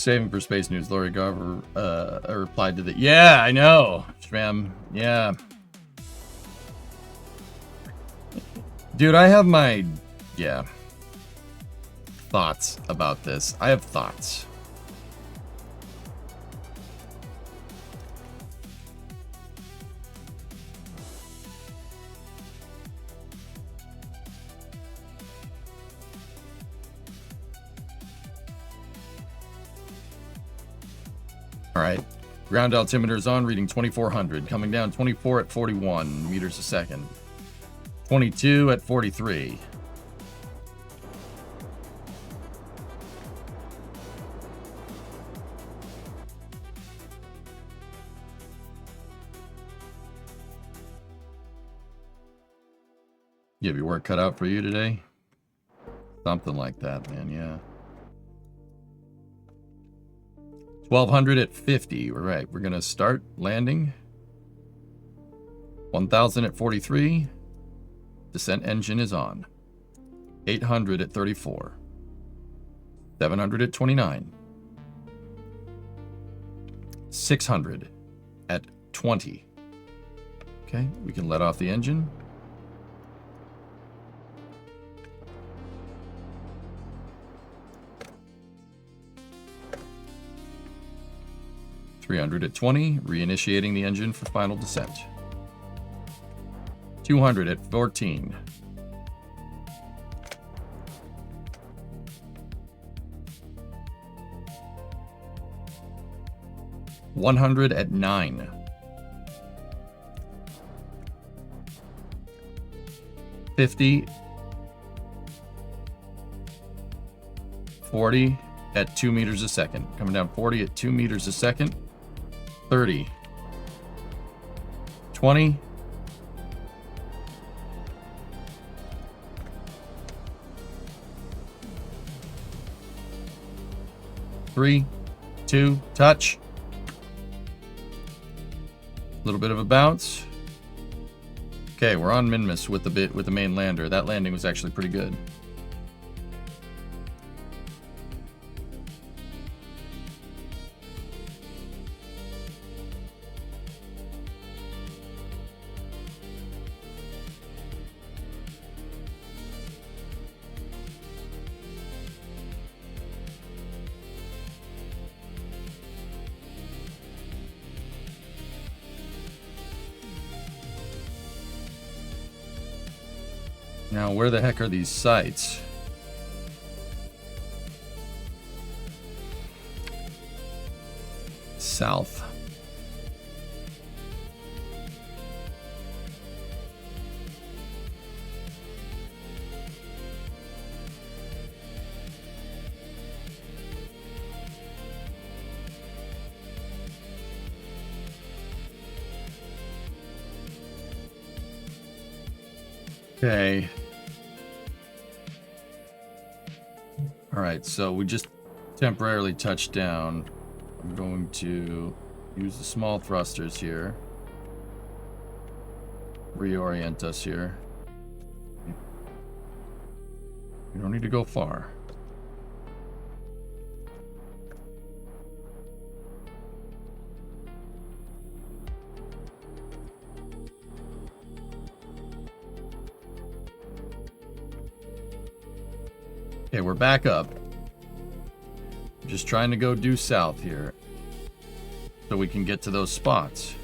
saving for Space News. Lori Garver replied to the. Yeah, I know, Shram. Yeah. Dude, I have my. Yeah. Thoughts about this. I have thoughts. All right, ground altimeter is on, reading 2400, coming down 24 at 41 meters a second, 22 at 43. You have your work cut out for you today? Something like that, man, yeah. 1200 at 50. All right, we're gonna start landing. 1000 at 43. Descent engine is on. 800 at 34. 700 at 29. 600 at 20. Okay, we can let off the engine. $300 at 20, reinitiating the engine for final descent. 200 at 14. 100 at 9. 50. 40 at 2 meters a second. Coming down 40 at 2 meters a second. 30. 20. 3, 2, touch. A little bit of a bounce. Okay, we're on Minmus with the main lander. That landing was actually pretty good. Now, where the heck are these sites? South. Okay. All right, so we just temporarily touched down. I'm going to use the small thrusters here. Reorient us here. You don't need to go far. Okay, we're back up. Just trying to go due south here so we can get to those spots.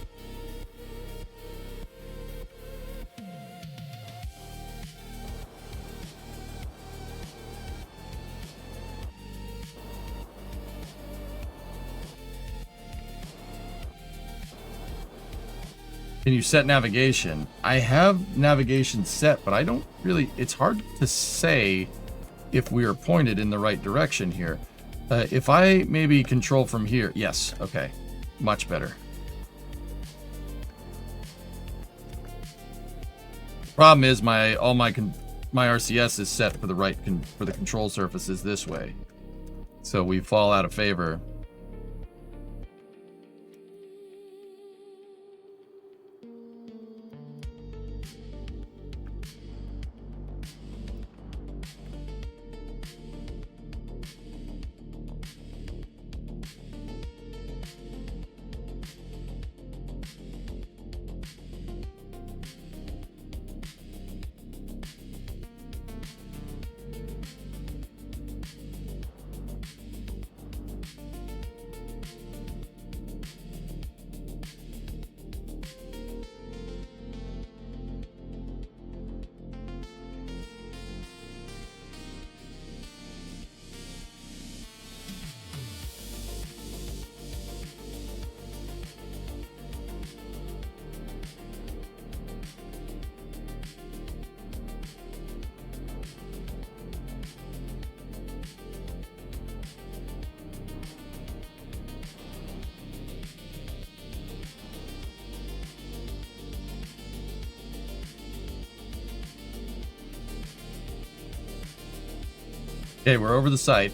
Can you set navigation? I have navigation set, but I don't really, it's hard to say if we are pointed in the right direction here. If I maybe control from here, yes, okay, much better. Problem is my RCS is set for the right for the control surfaces this way, so we fall out of favor. Okay, we're over the site.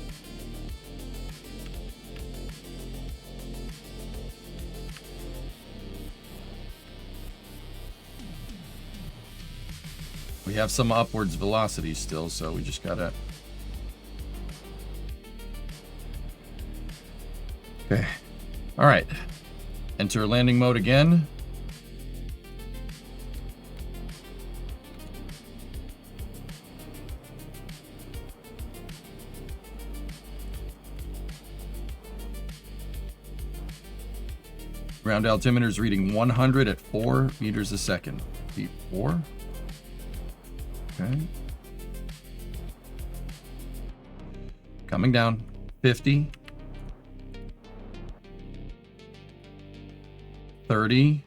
We have some upwards velocity still, so we just gotta... Okay. Alright. Enter landing mode again. Ground altimeter is reading 100 at 4 meters a second. Feet 4. Okay. Coming down. 50. 30.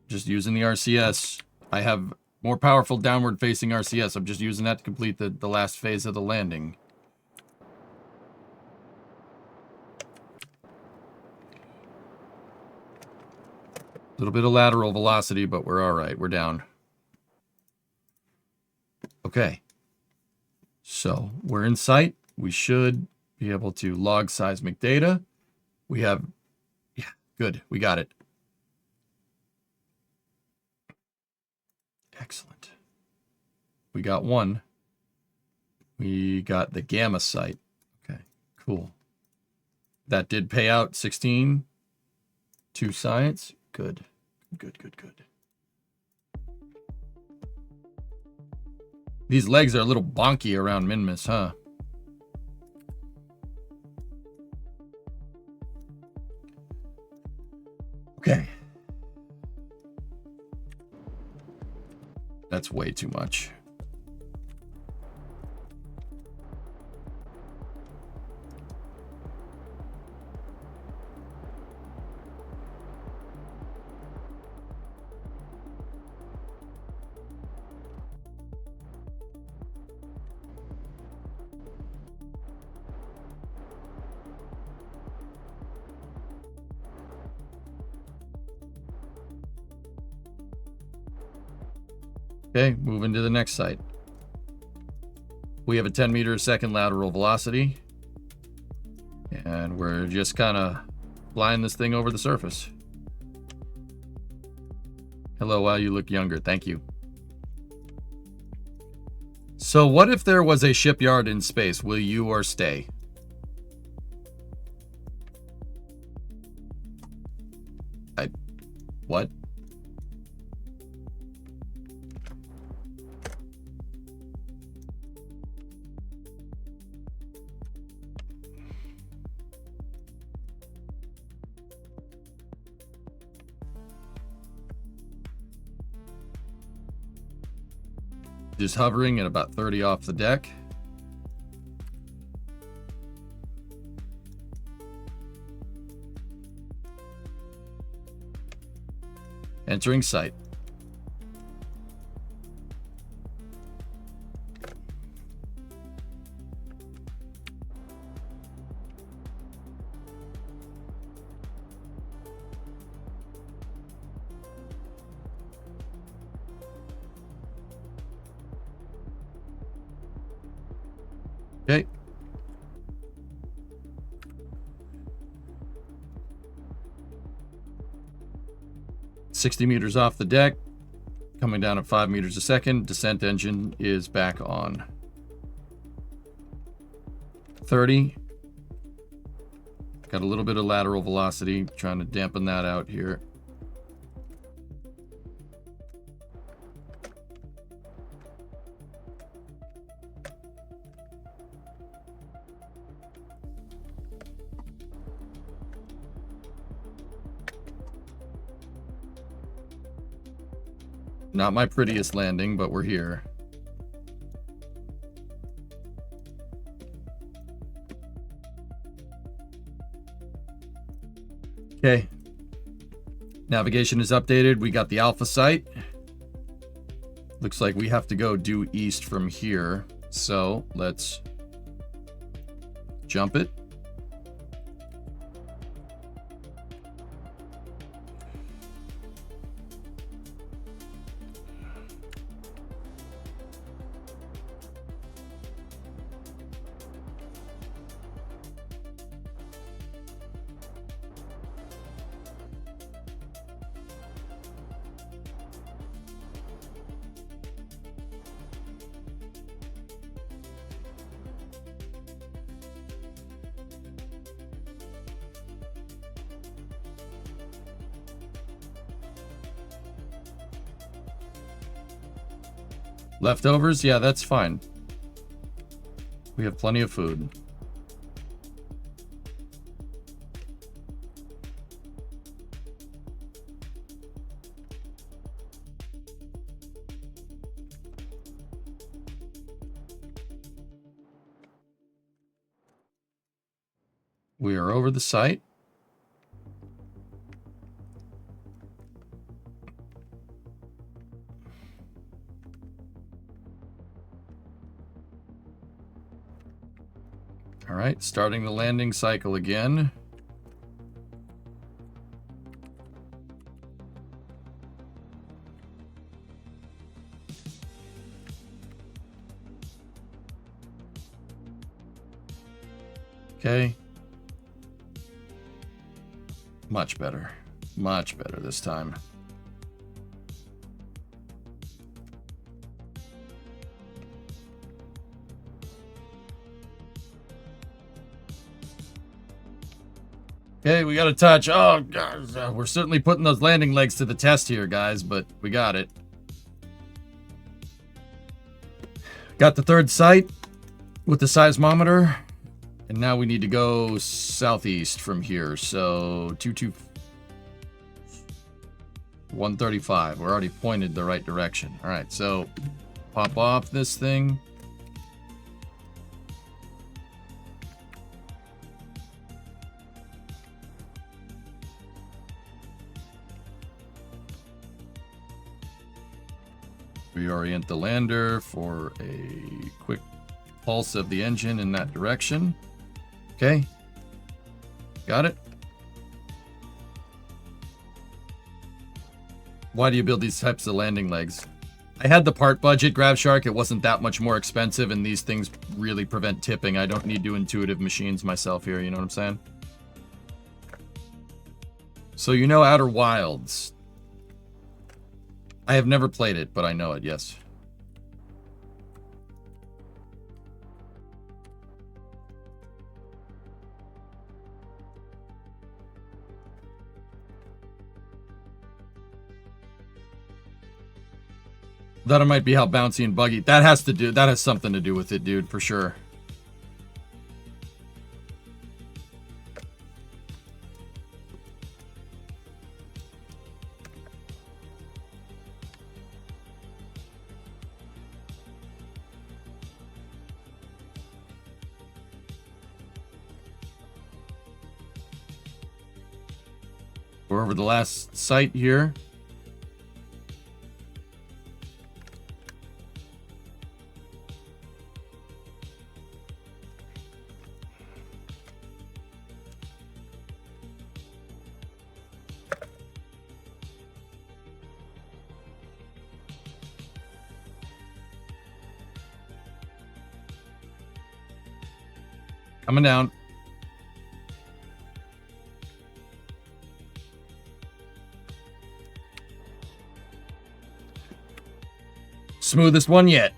Just using the RCS. I have more powerful downward facing RCS. I'm just using that to complete the last phase of the landing. A little bit of lateral velocity, but we're all right. We're down. Okay. So we're in sight. We should be able to log seismic data. We have... Yeah, good. We got it. Excellent. We got one. We got the gamma site. Okay, cool. That did pay out 16 to science. Good. Good, good, good. These legs are a little bonky around Minmus, huh? Okay. That's way too much. Okay, moving to the next site. We have a 10 meter a second lateral velocity. And we're just kind of flying this thing over the surface. Hello, wow, you look younger. Thank you. So what if there was a shipyard in space? Will you or stay? What? Just hovering at about 30 off the deck. Entering site. Okay. $60 meters off the deck, coming down at 5 meters a second. Descent engine is back on. 30. Got a little bit of lateral velocity, trying to dampen that out here. Not my prettiest landing, but we're here. Okay. Navigation is updated. We got the alpha site. Looks like we have to go due east from here. So let's jump it. Leftovers? Yeah, that's fine. We have plenty of food. We are over the site. All right, starting the landing cycle again. Okay. Much better. Much better this time. Okay, we got a touch. Oh, God. We're certainly putting those landing legs to the test here, guys, but we got it. Got the third site with the seismometer. And now we need to go southeast from here. So, 135. We're already pointed the right direction. All right, so pop off this thing. Reorient the lander for a quick pulse of the engine in that direction. Okay. Got it. Why do you build these types of landing legs? I had the part budget, Grab Shark. It wasn't that much more expensive, and these things really prevent tipping. I don't need to intuitive machines myself here, you know what I'm saying? So you know Outer Wilds. I have never played it, but I know it, yes. That might be how bouncy and buggy. That has something to do with it, dude, for sure. We're over the last site here. Coming down. Smoothest one yet.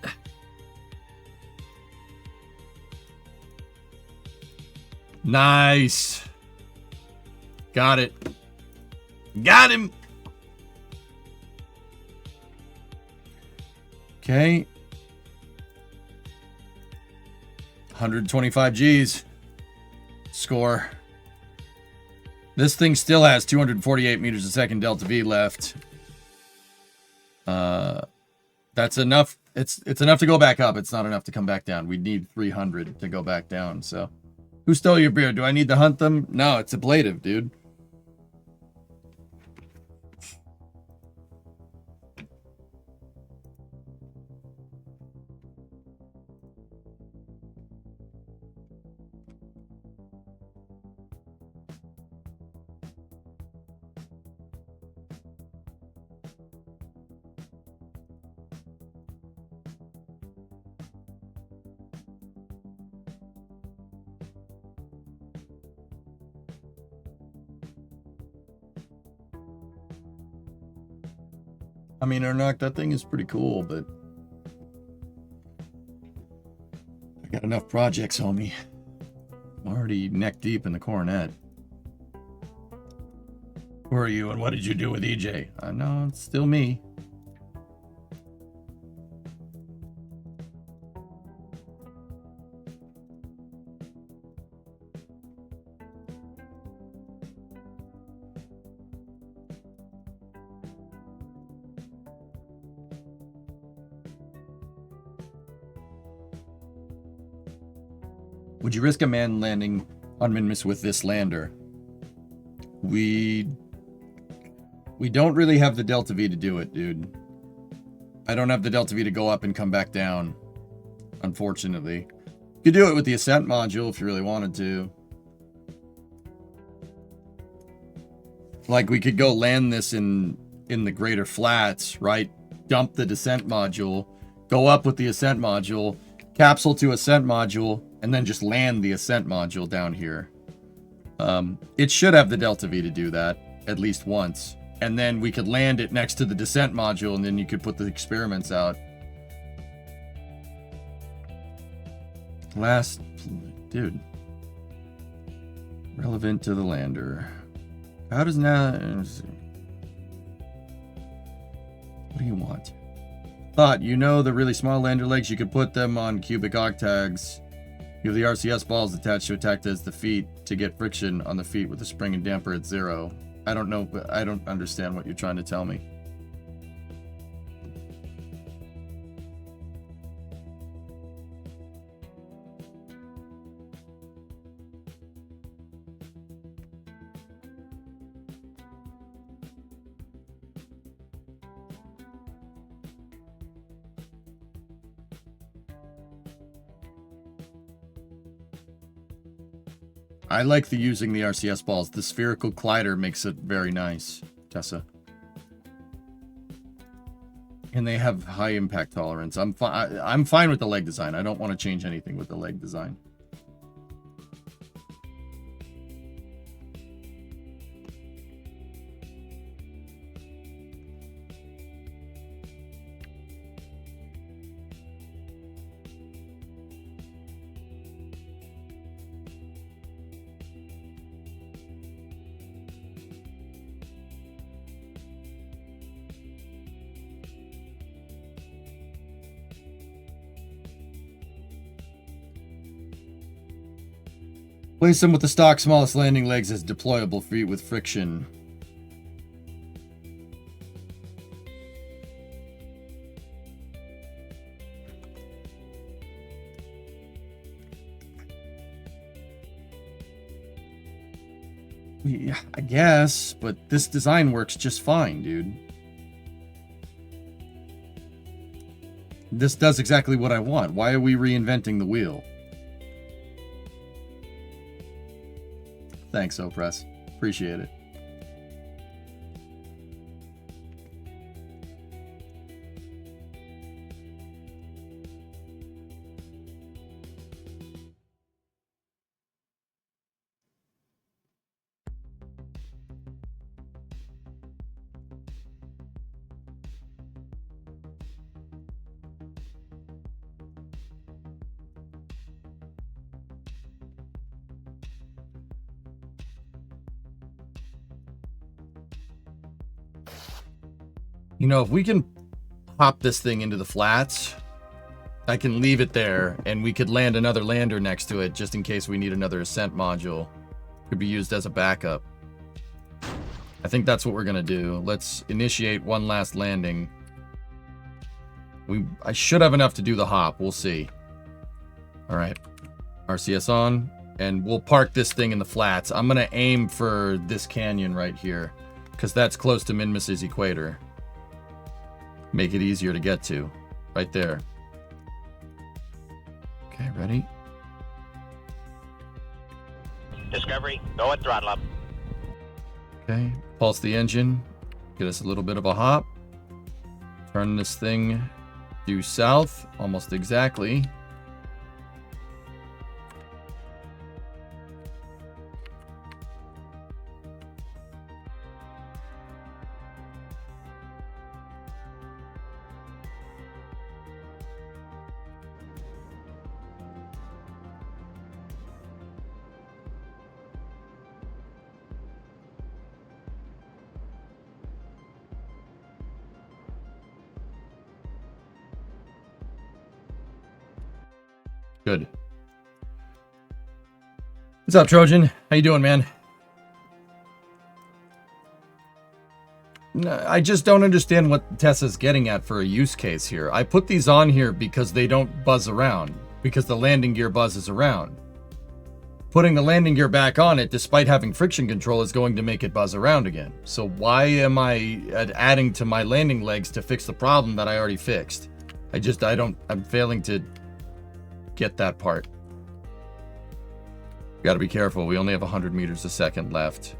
Nice. Got it. Got him. Okay. 125 Gs. Score. This thing still has 248 meters a second delta V left. That's enough. It's enough to go back up. It's not enough to come back down. We need 300 to go back down. So, who stole your beer? Do I need to hunt them? No, it's ablative, dude. I mean, Ernock, that thing is pretty cool, but I got enough projects, homie. I'm already neck deep in the coronet. Who are you and what did you do with EJ? I know, it's still me. Would you risk a man landing on Minmus with this lander? We don't really have the Delta V to do it, dude. I don't have the Delta V to go up and come back down, unfortunately. You could do it with the Ascent module if you really wanted to. Like, we could go land this in the Greater Flats, right? Dump the Descent module, go up with the Ascent module, capsule to Ascent module, and then just land the Ascent module down here. It should have the Delta V to do that, at least once. And then we could land it next to the Descent module, and then you could put the experiments out. Dude. Relevant to the lander. How does now... What do you want? Thought, you know the really small lander legs, you could put them on cubic octags. You have the RCS balls attached to attack as the feet to get friction on the feet with the spring and damper at 0. I don't know, but I don't understand what you're trying to tell me. I like using the RCS balls. The spherical collider makes it very nice, Tessa. And they have high impact tolerance. I'm fine with the leg design. I don't want to change anything with the leg design. Place them with the stock smallest landing legs as deployable feet with friction. Yeah, I guess, but this design works just fine, dude. This does exactly what I want. Why are we reinventing the wheel? Thanks, Opress. Appreciate it. You know, if we can pop this thing into the flats, I can leave it there, and we could land another lander next to it, just in case we need another ascent module. Could be used as a backup. I think that's what we're gonna do. Let's initiate one last landing. I should have enough to do the hop. We'll see. All right. RCS on, and we'll park this thing in the flats. I'm gonna aim for this canyon right here, because that's close to Minmus's equator. Make it easier to get to. Right there. Okay, ready? Discovery, go at throttle up. Okay, pulse the engine. Get us a little bit of a hop. Turn this thing due south, almost exactly. Good. What's up, Trojan? How you doing, man? No, I just don't understand what Tessa's getting at for a use case here. I put these on here because they don't buzz around, because the landing gear buzzes around. putting the landing gear back on it, despite having friction control, is going to make it buzz around again. So why am I adding to my landing legs to fix the problem that I already fixed? I'm failing to get that part. Got to be careful. We only have 100 meters a second left.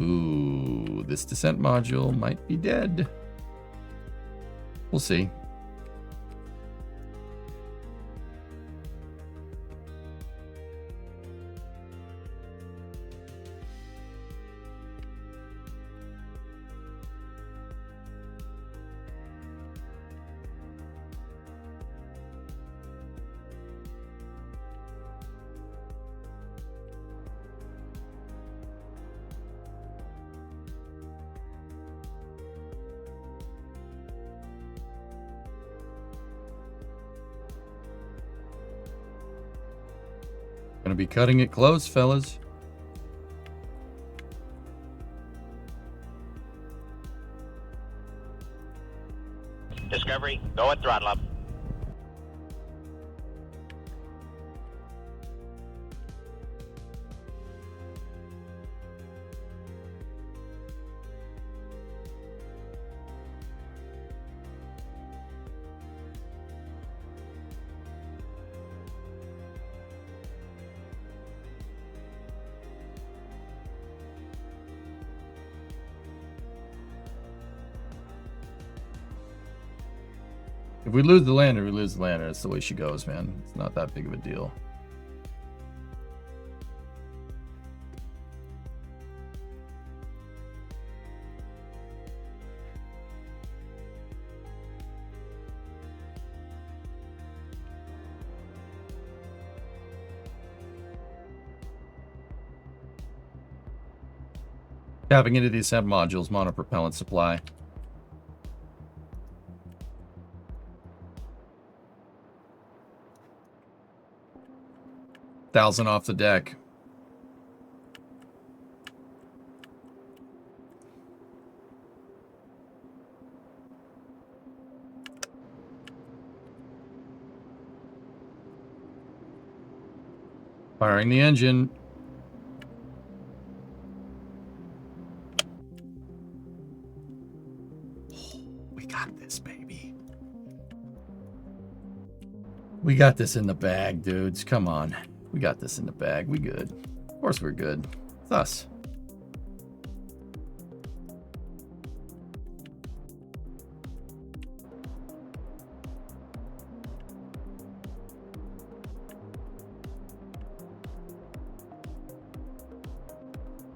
Ooh, this descent module might be dead. We'll see. Gonna be cutting it close, fellas. Discovery, go at throttle up. If we lose the lander, we lose the lander. That's the way she goes, man. It's not that big of a deal. Tapping into the ascent module's monopropellant supply. $1,000 off the deck. Firing the engine. We got this, baby. We got this in the bag, dudes. Come on. We got this in the bag. We good. Of course we're good. It's us.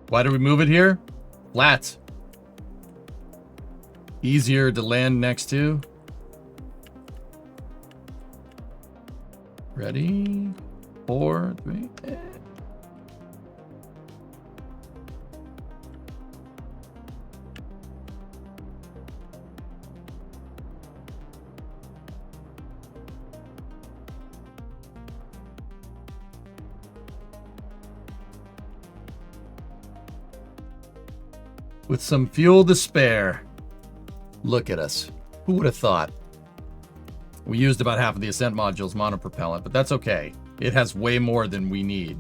Why do we move it here? Flat. Easier to land next to. Ready? 4, 3. With some fuel to spare. Look at us. Who would have thought? We used about half of the ascent module's monopropellant, but that's okay. It has way more than we need.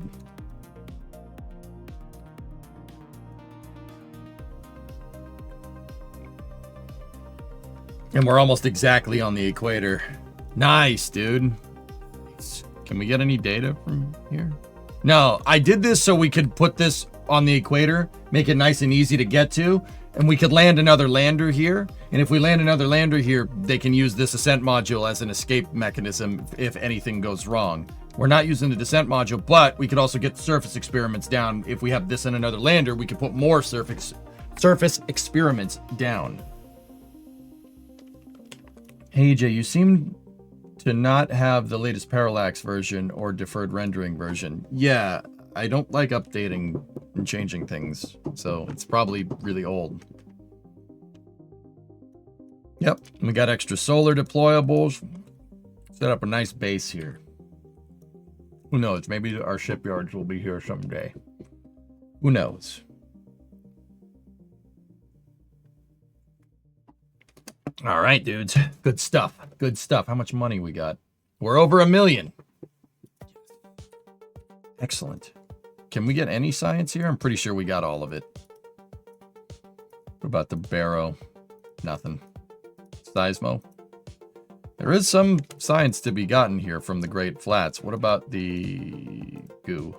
And we're almost exactly on the equator. Nice, dude. Can we get any data from here? No, I did this so we could put this on the equator, make it nice and easy to get to, and we could land another lander here. And if we land another lander here, they can use this ascent module as an escape mechanism if anything goes wrong. We're not using the descent module, but we could also get surface experiments down. If we have this in another lander, we could put more surface experiments down. Hey, AJ, you seem to not have the latest parallax version or deferred rendering version. Yeah, I don't like updating and changing things, so it's probably really old. Yep, we got extra solar deployables. Set up a nice base here. Who knows? Maybe our shipyards will be here someday. Who knows? All right, dudes. Good stuff. Good stuff. How much money we got? We're over 1 million. Excellent. Can we get any science here? I'm pretty sure we got all of it. What about the barrow? Nothing. Seismo? There is some science to be gotten here from the Great Flats. What about the goo?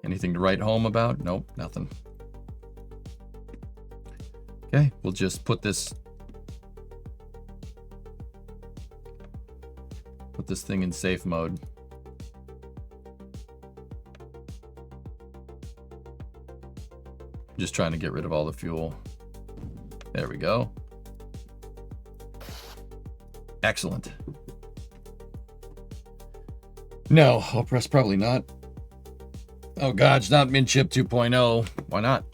Anything to write home about? Nope, nothing. Okay, we'll just put this thing in safe mode. Just trying to get rid of all the fuel. There we go. Excellent. No, I'll press probably not. Oh god, it's not Minchip 2.0. Why not?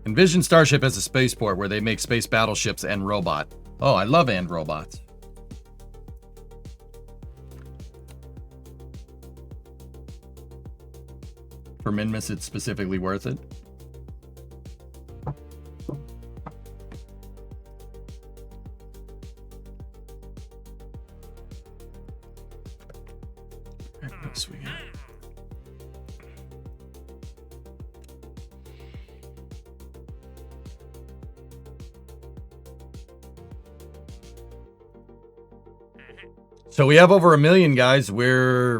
Envision Starship as a spaceport where they make space battleships and robot. Oh, I love and robots. For Minmus, it's specifically worth it. Sweet. So we have over 1 million, guys. We're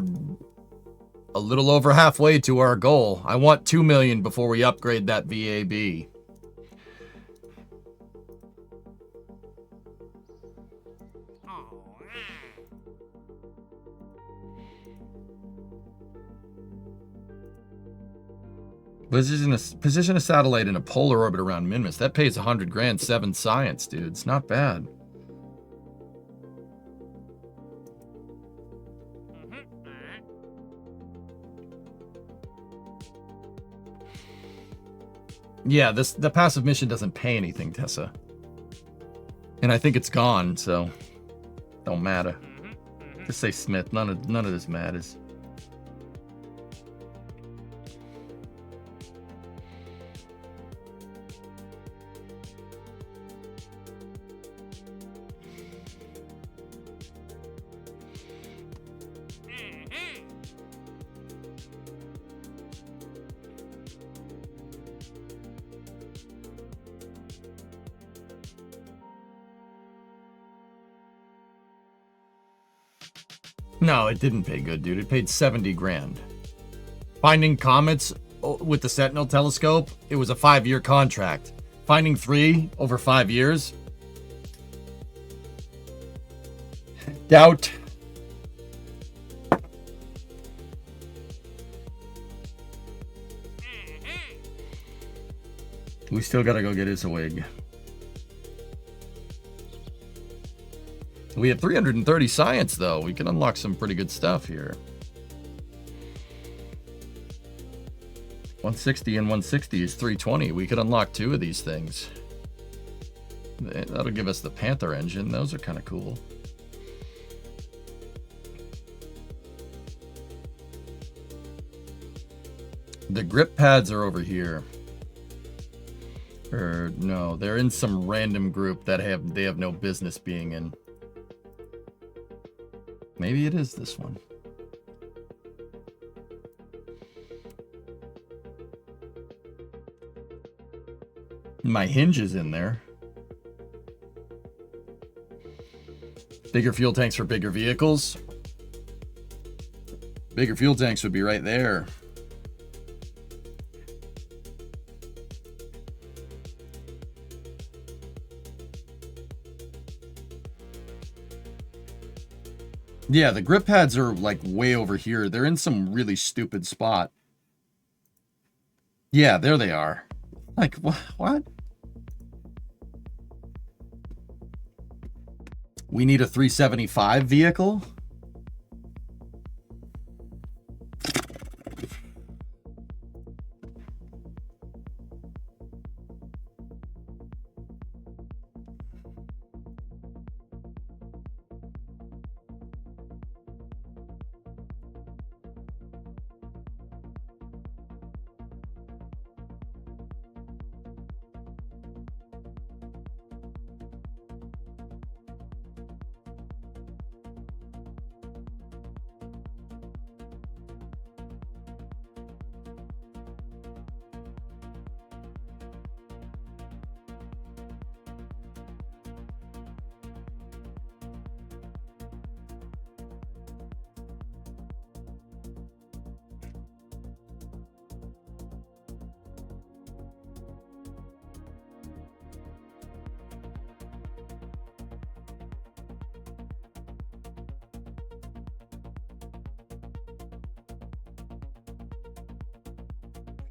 a little over halfway to our goal. I want 2 million before we upgrade that VAB. Position a satellite in a polar orbit around Minmus. That pays 100 grand, 7 science, dude. It's not bad. Yeah, the passive mission doesn't pay anything, Tessa. And I think it's gone, so don't matter. Just say Smith. None of this matters. No, it didn't pay good, dude. It paid 70 grand. Finding comets with the Sentinel telescope, it was a 5-year contract. Finding 3 over 5 years? Doubt. We still gotta go get his wig. We have 330 science, though. We can unlock some pretty good stuff here. 160 and 160 is 320. We could unlock 2 of these things. That'll give us the Panther engine. Those are kind of cool. The grip pads are over here. Or no, they're in some random group that they have no business being in. Maybe it is this one. My hinge is in there. Bigger fuel tanks for bigger vehicles. Bigger fuel tanks would be right there. Yeah, the grip pads are like way over here. They're in some really stupid spot. Yeah, there they are. Like, what? We need a 375 vehicle?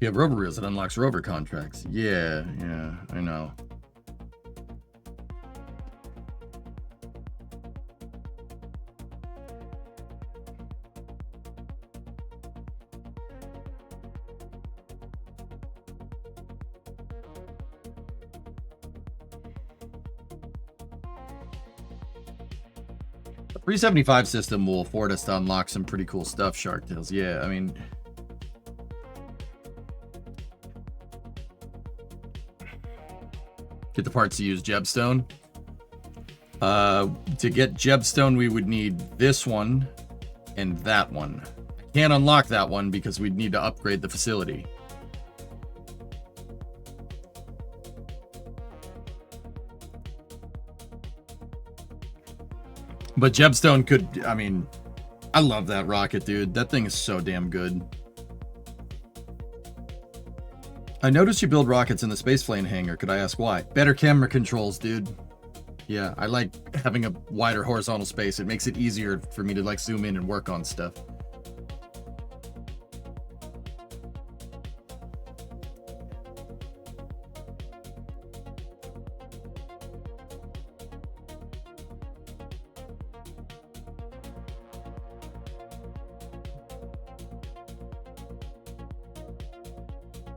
You have rover reels, it unlocks rover contracts. Yeah, I know. The 375 system will afford us to unlock some pretty cool stuff, Shark Tales. Yeah, I mean... Get the parts to use Jebstone. To get Jebstone, we would need this one and that one. I can't unlock that one because we'd need to upgrade the facility. But Jebstone could, I mean, I love that rocket, dude. That thing is so damn good. I noticed you build rockets in the spaceplane hangar. Could I ask why? Better camera controls, dude. Yeah, I like having a wider horizontal space. It makes it easier for me to like zoom in and work on stuff.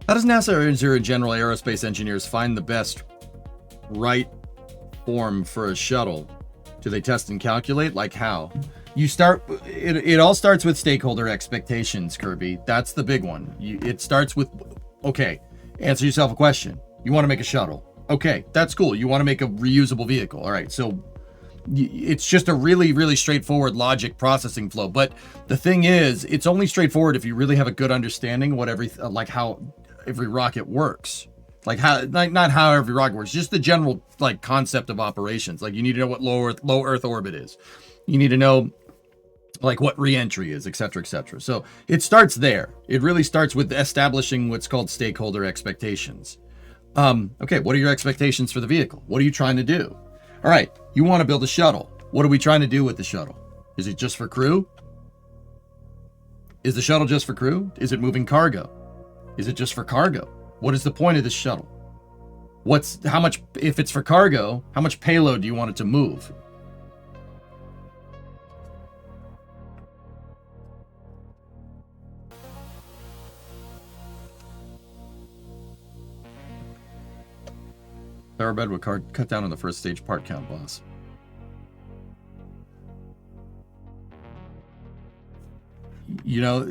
How does NASA or general aerospace engineers find the best right form for a shuttle? Do they test and calculate? Like how? You start, it all starts with stakeholder expectations, Kirby. That's the big one. It starts with, okay, answer yourself a question. You want to make a shuttle. Okay, that's cool. You want to make a reusable vehicle. All right, so it's just a really, really straightforward logic processing flow. But the thing is, it's only straightforward if you really have a good understanding of what how every rocket works. Like how, not how every rocket works, just the general like concept of operations. Like you need to know what low Earth orbit is. You need to know like what re-entry is, etc., etc. So it starts there. It really starts with establishing what's called stakeholder expectations. Okay, what are your expectations for the vehicle? What are you trying to do? All right, you want to build a shuttle. What are we trying to do with the shuttle? Is it just for crew? Is the shuttle just for crew? Is it moving cargo? Is it just for cargo? What is the point of this shuttle? How much, if it's for cargo, how much payload do you want it to move? Thoroughbred would cut down on the first stage part count, boss. You know,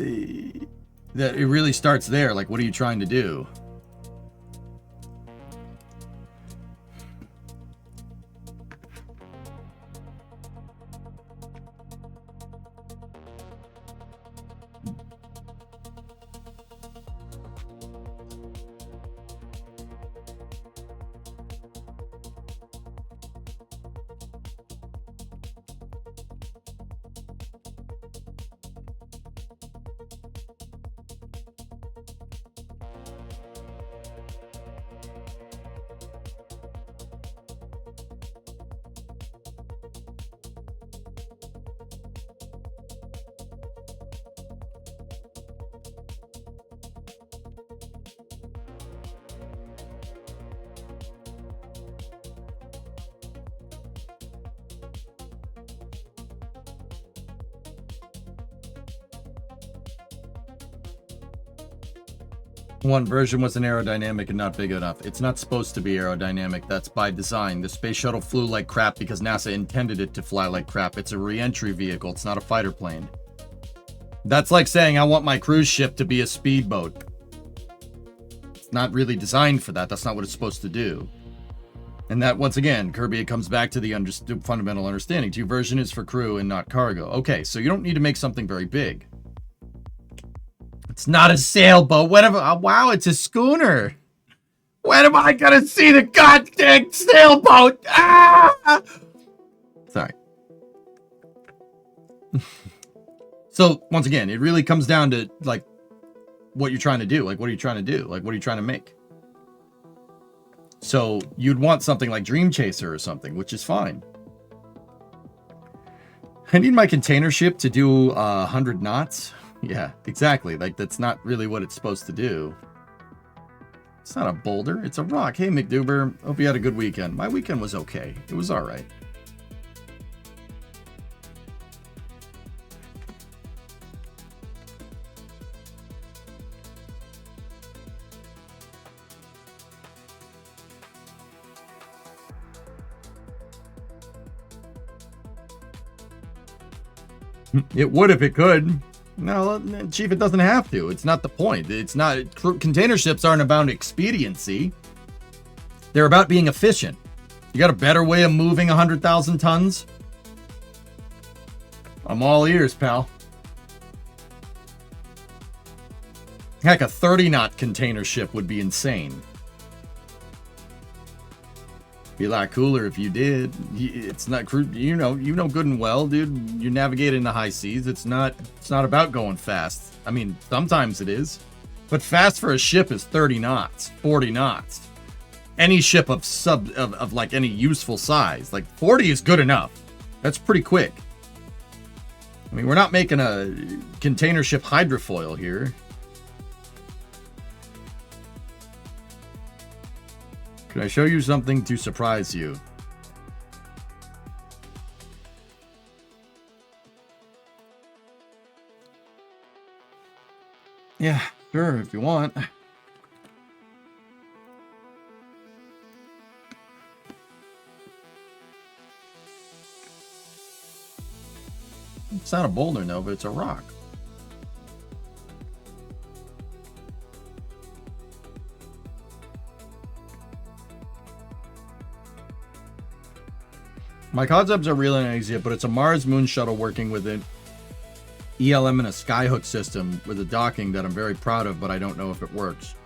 that it really starts there. Like, what are you trying to do? One version wasn't aerodynamic and not big enough. It's not supposed to be aerodynamic. That's by design. The space shuttle flew like crap because NASA intended it to fly like crap. It's a re-entry vehicle. It's not a fighter plane. That's like saying I want my cruise ship to be a speedboat. It's not really designed for that. That's not what it's supposed to do. And that, once again, Kirby, it comes back to the fundamental understanding. Your version is for crew and not cargo. Okay, so you don't need to make something very big. It's not a sailboat. Whatever. Oh, wow, it's a schooner. When am I gonna see the goddamn sailboat? Ah! Sorry. So, once again, it really comes down to, like, what you're trying to do. Like, what are you trying to do? Like, what are you trying to make? So, you'd want something like Dream Chaser or something, which is fine. I need my container ship to do 100 knots. Yeah, exactly. Like, that's not really what it's supposed to do. It's not a boulder, it's a rock. Hey, McDuber, hope you had a good weekend. My weekend was okay. It was all right. It would if it could. No, Chief, it doesn't have to. It's not the point. It's not. Container ships aren't about expediency. They're about being efficient. You got a better way of moving 100,000 tons? I'm all ears, pal. Heck, a 30-knot container ship would be insane. Be a lot cooler if you did. It's not, you know good and well, dude. You navigate in the high seas. It's not about going fast. I mean, sometimes it is, but fast for a ship is 30 knots, 40 knots. Any ship of like any useful size, like 40 is good enough. That's pretty quick. I mean, we're not making a container ship hydrofoil here. Can I show you something to surprise you? Yeah, sure, if you want. It's not a boulder, no, but it's a rock. My concepts are real and easy, but it's a Mars moon shuttle working with an ELM and a skyhook system with a docking that I'm very proud of, but I don't know if it works.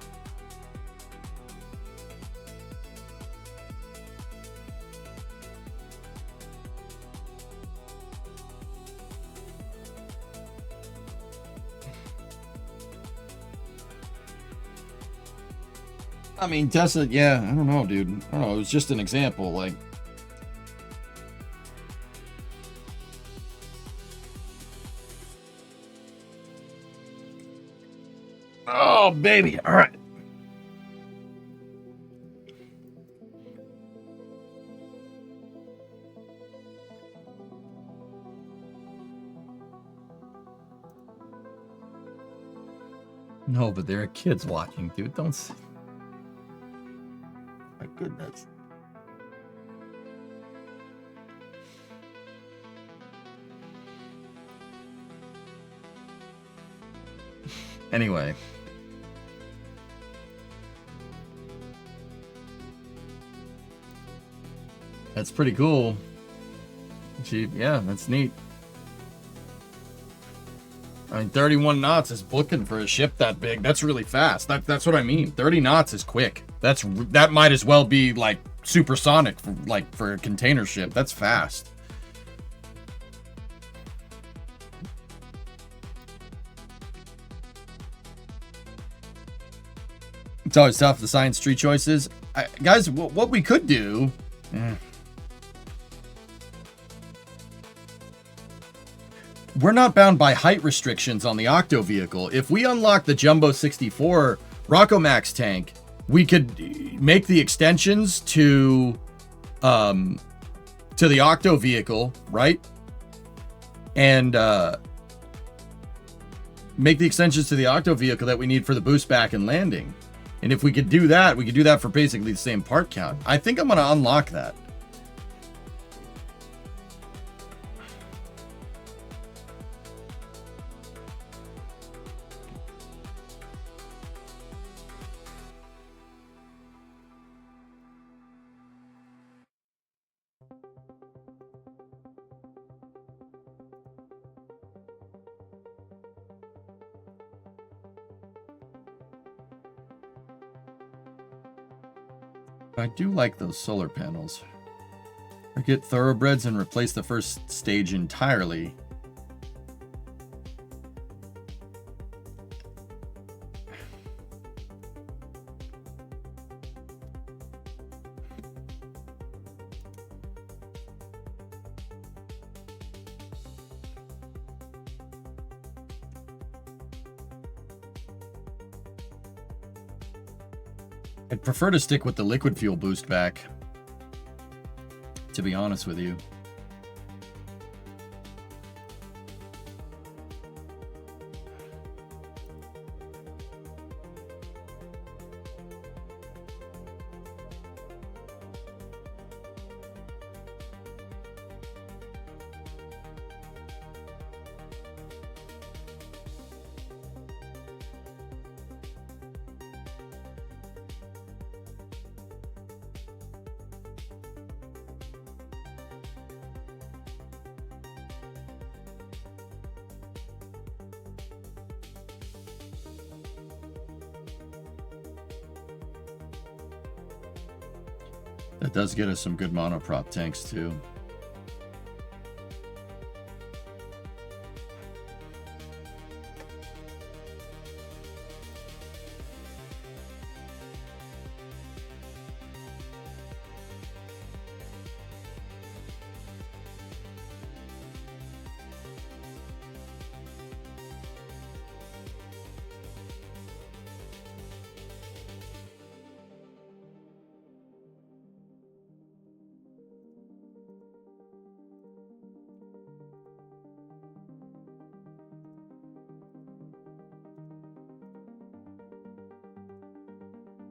I mean, Tesla, yeah, I don't know, dude. I don't know, it was just an example, like... Oh, baby. All right. No, but there are kids watching, dude. Don't... My goodness. Anyway. That's pretty cool. Chief, yeah, that's neat. I mean, 31 knots is booking for a ship that big. That's really fast. That's what I mean. 30 knots is quick. That might as well be like supersonic for a container ship. That's fast. It's always tough, the science tree choices. Guys, what we could do... We're not bound by height restrictions on the Octo vehicle. If we unlock the Jumbo 64 Rockomax tank, we could make the extensions to the Octo vehicle, right? And make the extensions to the Octo vehicle that we need for the boost back and landing. And if we could do that, we could do that for basically the same part count. I think I'm going to unlock that. I do like those solar panels. Or get thoroughbreds and replace the first stage entirely. I'd prefer to stick with the liquid fuel boost back, to be honest with you. That does get us some good monoprop tanks too.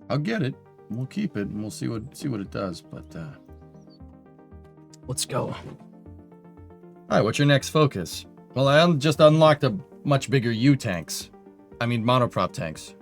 I'll get it. We'll keep it, and we'll see what it does. But let's go. All right, what's your next focus? Well, I just unlocked a much bigger U tanks. I mean, monoprop tanks.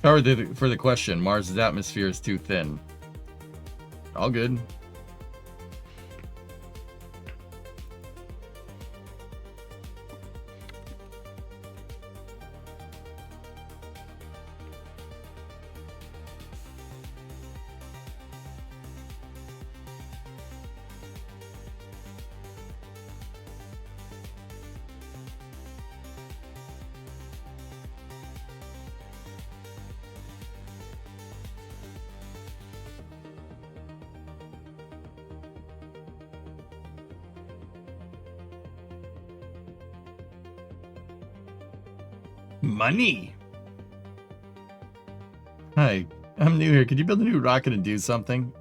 Sorry for the question. Mars's atmosphere is too thin. All good. Money. Hi, I'm new here. Could you build a new rocket and do something?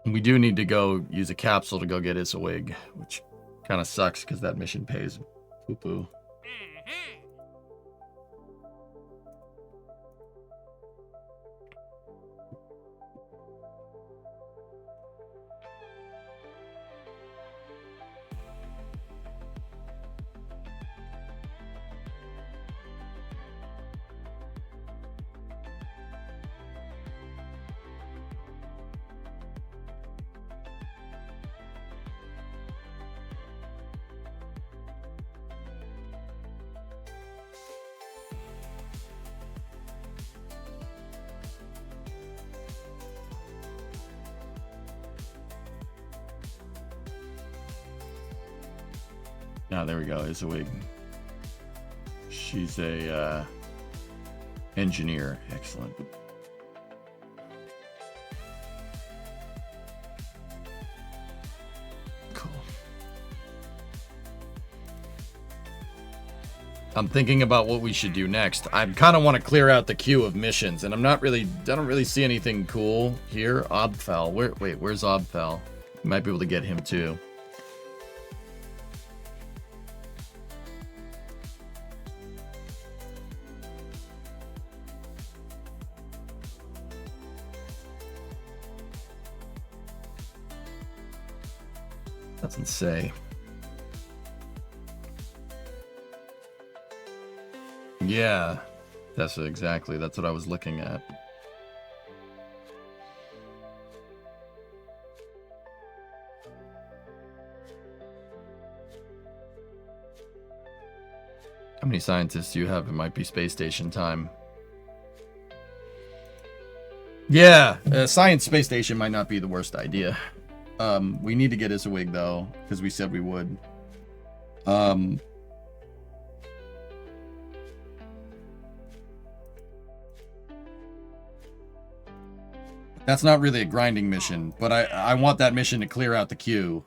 We do need to go use a capsule to go get Isawig, which kind of sucks because that mission pays poo-poo. Ah, there we go. Isawig. She's a engineer. Excellent. Cool. I'm thinking about what we should do next. I kind of want to clear out the queue of missions, and I don't really see anything cool here. Obfell. Where's Obfell? Might be able to get him too. Doesn't say. Yeah, that's what I was looking at. How many scientists do you have? It might be space station time. Yeah, Science Space Station might not be the worst idea. We need to get us a wig, though, because we said we would. That's not really a grinding mission, but I want that mission to clear out the queue.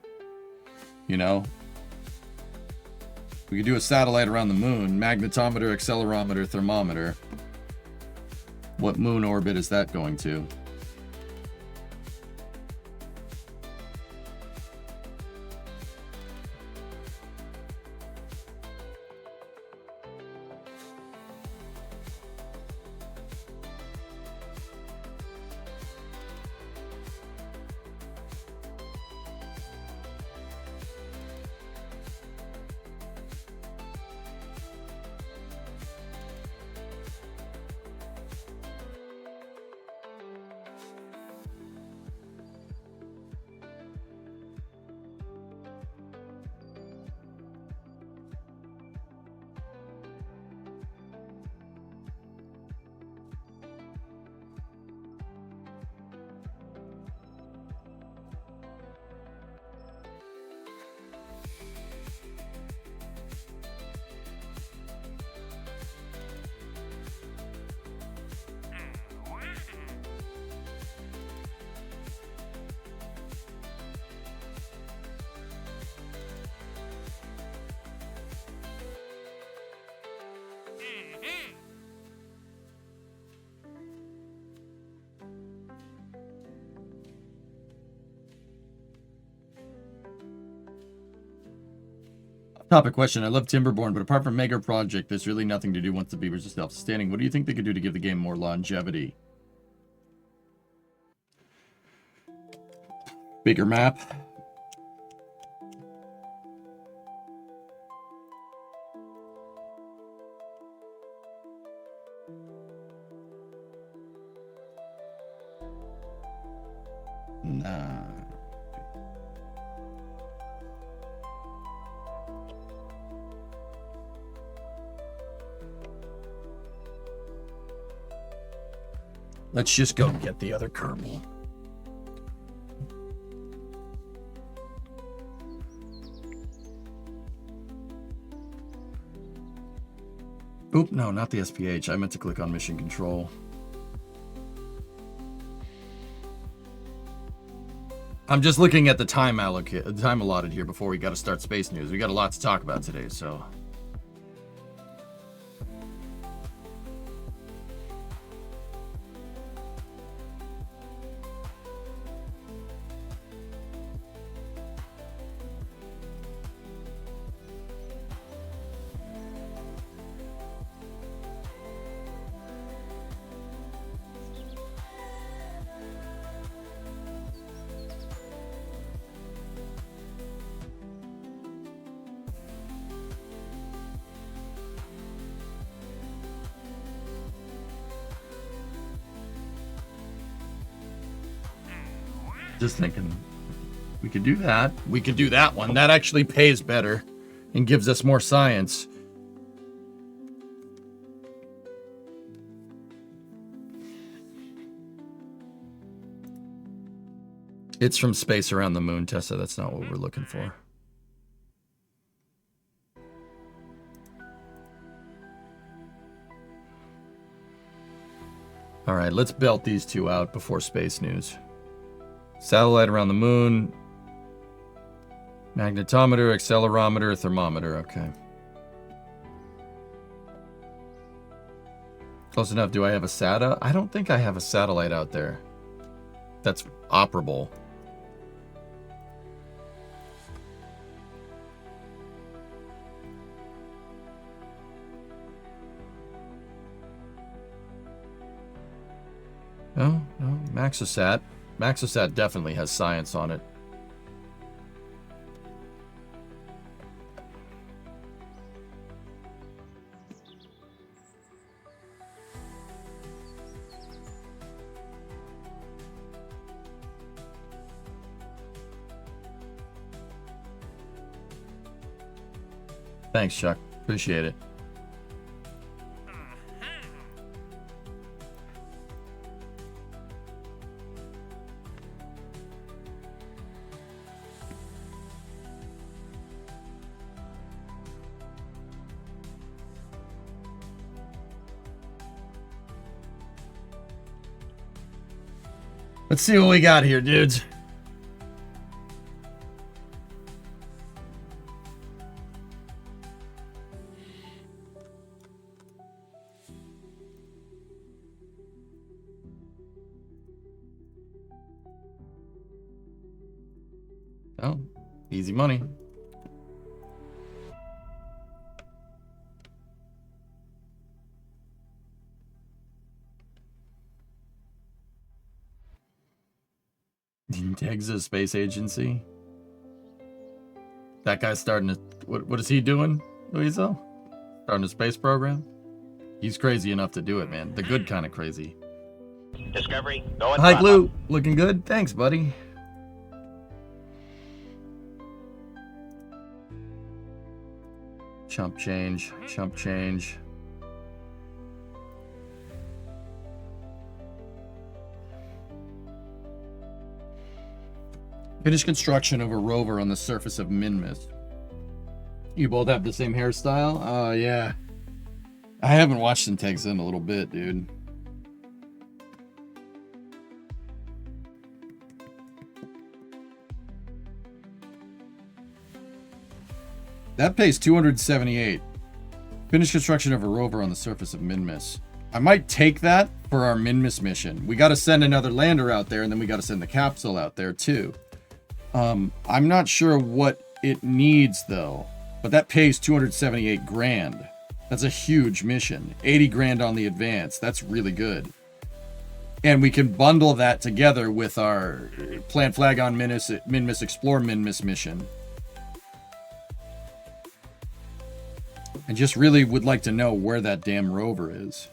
You know? We could do a satellite around the moon. Magnetometer, accelerometer, thermometer. What moon orbit is that going to? Topic question. I love Timberborn, but apart from Mega Project, there's really nothing to do once the beavers are self-sustaining. What do you think they could do to give the game more longevity? Bigger map. Nah. Let's just go get the other Kerbal. Oop, no, not the SPH. I meant to click on mission control. I'm just looking at the time allotted here before we got to start space news. We got a lot to talk about today, so. Just thinking, we could do that. We could do that one. That actually pays better and gives us more science. It's from space around the moon, Tessa. That's not what we're looking for. All right, let's belt these two out before space news. Satellite around the moon. Magnetometer, accelerometer, thermometer. Okay. Close enough. Do I have a SATA? I don't think I have a satellite out there that's operable. No, Maxosat. Maxosat definitely has science on it. Thanks, Chuck. Appreciate it. Let's see what we got here, dudes. Oh, easy money. Texas Space Agency. That guy's starting to... What is he doing, Luiso? Starting a space program? He's crazy enough to do it, man. The good kind of crazy. Discovery, go and Hi, throttle up. Glue. Looking good? Thanks, buddy. Chump change. Chump change. Finish construction of a rover on the surface of Minmus. You both have the same hairstyle? Oh, yeah. I haven't watched some tags in a little bit, dude. That pays 278. Finish construction of a rover on the surface of Minmus. I might take that for our Minmus mission. We got to send another lander out there, and then we got to send the capsule out there, too. I'm not sure what it needs, though. But that pays 278 grand. That's a huge mission. 80 grand on the advance. That's really good. And we can bundle that together with our Plant Flag on Minmus Explore Minmus mission. And just really would like to know where that damn rover is.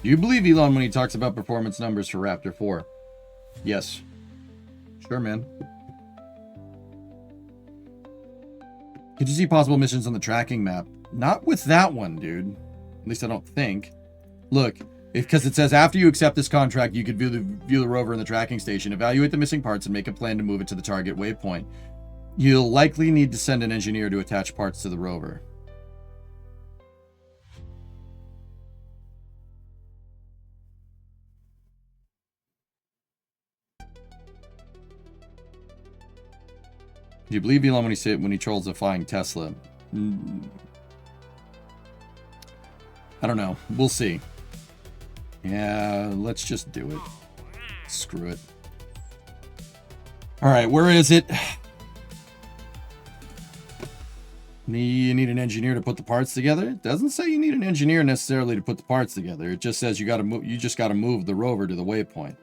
Do you believe Elon when he talks about performance numbers for Raptor 4? Yes. Sure, man. Could you see possible missions on the tracking map? Not with that one, dude. At least I don't think. Look, because it says after you accept this contract, you could view the rover in the tracking station, evaluate the missing parts, and make a plan to move it to the target waypoint. You'll likely need to send an engineer to attach parts to the rover. Do you believe Elon when he trolls a flying Tesla? I don't know. We'll see. Yeah, let's just do it. Screw it. All right, where is it? You need an engineer to put the parts together? It doesn't say you need an engineer necessarily to put the parts together. It just says you just got to move the rover to the waypoint.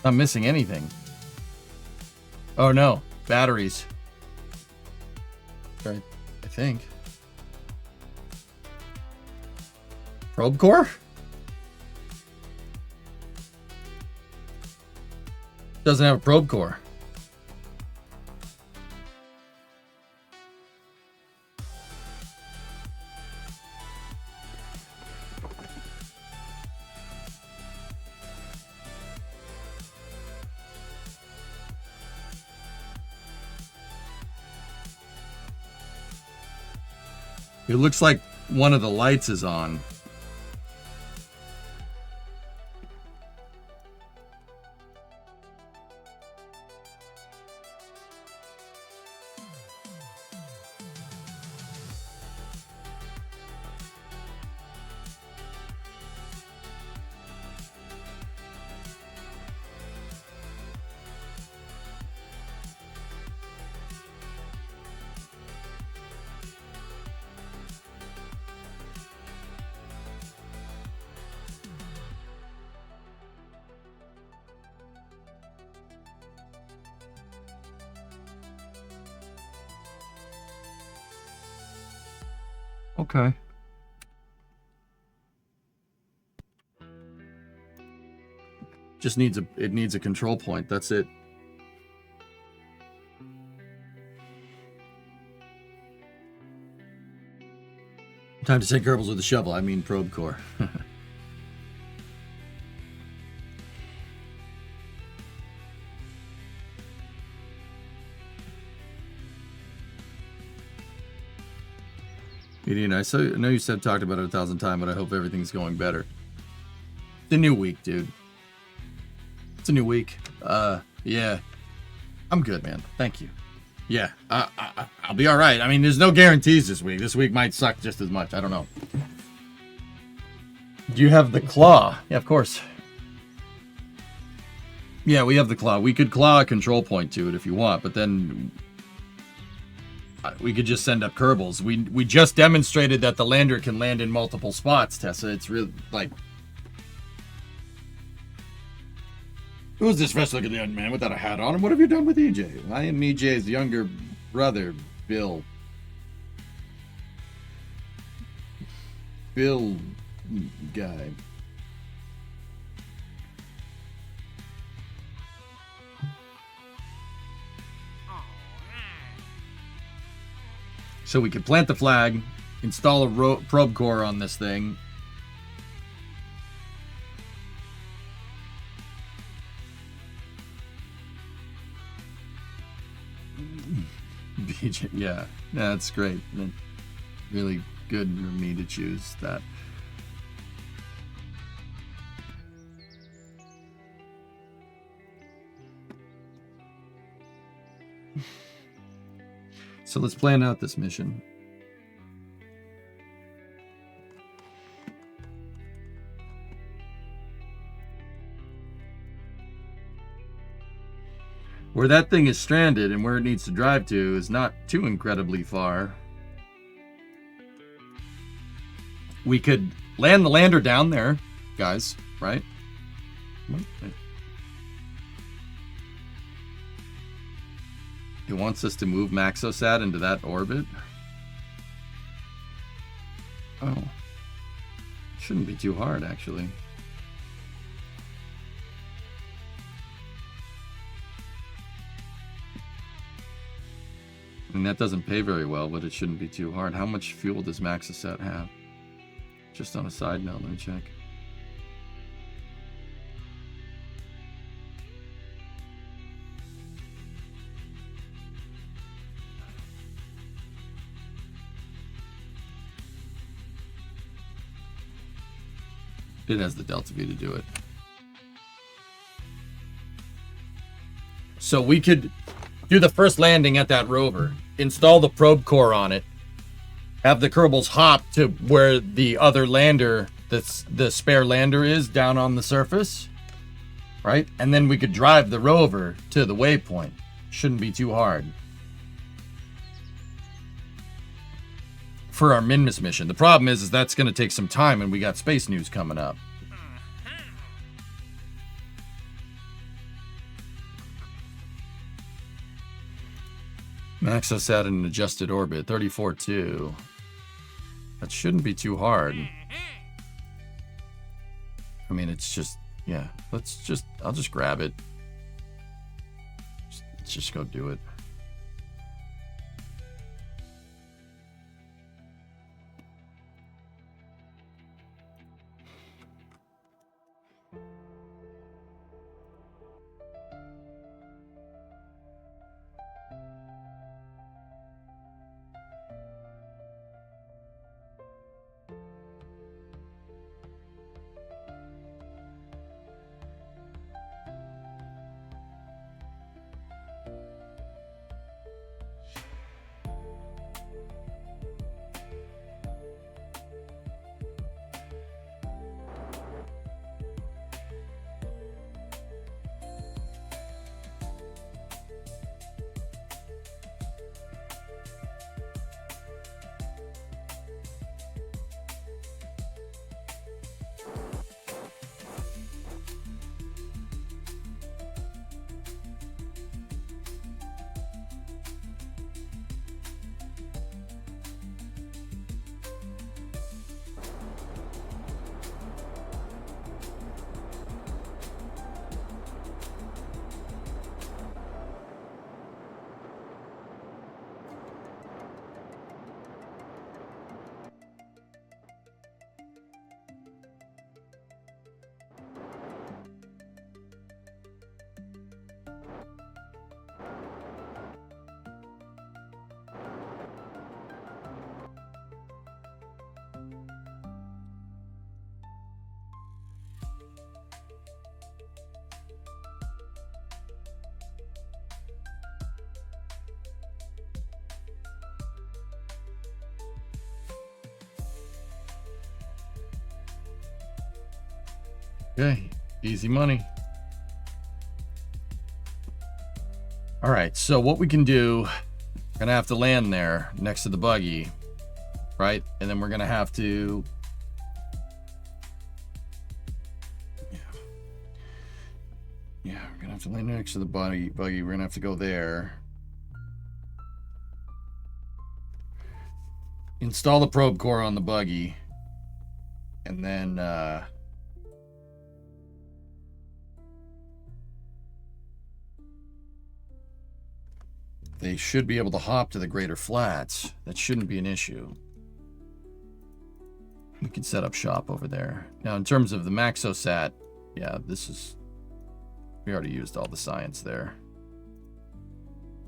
Not missing anything. Oh no, batteries. Right, I think. Probe core? Doesn't have a probe core. It looks like one of the lights is on. Okay. Just needs it needs a control point. That's it. Time to take Kerbals with a shovel. I mean probe core. Ian, I know you said talked about it 1,000 times, but I hope everything's going better. It's a new week, dude. It's a new week. Yeah. I'm good, man. Thank you. Yeah, I'll be all right. I mean, there's no guarantees this week. This week might suck just as much. I don't know. Do you have the claw? Yeah, of course. Yeah, we have the claw. We could claw a control point to it if you want, but then we could just send up Kerbals. We just demonstrated that the lander can land in multiple spots, Tessa. It's really like... Who's this fresh-looking young man without a hat on? And what have you done with EJ? I am EJ's younger brother, Bill. Bill guy. So we could plant the flag, install a probe core on this thing. BJ, yeah, that's great. Really good for me to choose that. So let's plan out this mission. Where that thing is stranded and where it needs to drive to is not too incredibly far. We could land the lander down there, guys, right? It wants us to move Maxosat into that orbit. Oh. Shouldn't be too hard, actually. I mean, that doesn't pay very well, but it shouldn't be too hard. How much fuel does Maxosat have? Just on a side note, let me check. It has the Delta V to do it. So we could do the first landing at that rover, install the probe core on it, have the Kerbals hop to where the other lander, the spare lander is down on the surface, right? And then we could drive the rover to the waypoint. Shouldn't be too hard. For our Minmus mission. The problem is that's going to take some time and we got space news coming up. Maxosat in an adjusted orbit, 34.2. That shouldn't be too hard. I mean, it's just, yeah. I'll just grab it. Let's just go do it. Okay, easy money. All right, so what we can do, we're gonna have to land there next to the buggy, right? And then we're gonna have to, yeah, we're gonna have to land next to the buggy. We're gonna have to go there. Install the probe core on the buggy, and then they should be able to hop to the greater flats. That shouldn't be an issue. We can set up shop over there. Now, in terms of the Maxosat, yeah, we already used all the science there.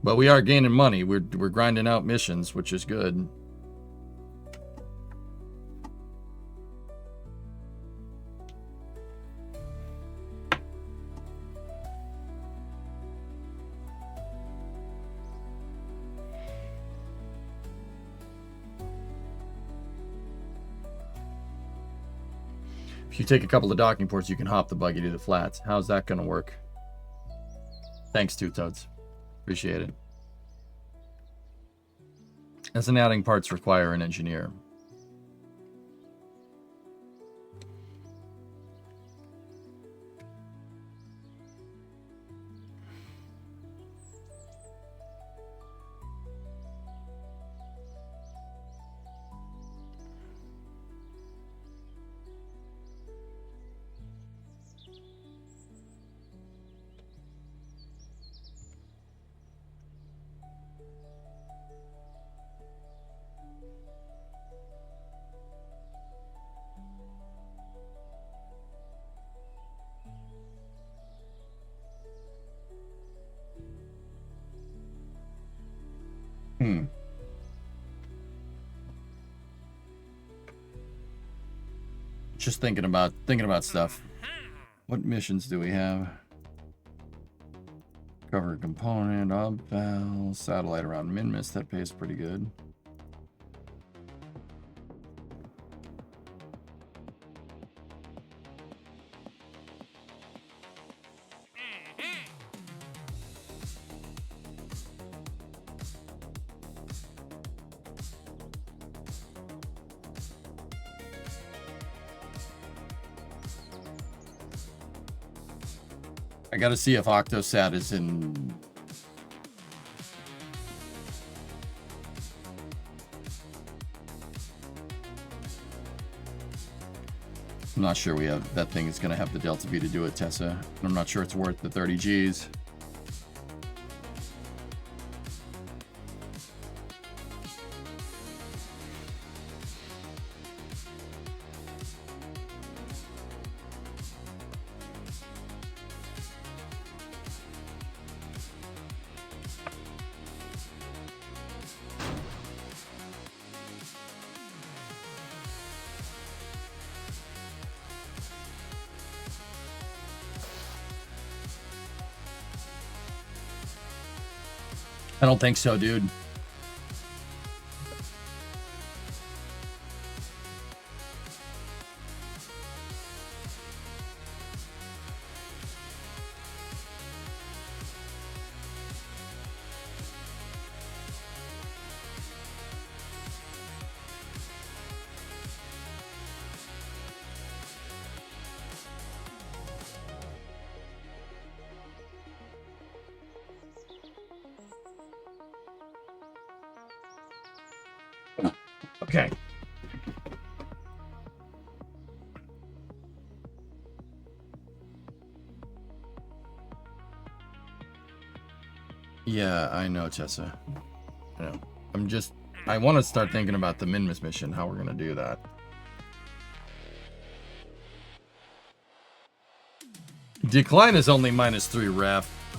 But we are gaining money. We're grinding out missions, which is good. If you take a couple of docking ports, you can hop the buggy to the flats. How's that going to work? Thanks, Two Toads. Appreciate it. As an adding parts require an engineer. Just thinking about stuff. What missions do we have? Cover a component, up-bell, satellite around Minmus. That pays pretty good. I gotta see if Octosat is in. I'm not sure that thing is gonna have the Delta V to do it, Tessa. I'm not sure it's worth the 30 Gs. I don't think so, dude. Okay. Yeah, I know, Tessa. I know. I want to start thinking about the Minmus mission, how we're going to do that. Decline is only -3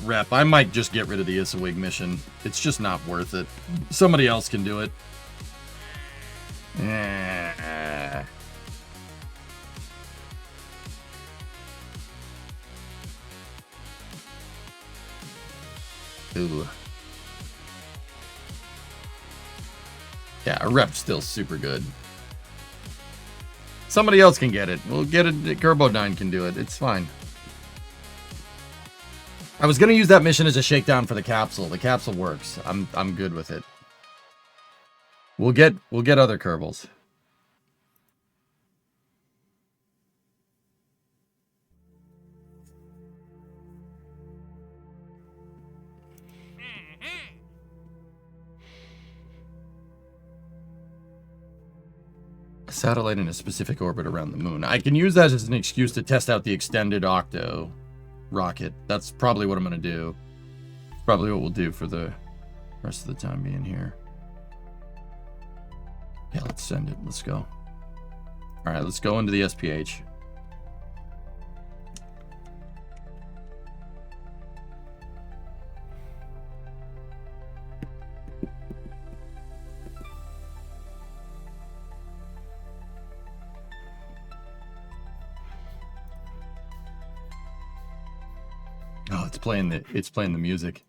rep. I might just get rid of the Isawig mission. It's just not worth it. Somebody else can do it. Ooh. Yeah, a rep's still super good. Somebody else can get it. We'll get it. Kerbo9 can do it. It's fine. I was gonna use that mission as a shakedown for the capsule. The capsule works. I'm good with it. We'll get other Kerbals. A satellite in a specific orbit around the moon. I can use that as an excuse to test out the extended Octo rocket. That's probably what I'm gonna do. It's probably what we'll do for the rest of the time being here. Yeah, let's send it. Let's go. All right, let's go into the SPH. Oh, it's playing the music.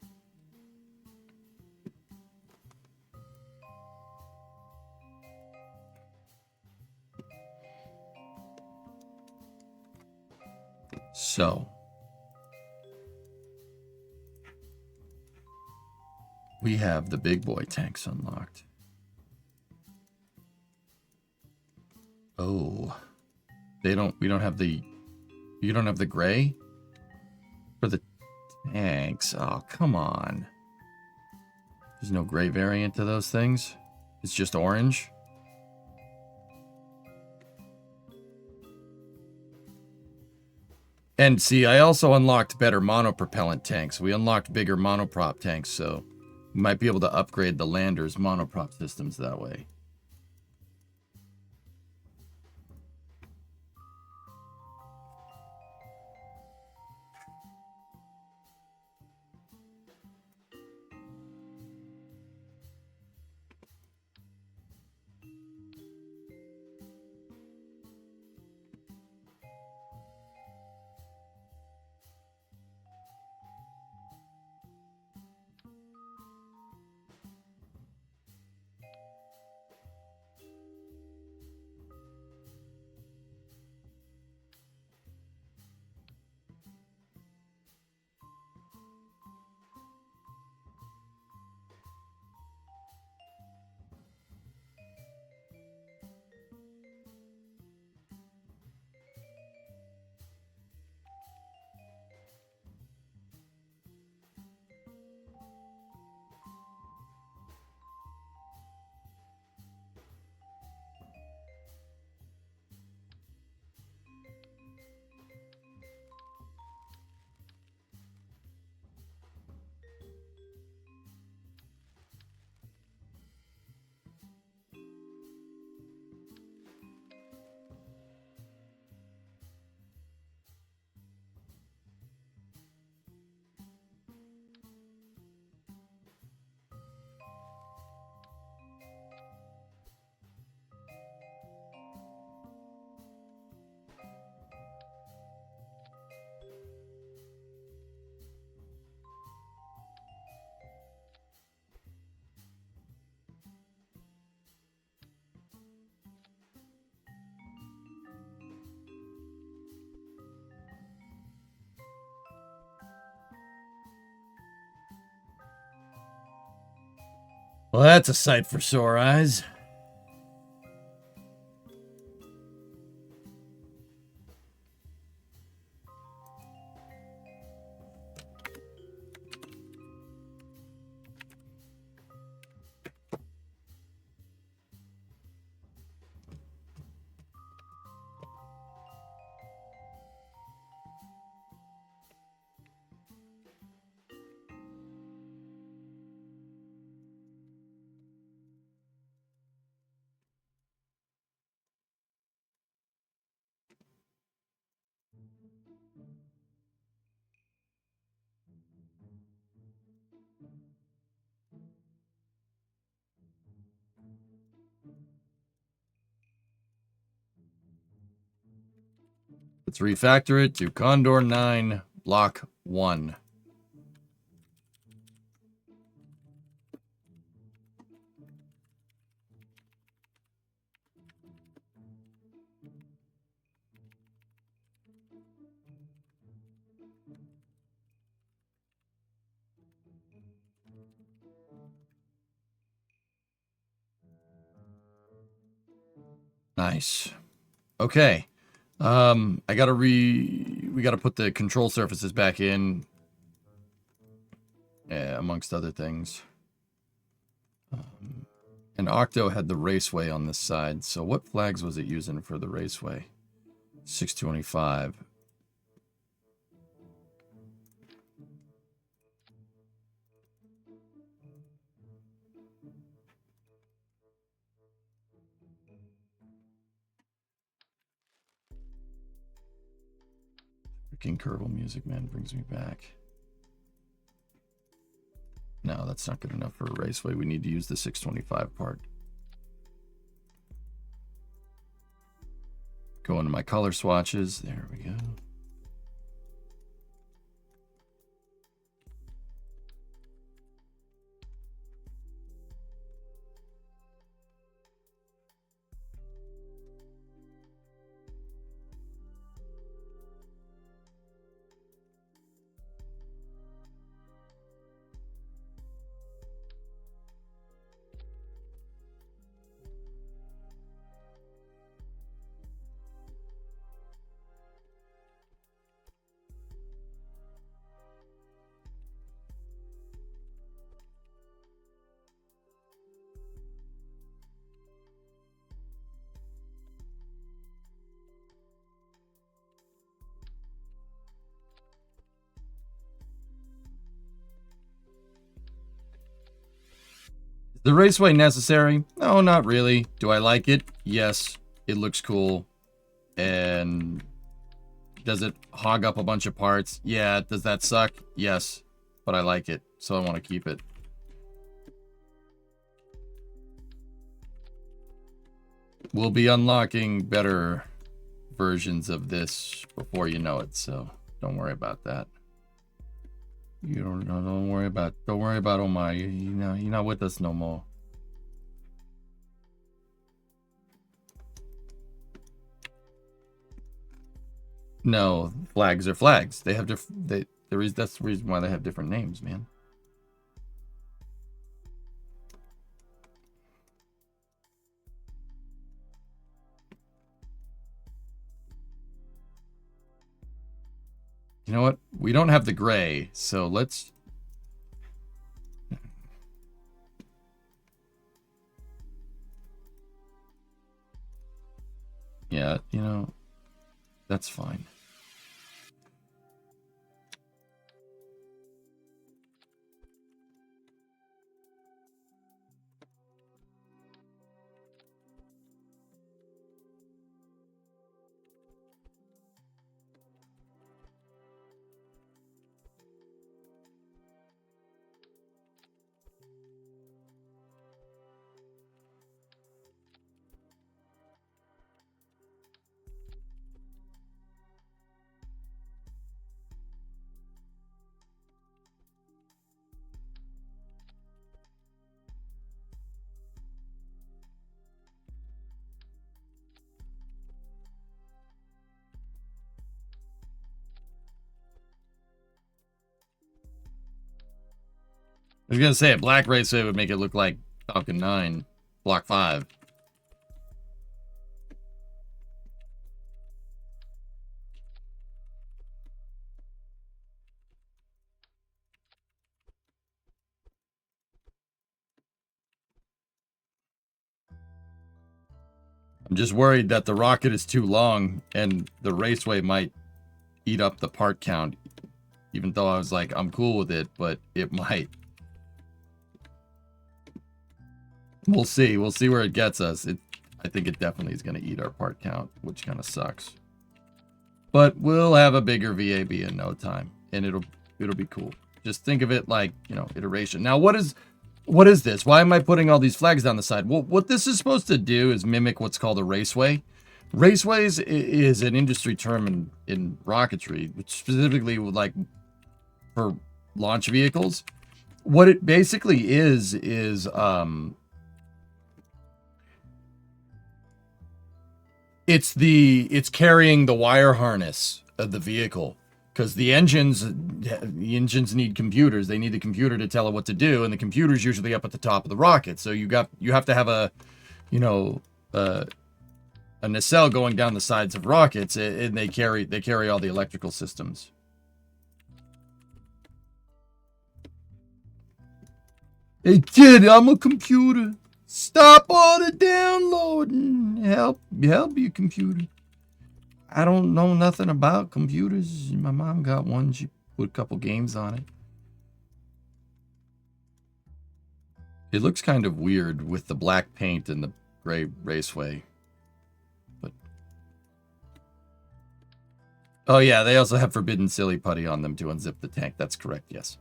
So, we have the big boy tanks unlocked. Oh, we don't have the, you don't have the gray for the tanks. Oh, come on. There's no gray variant to those things. It's just orange. And see, I also unlocked better monopropellant tanks. We unlocked bigger monoprop tanks, so we might be able to upgrade the landers' monoprop systems that way. Well, that's a sight for sore eyes. Let's refactor it to Condor 9, Block 1. Nice. Okay. We gotta put the control surfaces back in. Yeah, amongst other things. And Octo had the raceway on this side. So what flags was it using for the raceway? 625. Freaking Kerbal music, man, brings me back. No, that's not good enough for a raceway. We need to use the 625 part. Go into my color swatches. There we go. The raceway necessary? No, not really. Do I like it? Yes. It looks cool. And does it hog up a bunch of parts? Yeah. Does that suck? Yes. But I like it, so I want to keep it. We'll be unlocking better versions of this before you know it, so don't worry about that. You don't worry about oh my, you're not with us no more. No, flags are flags. They have that's the reason why they have different names, man. You know what? We don't have the gray, so let's... Yeah, that's fine. I was gonna say a black raceway would make it look like Falcon 9, Block 5. I'm just worried that the rocket is too long and the raceway might eat up the part count. Even though I was like, I'm cool with it, but it might. We'll see. We'll see where it gets us. I think it definitely is going to eat our part count, which kind of sucks. But we'll have a bigger VAB in no time, and it'll be cool. Just think of it like, iteration. Now, what is this? Why am I putting all these flags down the side? Well, what this is supposed to do is mimic what's called a raceway. Raceways is an industry term in rocketry, which specifically would like for launch vehicles. What it basically is it's carrying the wire harness of the vehicle, because the engines need computers. They need the computer to tell it what to do, and the computer's usually up at the top of the rocket. So you have to have a a nacelle going down the sides of rockets, and they carry all the electrical systems. Hey kid, I'm a computer. Stop all the downloading. Help you, computer. I don't know nothing about computers. My mom got one. She put a couple games on it. It looks kind of weird with the black paint and the gray raceway. But oh yeah, they also have forbidden silly putty on them to unzip the tank. That's correct, yes.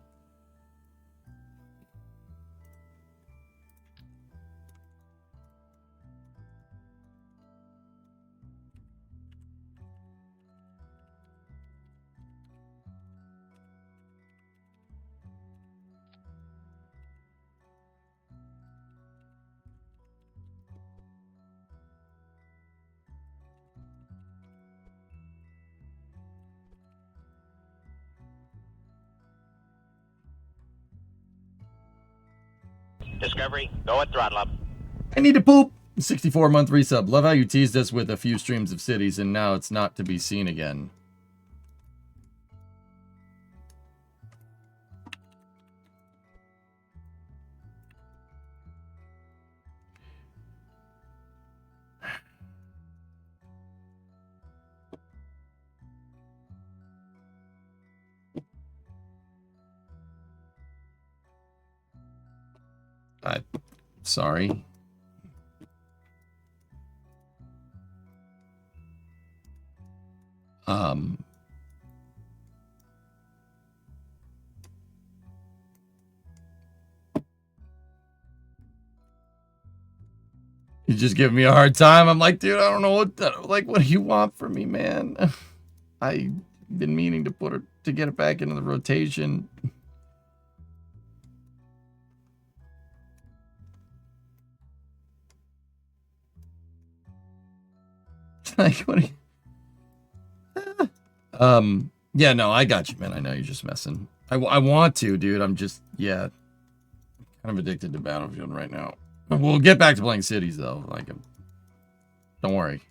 Discovery, go at throttle up. I need to poop. 64-month resub. Love how you teased us with a few streams of cities, and now it's not to be seen again. I'm sorry. You just give me a hard time. I'm like, dude, I don't know what do you want from me, man? I've been meaning to get it back into the rotation. Like, what are you... Yeah, no, I got you, man. I know you're just messing. I want to, dude. I'm just, yeah, kind of addicted to Battlefield right now. We'll get back to playing cities, though. Like, don't worry.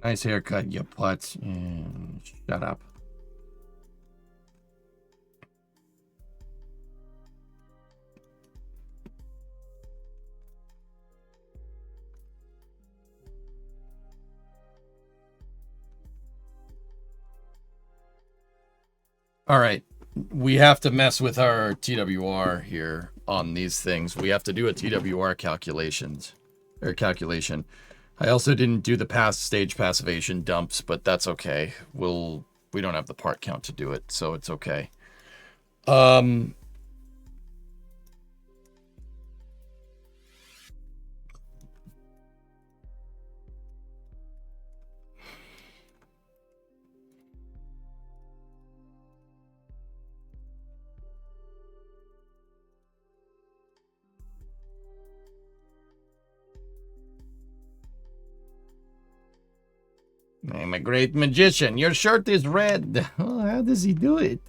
Nice haircut, you putz. And shut up. All right. We have to mess with our TWR here on these things. We have to do a TWR calculation. I also didn't do the stage passivation dumps, but that's okay. We don't have the part count to do it, so it's okay. I'm a great magician. Your shirt is red. Oh, how does he do it?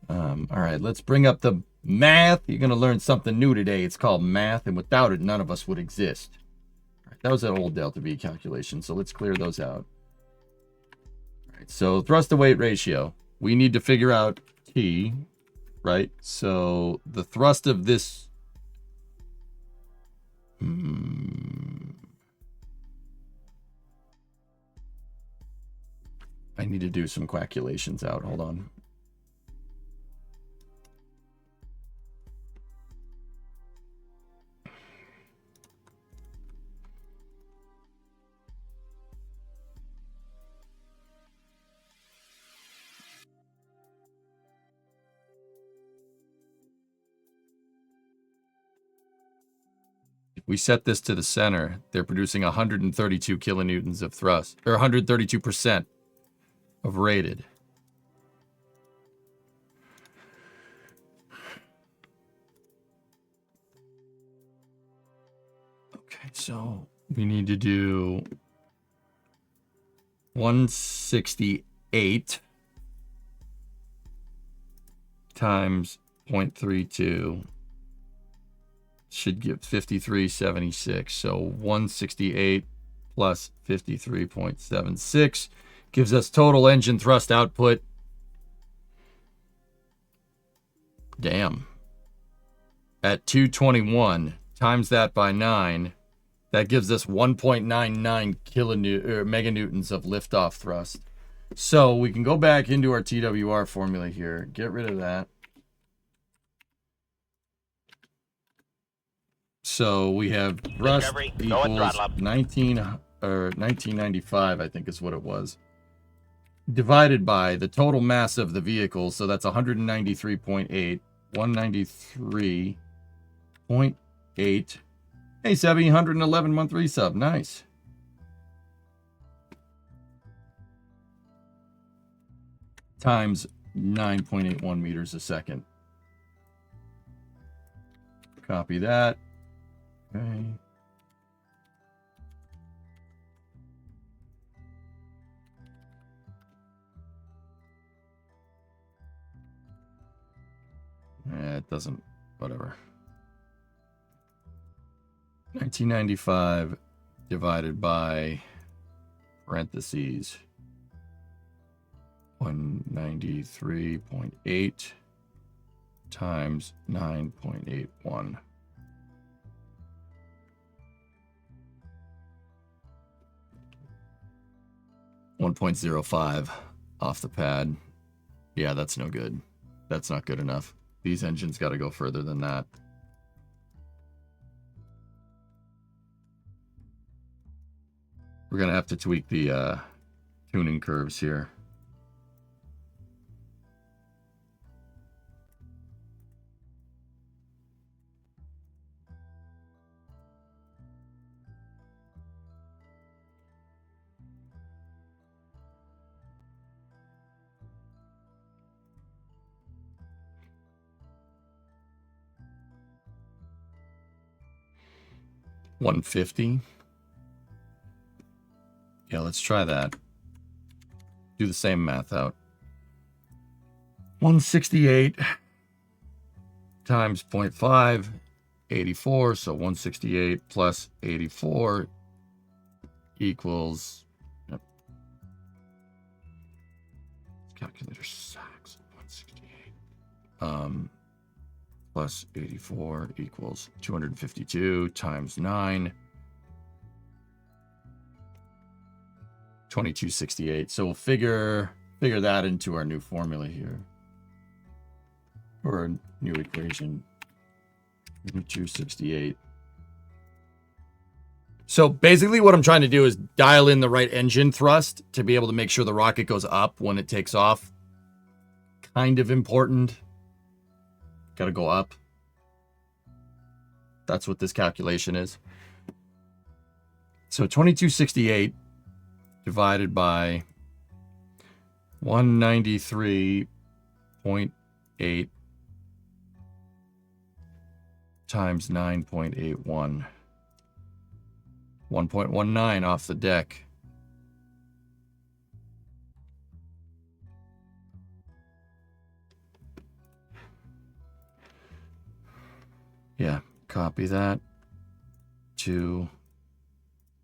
All right, let's bring up the math. You're going to learn something new today. It's called math, and without it, none of us would exist. All right, that was an old delta V calculation, so let's clear those out. All right, so thrust to weight ratio. We need to figure out T, right? So the thrust of this... I need to do some calculations out. Hold on. we set this to the center, they're producing 132 kilonewtons of thrust, or 132% of rated. Okay, so we need to do 168 times 0.32 should give 53.76. So 168 plus 53.76 gives us total engine thrust output. Damn. At 221, times that by 9, that gives us 1.99 meganewtons of liftoff thrust. So we can go back into our TWR formula here, get rid of that. So we have thrust equals 1995, I think is what it was, divided by the total mass of the vehicle. So that's 193.8, 193.8. Hey, 711 month resub. Nice. Times 9.81 meters a second. Copy that. Okay. It doesn't, whatever. 1995 divided by parentheses 193.8 times 9.81. .05 off the pad. Yeah, that's no good. That's not good enough. These engines got to go further than that. We're going to have to tweak the tuning curves here. $150. Yeah, let's try that. Do the same math out. 168 times 0.5, 84. So 168 plus 84 equals. Yep. Calculator sucks. 168. Plus 84 equals 252 times 9. 2268. So we'll figure that into our new formula here. Or a new equation. 2268. So basically what I'm trying to do is dial in the right engine thrust to be able to make sure the rocket goes up when it takes off. Kind of important. Got to go up. That's what this calculation is. So 2268 divided by 193.8 times 9.81. 1.19 off the deck. Yeah, copy that. 2,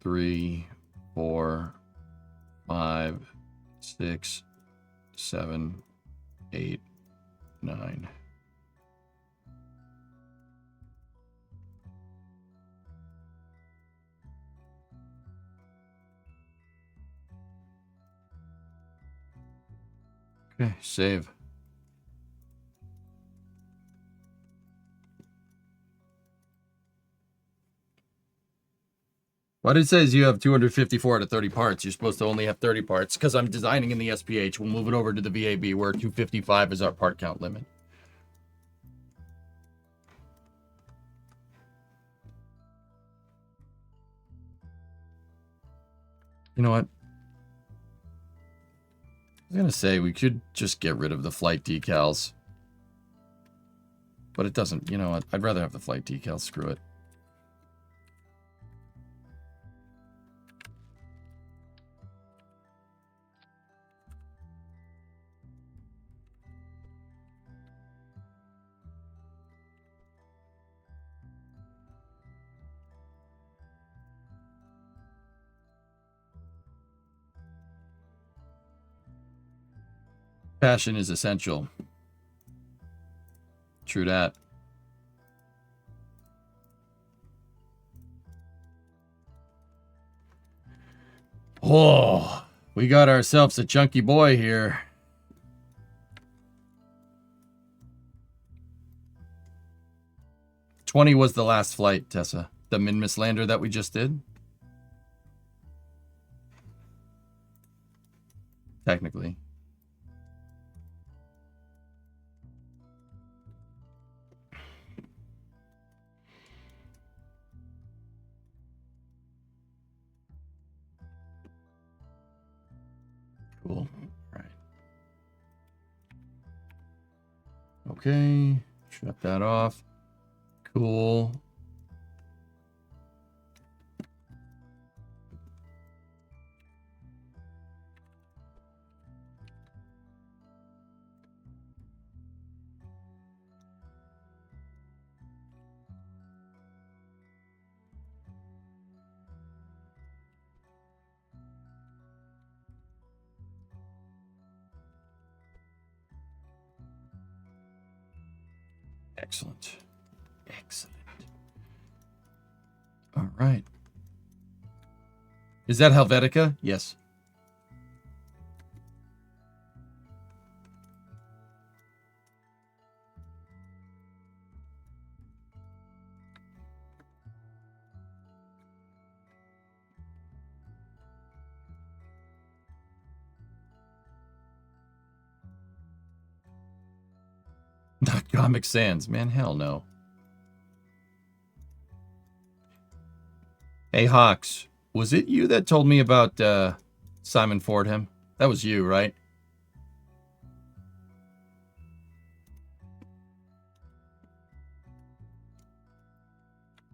3, 4, 5, 6, 7, 8, 9. Okay, save. Why did it says you have 254 out of 30 parts? You're supposed to only have 30 parts because I'm designing in the SPH. We'll move it over to the VAB where 255 is our part count limit. You know what? I was gonna say we could just get rid of the flight decals. But it doesn't, you know what? I'd rather have the flight decals. Screw it. Passion is essential. True that. Oh, we got ourselves a chunky boy here. $20 was the last flight, Tessa. The Minmus lander that we just did. Technically. Cool. All right. Okay. Shut that off. Cool. Excellent. Excellent. All right. Is that Helvetica? Yes. Not Comic Sans, man. Hell no. Hey, Hawks. Was it you that told me about Simon Fordham? That was you, right?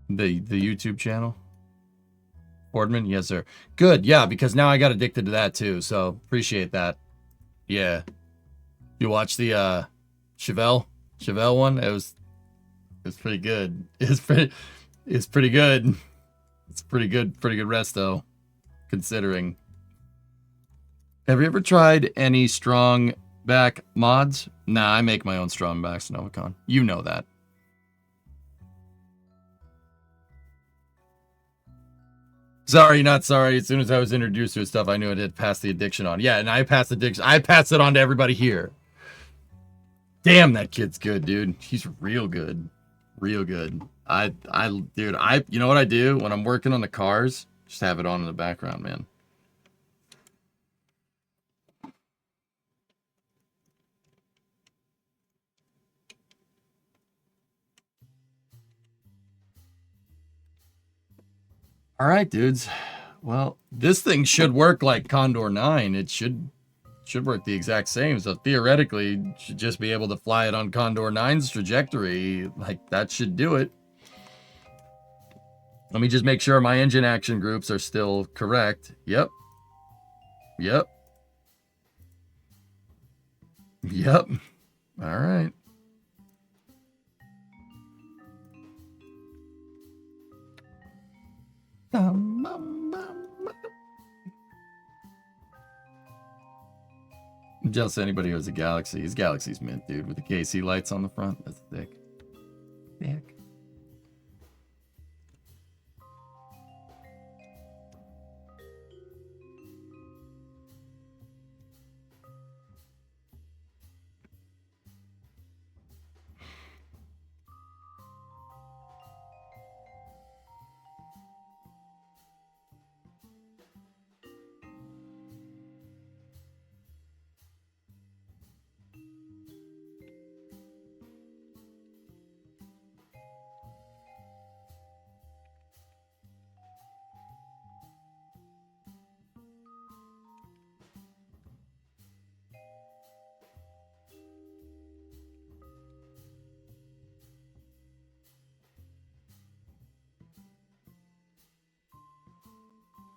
The YouTube channel? Fordman? Yes, sir. Good, yeah, because now I got addicted to that too, so appreciate that. Yeah. You watch the Chevelle one? It was pretty good. It's pretty good. It's pretty good rest though, considering. Have you ever tried any strong back mods? Nah, I make my own strong backs, Novacon. You know that. Sorry, not sorry. As soon as I was introduced to his stuff, I knew it had passed the addiction on. Yeah, and I passed addiction. I passed it on to everybody here. Damn, that kid's good, dude. He's real good. Real good. Dude, you know what I do when I'm working on the cars? Just have it on in the background, man. All right, dudes. Well, this thing should work like Condor 9. It should work the exact same. So theoretically, should just be able to fly it on Condor 9's trajectory. Like, that should do it. Let me just make sure my engine action groups are still correct. Yep. Yep. Yep. All right. I'm jealous of anybody who has a Galaxy. His Galaxy's mint, dude, with the KC lights on the front. That's thick. Thick.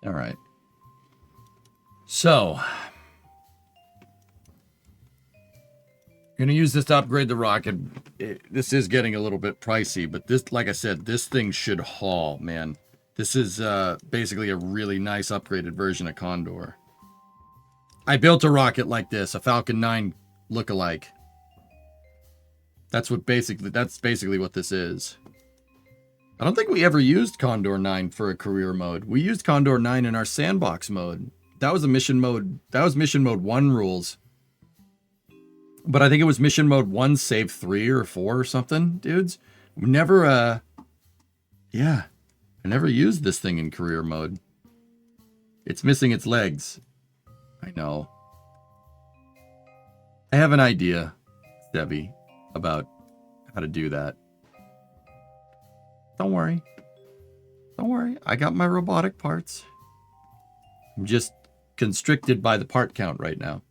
All right. So, gonna use this to upgrade the rocket. This is getting a little bit pricey, but this, like I said, this thing should haul, man. This is basically a really nice upgraded version of Condor. I built a rocket like this, a Falcon 9 lookalike. That's basically what this is. I don't think we ever used Condor 9 for a career mode. We used Condor 9 in our sandbox mode. That was a mission mode. That was mission mode 1 rules. But I think it was mission mode 1 save 3 or 4 or something, dudes. We never yeah. I never used this thing in career mode. It's missing its legs. I know. I have an idea, Debbie, about how to do that. Don't worry. Don't worry. I got my robotic parts. I'm just constricted by the part count right now.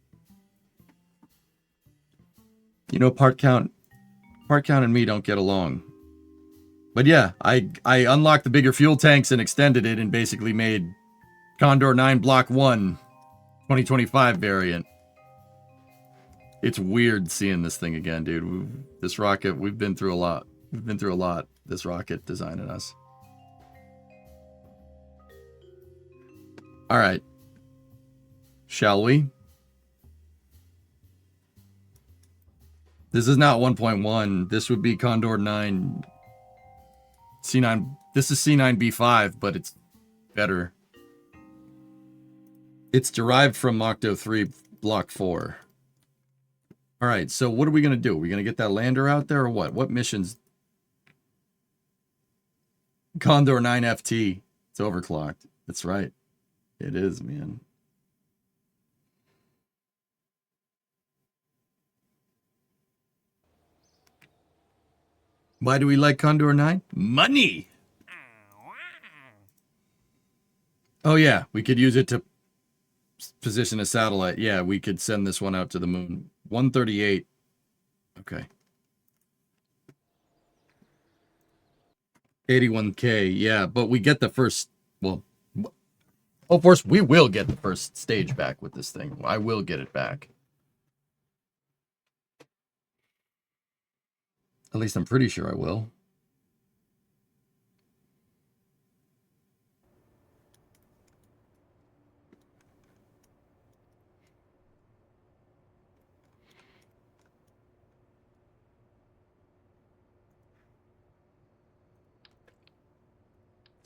You know, part count and me don't get along. But yeah, I unlocked the bigger fuel tanks and extended it and basically made Condor 9 Block 1 2025 variant. It's weird seeing this thing again, dude. This rocket, we've been through a lot. We've been through a lot, this rocket designing us. All right. Shall we? This is not 1.1. This would be Condor 9 C9. This is C9B5, but it's better. It's derived from Octo 3 Block 4. All right, so what are we going to do? Are we going to get that lander out there or what? What missions? Condor 9 FT. It's overclocked. That's right. It is, man. Why do we like Condor 9? Money! Oh yeah, we could use it to position a satellite. Yeah, we could send this one out to the moon. 138. Okay. 81K, yeah, but we get the first, well, of course, we will get the first stage back with this thing. I will get it back. At least I'm pretty sure I will.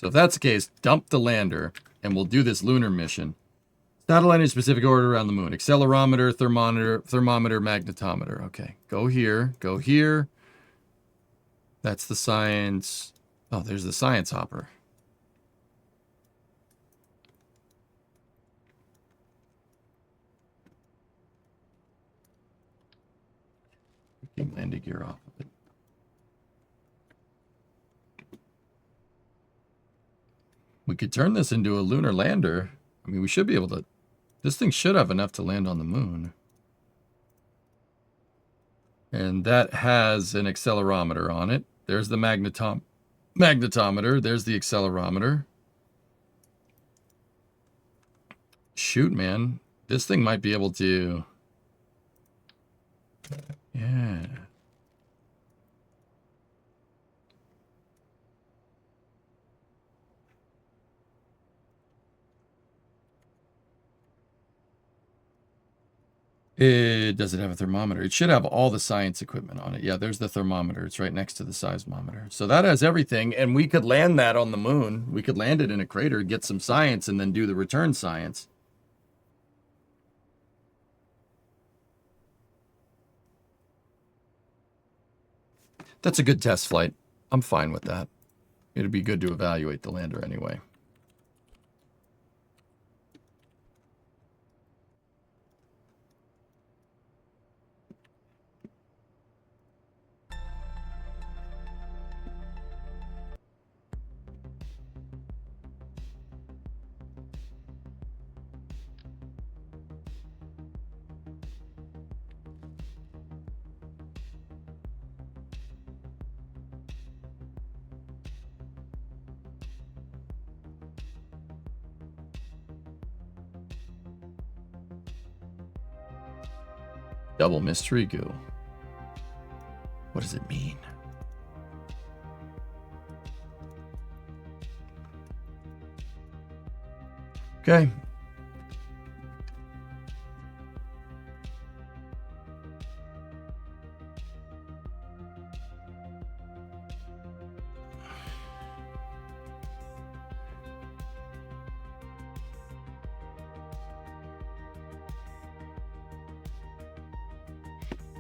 So if that's the case, dump the lander, and we'll do this lunar mission. Satellite in specific order around the moon. Accelerometer, thermometer, magnetometer. Okay, go here, go here. That's the science. Oh, there's the science hopper. Keep landing gear off of it. We could turn this into a lunar lander. I mean, we should be able to... This thing should have enough to land on the moon. And that has an accelerometer on it. There's the magnetometer. There's the accelerometer. Shoot, man. This thing might be able to... Yeah. Does it have a thermometer? It should have all the science equipment on it. Yeah, there's the thermometer. It's right next to the seismometer. So that has everything, and we could land that on the moon. We could land it in a crater, get some science, and then do the return science. That's a good test flight. I'm fine with that. It'd be good to evaluate the lander anyway. Double mystery goo. What does it mean? Okay.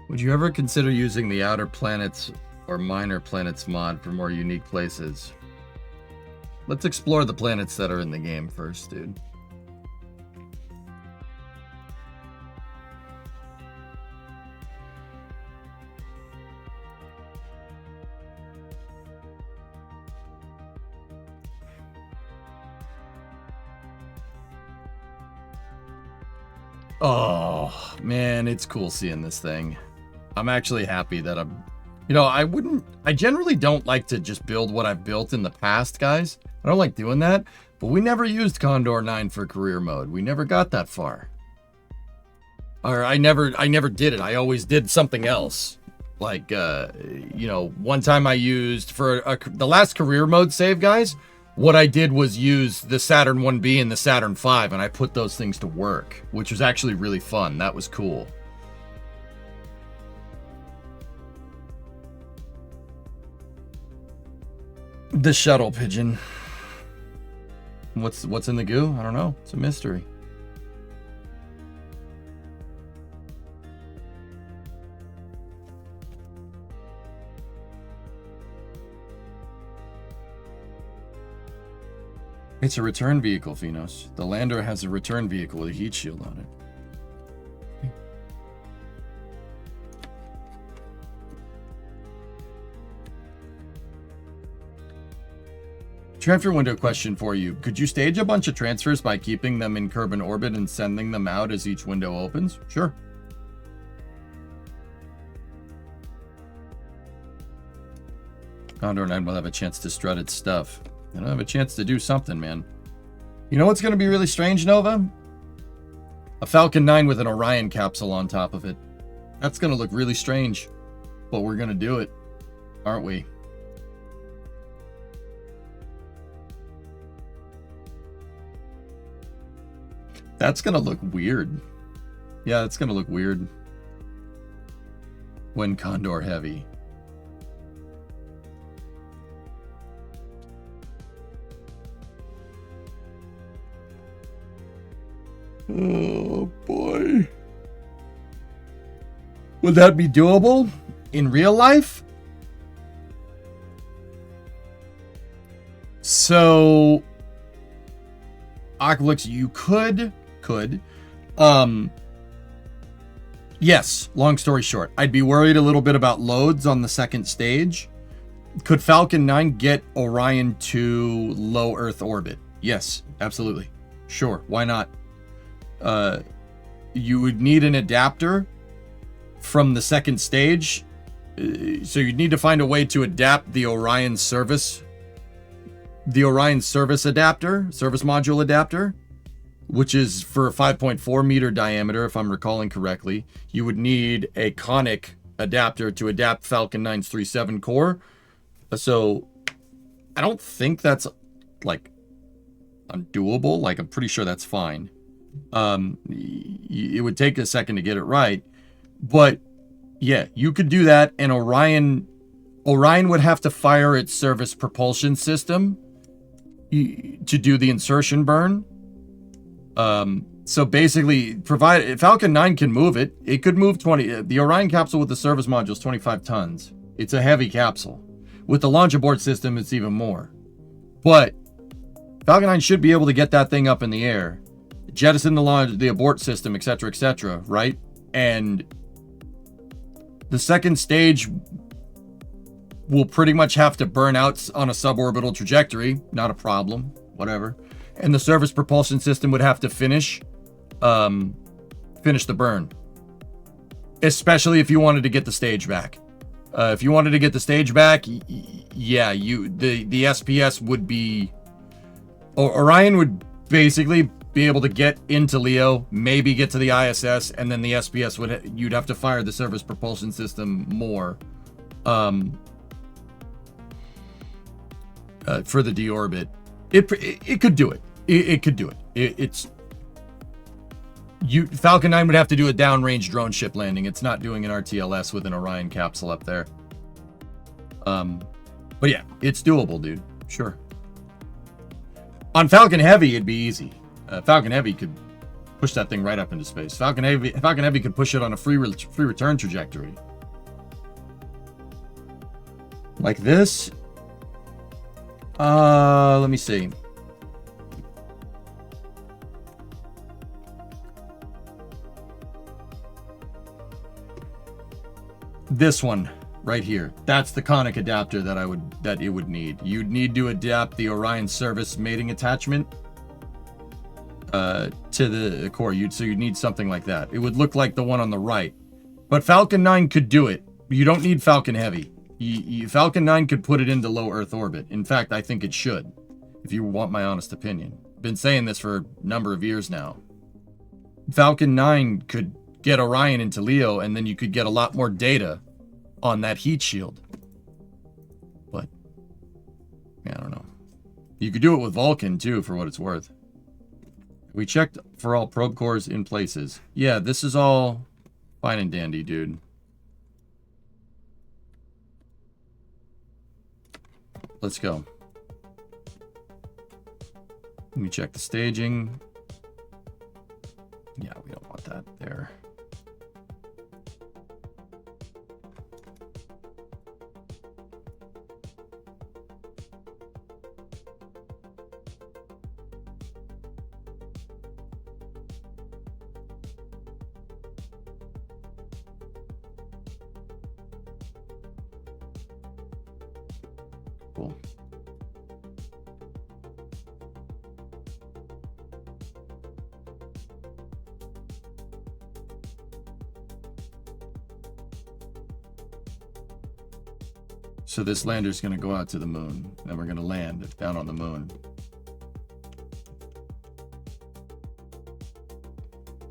Would you ever consider using the Outer Planets or Minor Planets mod for more unique places? Let's explore the planets that are in the game first, dude. Oh, man, it's cool seeing this thing. I'm actually happy that I generally don't like to just build what I've built in the past, guys. I don't like doing that, but we never used Condor 9 for career mode. We never got that far. Or I never did it. I always did something else. Like, one time I used for the last career mode save, guys, what I did was use the Saturn 1B and the Saturn 5, and I put those things to work, which was actually really fun. That was cool. The shuttle pigeon. What's in the goo? I don't know. It's a mystery. It's a return vehicle, Phenos. The lander has a return vehicle with a heat shield on it. Transfer window question for you. Could you stage a bunch of transfers by keeping them in Kerbin orbit and sending them out as each window opens? Sure. Condor 9 will have a chance to strut its stuff. I don't have a chance to do something, man. You know what's going to be really strange, Nova? A Falcon 9 with an Orion capsule on top of it. That's going to look really strange. But we're going to do it, aren't we? That's going to look weird. Yeah, it's going to look weird. When Condor heavy. Oh, boy. Would that be doable in real life? So, Oculix, you could. Yes, long story short. I'd be worried a little bit about loads on the second stage. Could Falcon 9 get Orion to low Earth orbit? Yes, absolutely. Sure, why not? You would need an adapter from the second stage. So you'd need to find a way to adapt the Orion service adapter, service module adapter, which is for a 5.4 meter diameter, if I'm recalling correctly. You would need a conic adapter to adapt Falcon 9's 3.7 core. So I don't think that's like undoable. Like, I'm pretty sure that's fine. It would take a second to get it right, but yeah, you could do that. And Orion would have to fire its service propulsion system to do the insertion burn. So basically, Falcon 9 can move it. It could move 20. The Orion capsule with the service module is 25 tons. It's a heavy capsule. With the launch abort system, it's even more. But Falcon 9 should be able to get that thing up in the air, jettison the abort system, etc., right? And the second stage will pretty much have to burn out on a suborbital trajectory. Not a problem. Whatever. And the service propulsion system would have to finish the burn. Especially if you wanted to get the stage back. If you wanted to get the stage back, the SPS would be... Orion would basically be able to get into Leo, maybe get to the ISS, and then the SPS you'd have to fire the surface propulsion system more for the deorbit. It could do it. It could do it. Falcon 9 would have to do a downrange drone ship landing. It's not doing an RTLS with an Orion capsule up there. But yeah, it's doable, dude. Sure. On Falcon Heavy, it'd be easy. Falcon Heavy could push that thing right up into space. Falcon Heavy could push it on a free return trajectory. Like this. Let me see. This one right here. That's the conic adapter that it would need. You'd need to adapt the Orion service mating attachment to the core. So you'd need something like that. It would look like the one on the right. But Falcon 9 could do it. You don't need Falcon Heavy. Falcon 9 could put it into low Earth orbit. In fact, I think it should, if you want my honest opinion. Been saying this for a number of years now. Falcon 9 could get Orion into Leo, and then you could get a lot more data on that heat shield. But yeah, I don't know. You could do it with Vulcan too, for what it's worth. We checked for all probe cores in places. Yeah, this is all fine and dandy, dude. Let's go. Let me check the staging. Yeah, we don't want that there. Cool. So this lander's going to go out to the moon, and we're going to land down on the moon.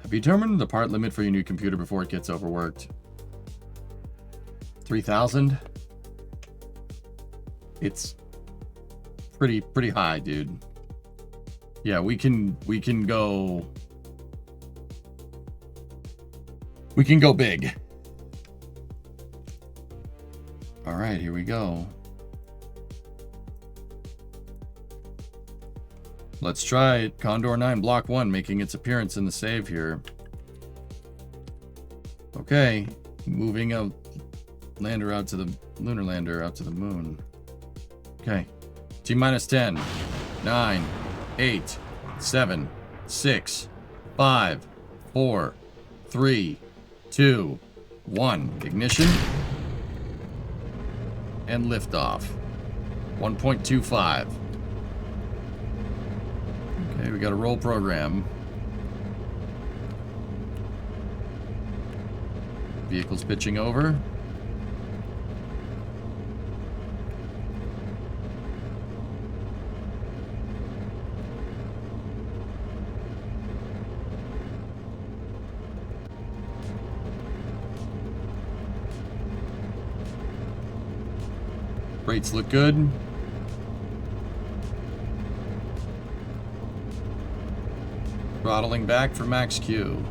Have you determined the part limit for your new computer before it gets overworked? 3,000? It's pretty high, dude. Yeah, we can go big. All right, here we go. Let's try it. Condor 9 Block 1 making its appearance in the save here. Okay, moving a lander out to the lunar lander out to the moon. Okay, T-minus 10, 9, 8, 7, 6, 5, 4, 3, 2, 1. Ignition. And liftoff. 1.25. Okay, we got a roll program. Vehicle's pitching over. Rates look good. Throttling back for max Q.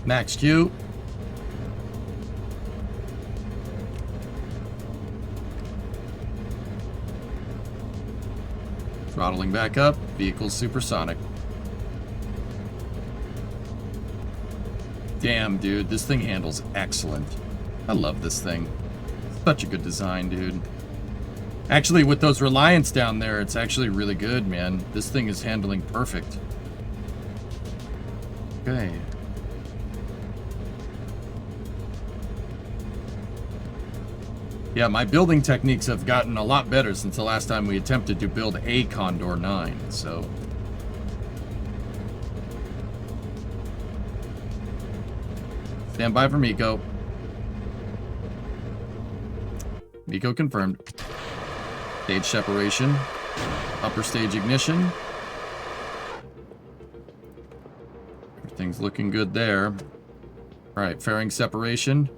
Max Q. Throttling back up. Vehicle's supersonic. Damn, dude. This thing handles excellent. I love this thing. Such a good design, dude. Actually, with those Reliance down there, it's actually really good, man. This thing is handling perfect. Okay. Yeah, my building techniques have gotten a lot better since the last time we attempted to build a Condor 9, so... Stand by for Miko. Miko confirmed. Stage separation. Upper stage ignition. Everything's looking good there. Alright, fairing separation.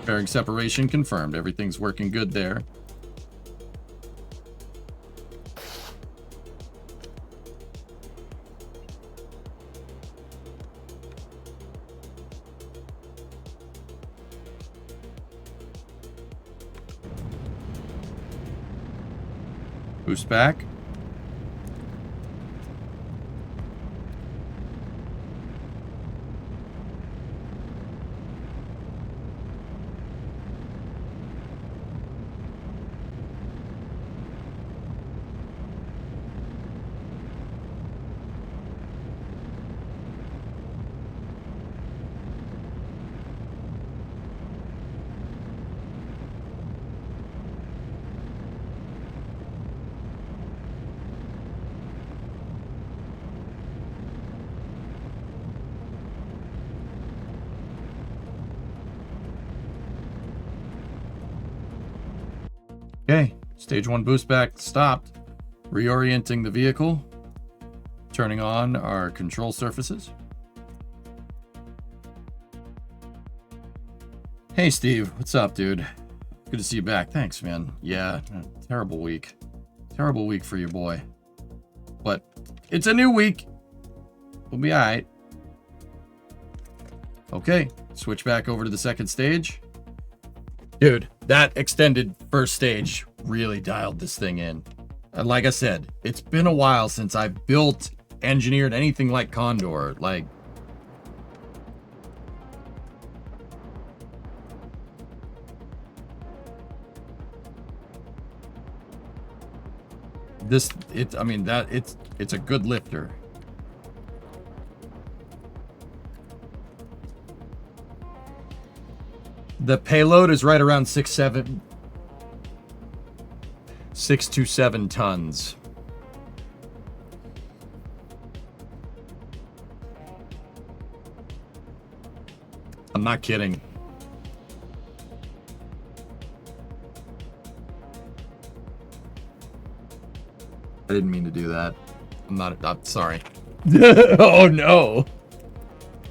Fairing separation confirmed. Everything's working good there. Boost back. Okay, stage 1 boost back stopped. Reorienting the vehicle. Turning on our control surfaces. Hey Steve, what's up, dude? Good to see you back. Thanks, man. Yeah, terrible week. Terrible week for your boy. But it's a new week. We'll be alright. Okay, switch back over to the second stage. Dude, that extended first stage really dialed this thing in. And like I said, it's been a while since I've built, engineered anything like Condor. Like, this, I mean, it's a good lifter. The payload is right around 6 to 7 tons. I'm not kidding. I didn't mean to do that. I'm sorry. Oh no.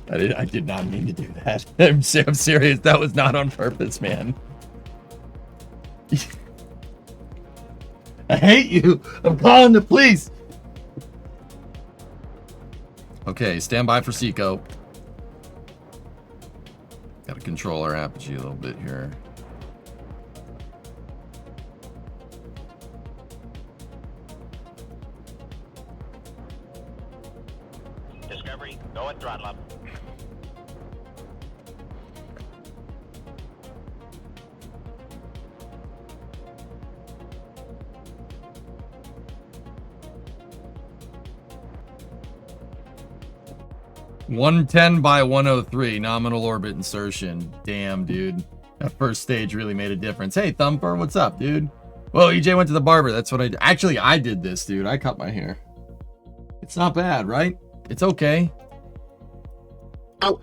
I did not mean to do that. I'm serious. That was not on purpose, man. I hate you. I'm calling the police. Okay, stand by for Seco. Gotta control our apogee a little bit here. Discovery, go and throttle up. $110 by 103 nominal orbit insertion. Damn, dude. That first stage really made a difference. Hey, Thumper, what's up, dude? Well, EJ went to the barber. That's what I did. Actually, I did this, dude. I cut my hair. It's not bad, right? It's okay. Oh,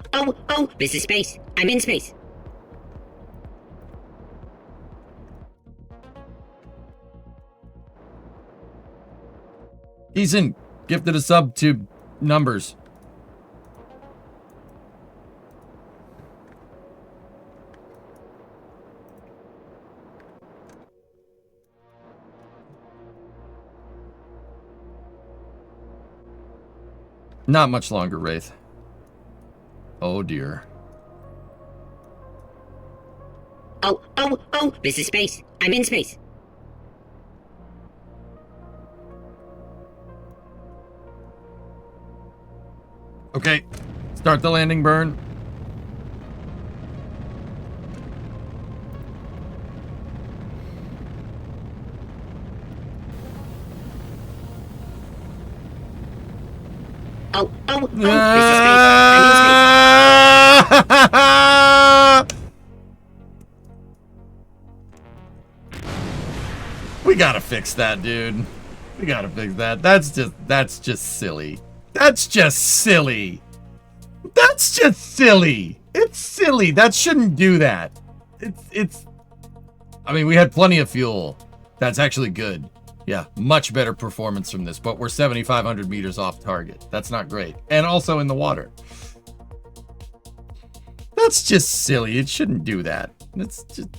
this is space. I'm in space. Decent. Gifted a sub to numbers. Not much longer, Wraith. Oh dear. Oh, this is space. I'm in space. Okay, start the landing burn. This is space. I'm in space. We gotta fix that, dude. We gotta fix that. That's just silly. That's just silly. That's just silly. It's silly. That shouldn't do that. It's I mean, we had plenty of fuel. That's actually good. Yeah, much better performance from this, but we're 7,500 meters off target. That's not great. And also in the water. That's just silly. It shouldn't do that. It's just...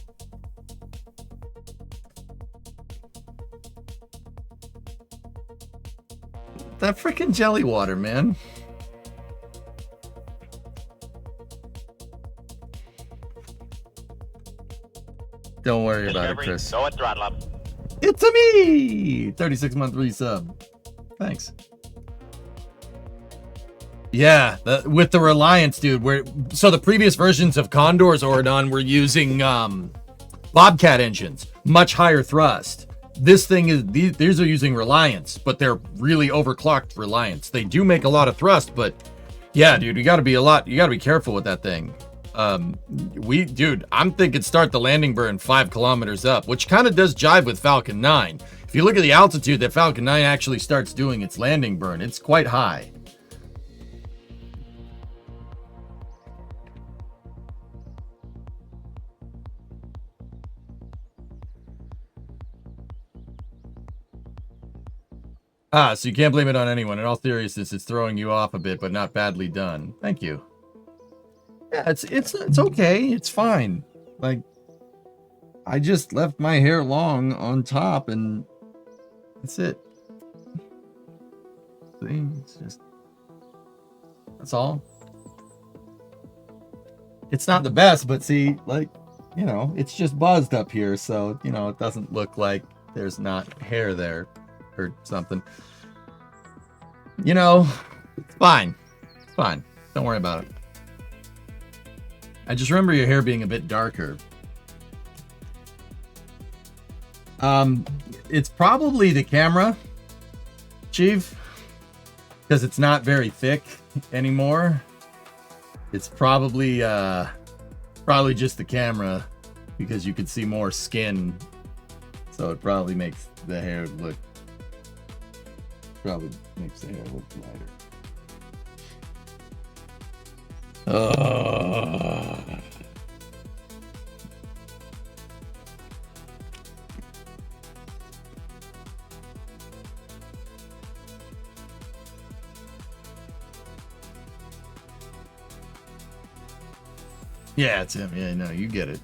That freaking jelly water, man. Don't worry about it, Discovery, Chris. go at throttle up. It's a me! 36-month resub. Thanks. Yeah, with the Reliance, dude. So the previous versions of Condor's Ordon were using Bobcat engines, much higher thrust. This thing is, these are using Reliance, but they're really overclocked Reliance. They do make a lot of thrust, but yeah, dude, you gotta be careful with that thing. Dude, I'm thinking start the landing burn 5 kilometers up, which kind of does jive with Falcon 9. If you look at the altitude that Falcon 9 actually starts doing its landing burn, it's quite high. So you can't blame it on anyone. In all seriousness, it's throwing you off a bit, but not badly done. Thank you. Yeah, it's okay. It's fine. Like, I just left my hair long on top, and that's it. See, it's just, that's all. It's not the best, but see, like, you know, it's just buzzed up here, so, you know, it doesn't look like there's not hair there or something. You know, it's fine. It's fine. Don't worry about it. I just remember your hair being a bit darker. It's probably the camera, Chief, because it's not very thick anymore. It's probably just the camera, because you could see more skin, so it probably makes the hair look lighter. Yeah, it's him. Yeah, no, you get it.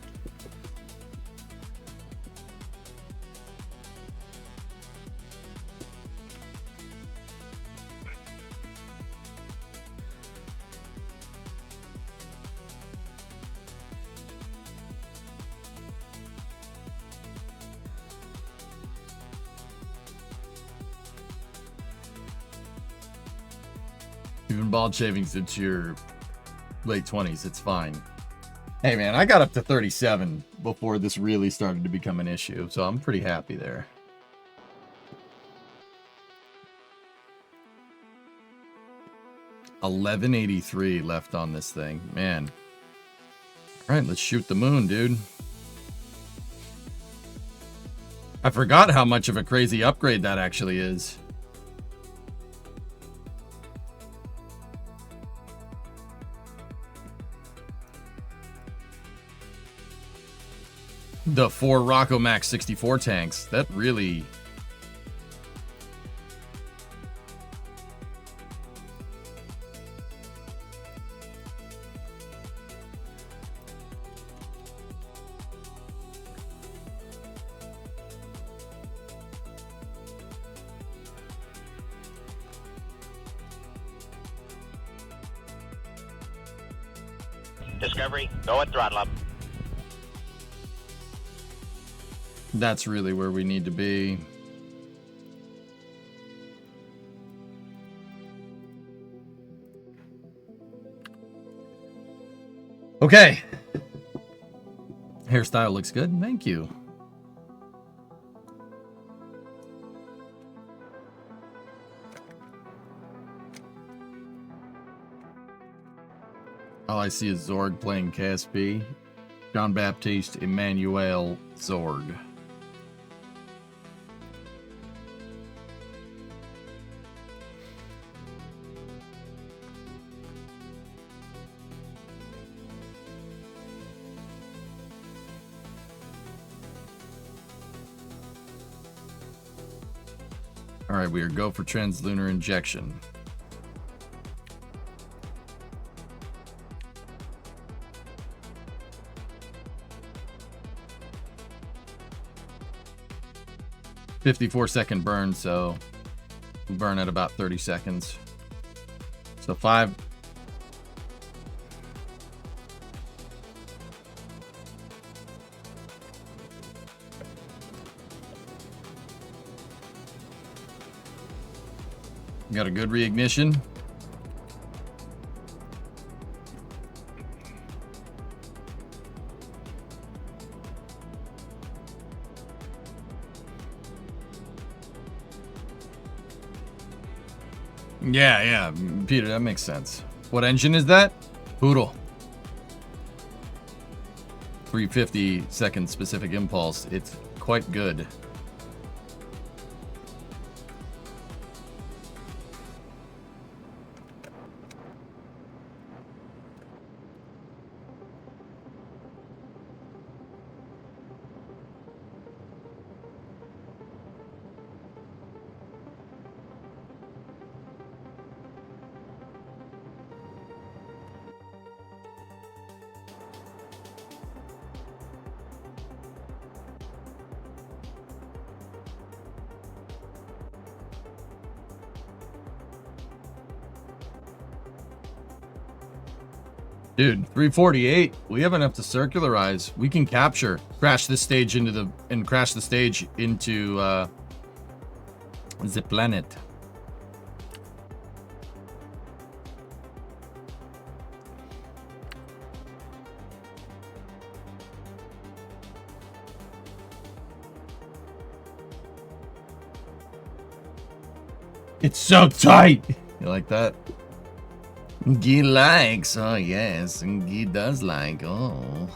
You've been bald shaving since your late 20s. It's fine. Hey, man, I got up to 37 before this really started to become an issue, so I'm pretty happy there. $11.83 left on this thing. Man. All right, let's shoot the moon, dude. I forgot how much of a crazy upgrade that actually is. The 4 Rocco Max 64 tanks, that really... Discovery, go at throttle up. That's really where we need to be. Okay. Hairstyle looks good. Thank you. All I see is Zorg playing KSP. John Baptiste Emmanuel Zorg. All right, we are go for translunar injection. "54-second burn," so we burn at about 30 seconds. So 5. Got a good reignition. Yeah, Peter, that makes sense. What engine is that? Poodle. 350-second specific impulse. It's quite good. Dude, 348. We have enough to circularize. We can capture, crash the stage into the planet. It's so tight. You like that? He likes, oh yes, he does like, oh.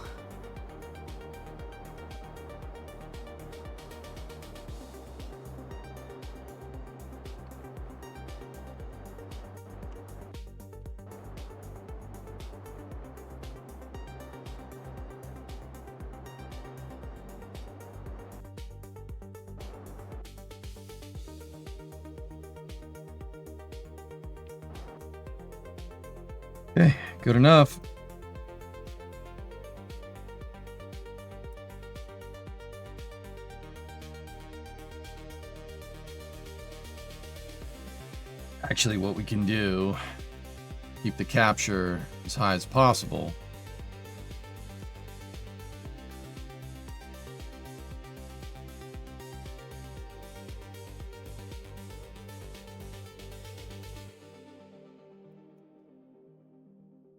Okay, good enough. Actually, what we can do, keep the capture as high as possible.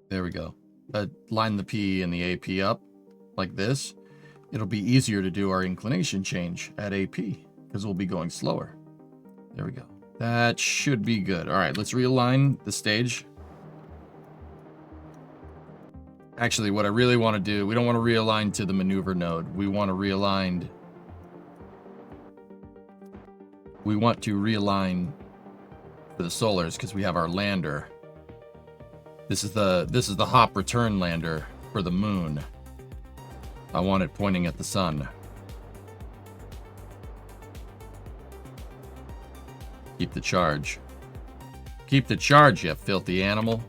There we go. Line the P and the AP up like this. It'll be easier to do our inclination change at AP because we'll be going slower. There we go. That should be good. All right, let's realign the stage. Actually, what I really want to do, we don't want to realign to the maneuver node. We want to realign for the solars because we have our lander. This is the hop return lander for the moon. I want it pointing at the sun. Keep the charge. Keep the charge, you filthy animal.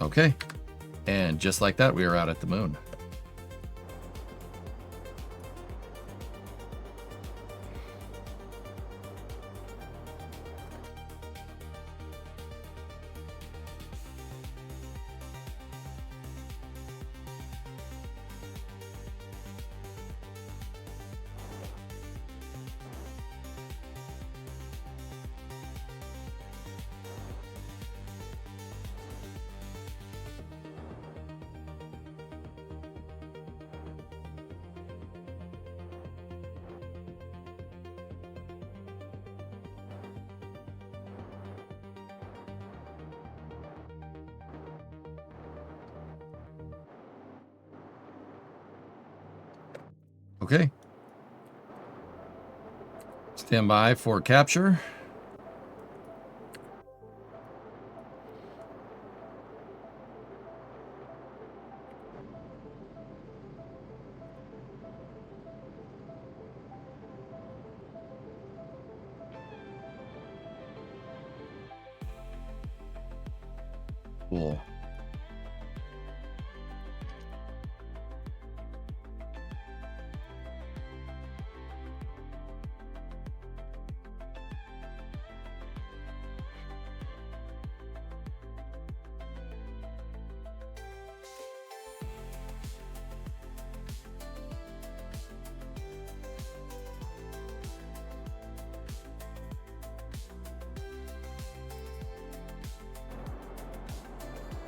Okay. And just like that, we are out at the moon. Okay. Stand by for capture. Cool.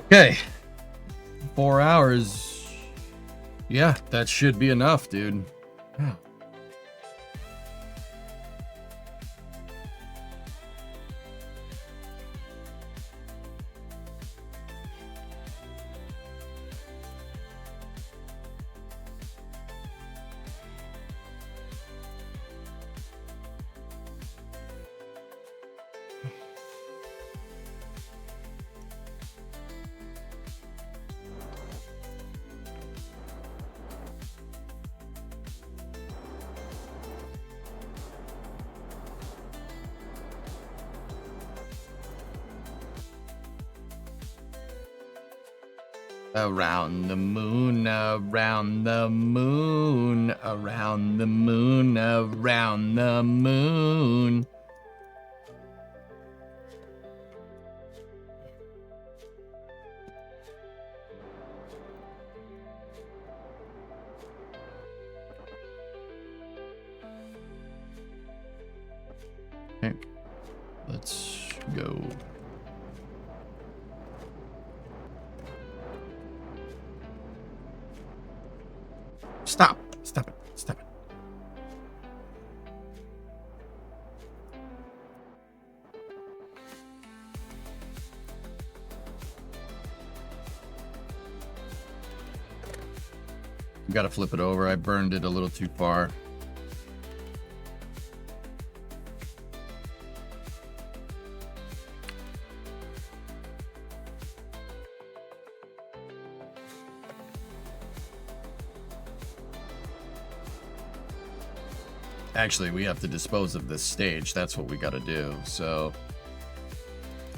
Okay. 4 hours. Yeah, that should be enough, dude. Yeah. Around the moon, around the moon, around the moon, around the moon. Okay, let's go. Stop. Stop it. Stop it. Gotta flip it over. I burned it a little too far. Actually, we have to dispose of this stage. That's what we got to do. So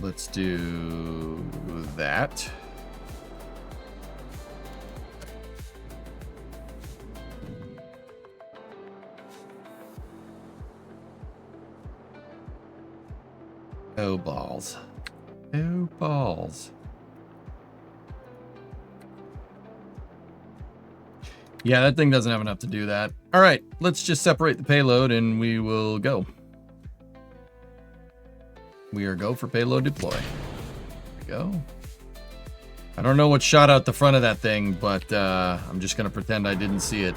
let's do that. Oh, balls. Oh, balls. Yeah, that thing doesn't have enough to do that. All right, let's just separate the payload and we will go. We are go for payload deploy. There we go. I don't know what shot out the front of that thing, but I'm just going to pretend I didn't see it.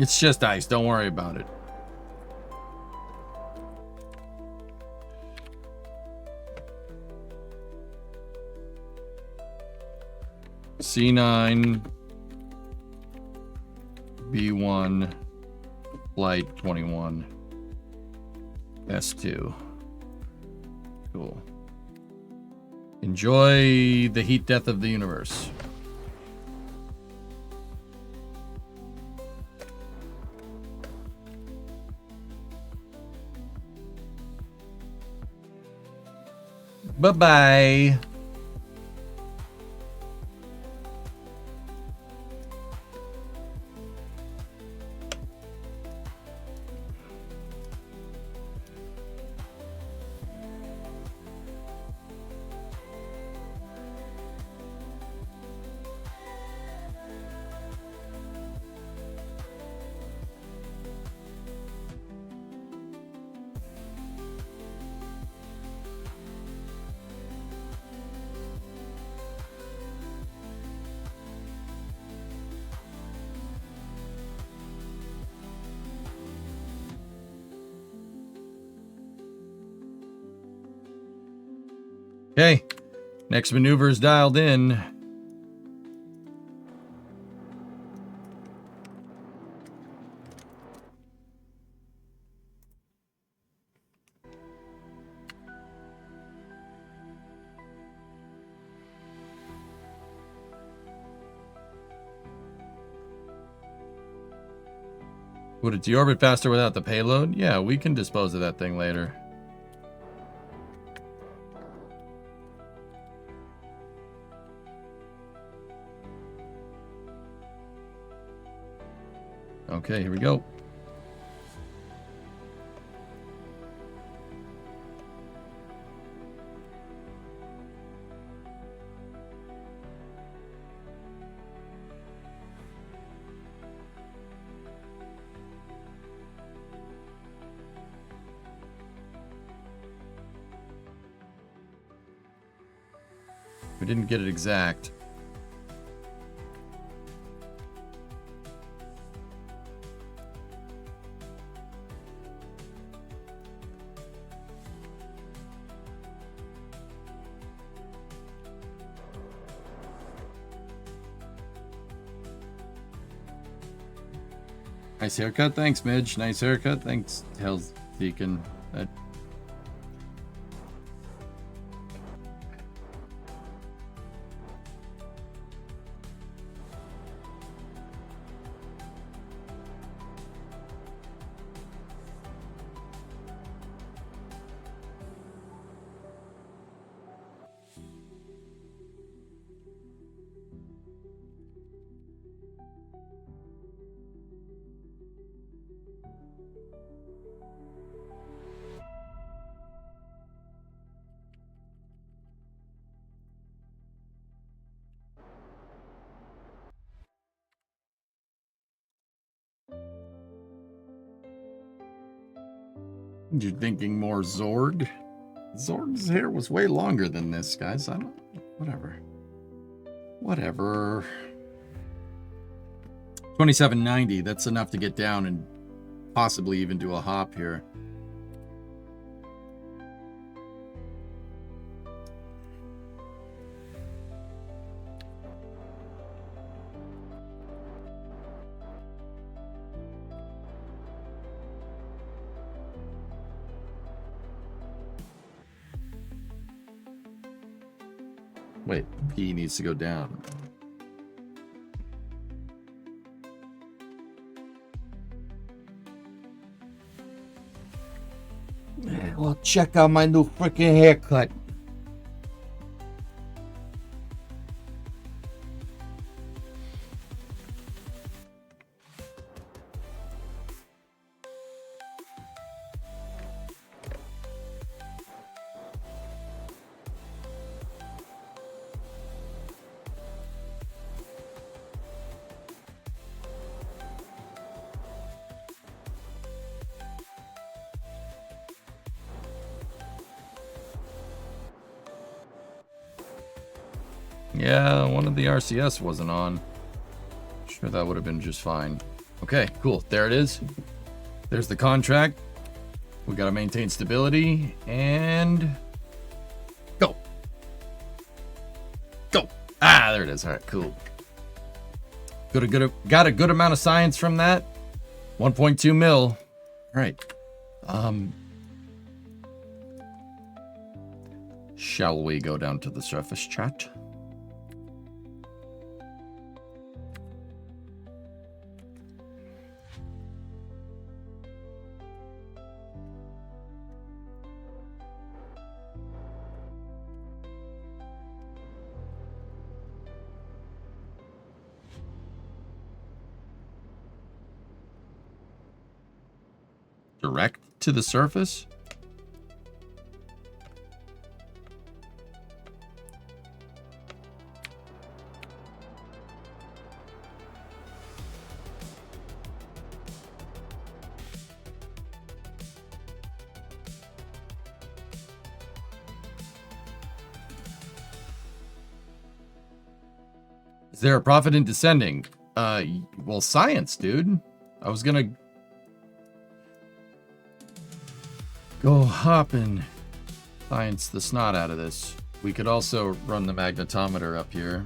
It's just ice. Don't worry about it. C9, B1, Flight 21, S2. Cool. Enjoy the heat death of the universe. Bye-bye. Okay, next maneuver is dialed in. Would it deorbit faster without the payload? Yeah, we can dispose of that thing later. Okay, here we go. We didn't get it exact. Nice haircut. Thanks, Midge. Nice haircut. Thanks, Hell's Deacon. You're thinking more Zorg? Zorg's hair was way longer than this, guys. I don't... Whatever. Whatever. 2790. That's enough to get down and possibly even do a hop here. Wait, P needs to go down. Well, check out my new freaking haircut. Yeah, one of the RCS wasn't on. Sure, that would have been just fine. Okay, cool. There it is. There's the contract. We got to maintain stability and go. Go. Ah, there it is. All right, cool. Got a good amount of science from that. 1.2 mil. All right. Shall we go down to the surface, chat? Direct to the surface? Is there a profit in descending? Well, science, dude. I was gonna go hop and science the snot out of this. We could also run the magnetometer up here.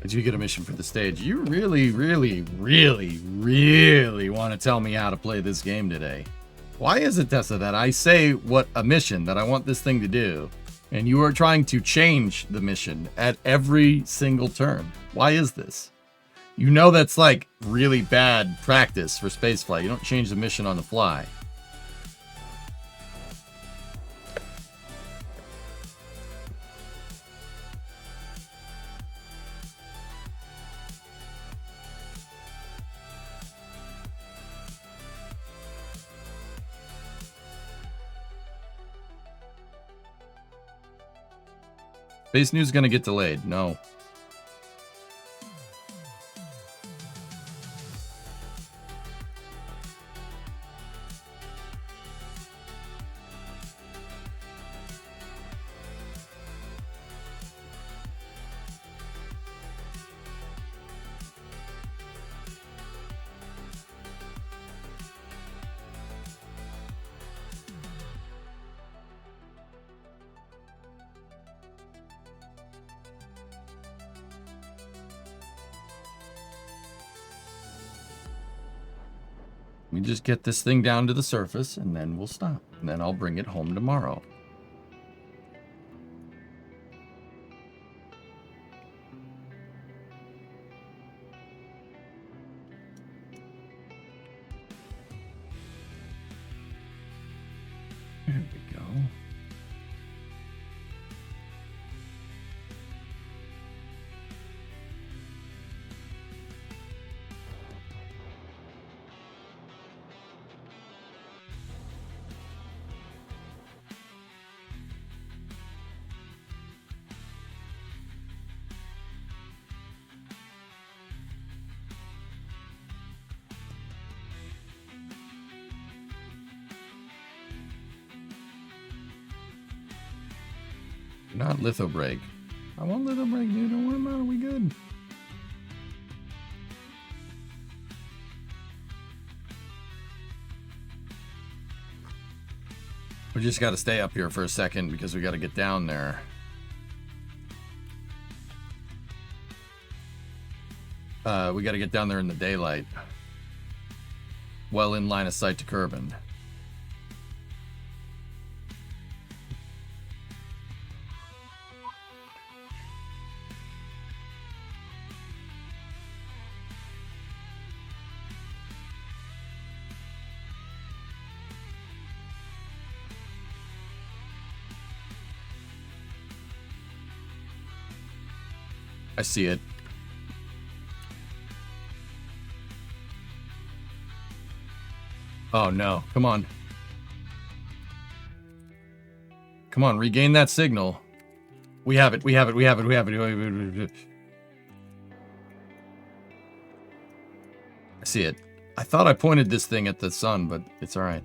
Did you get a mission for the stage? You really, really, really, really want to tell me how to play this game today. Why is it, Tessa, that I say what a mission that I want this thing to do, and you are trying to change the mission at every single turn? Why is this? You know that's like really bad practice for spaceflight. You don't change the mission on the fly. Space News is going to get delayed. No. We just get this thing down to the surface, and then we'll stop. And then I'll bring it home tomorrow. There we go. Not litho break. I want litho break, dude. Don't worry about it. We good. We just got to stay up here for a second because we got to get down there. We got to get down there in the daylight. Well in line of sight to Kerbin. I see it. Oh no, come on. Come on, regain that signal. We have it, we have it, we have it, we have it. I see it. I thought I pointed this thing at the sun, but it's alright.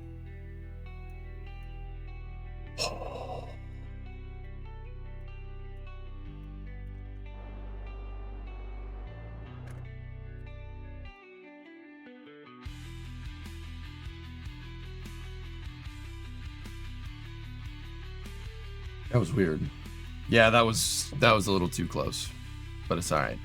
That was weird. Yeah, that was a little too close, but it's all right.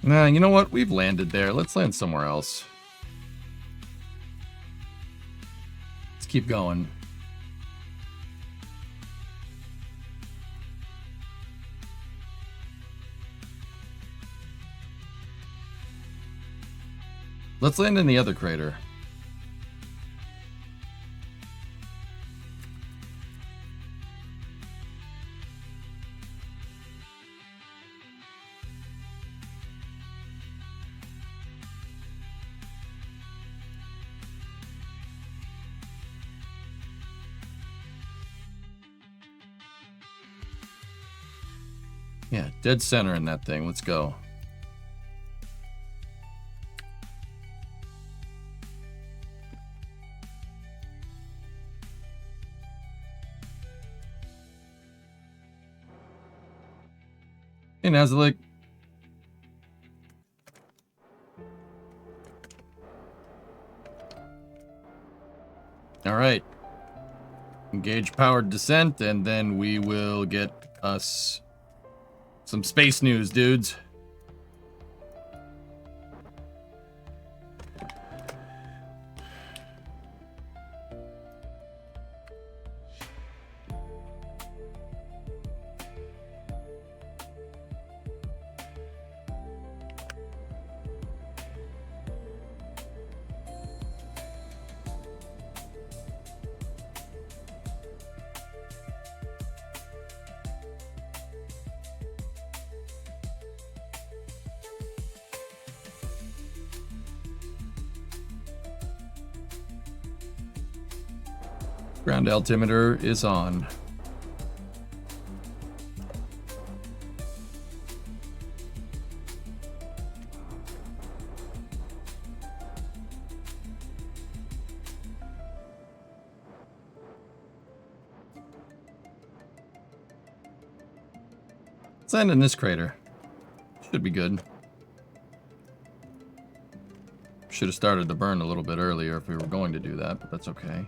Nah, you know what? We've landed there. Let's land somewhere else. Let's keep going. Let's land in the other crater. Yeah, dead center in that thing. Let's go. Hey, Nazalik. All right. Engage powered descent, and then we will get us some space news, dudes. Ground altimeter is on. Let's land in this crater. Should be good. Should have started the burn a little bit earlier if we were going to do that, but that's okay.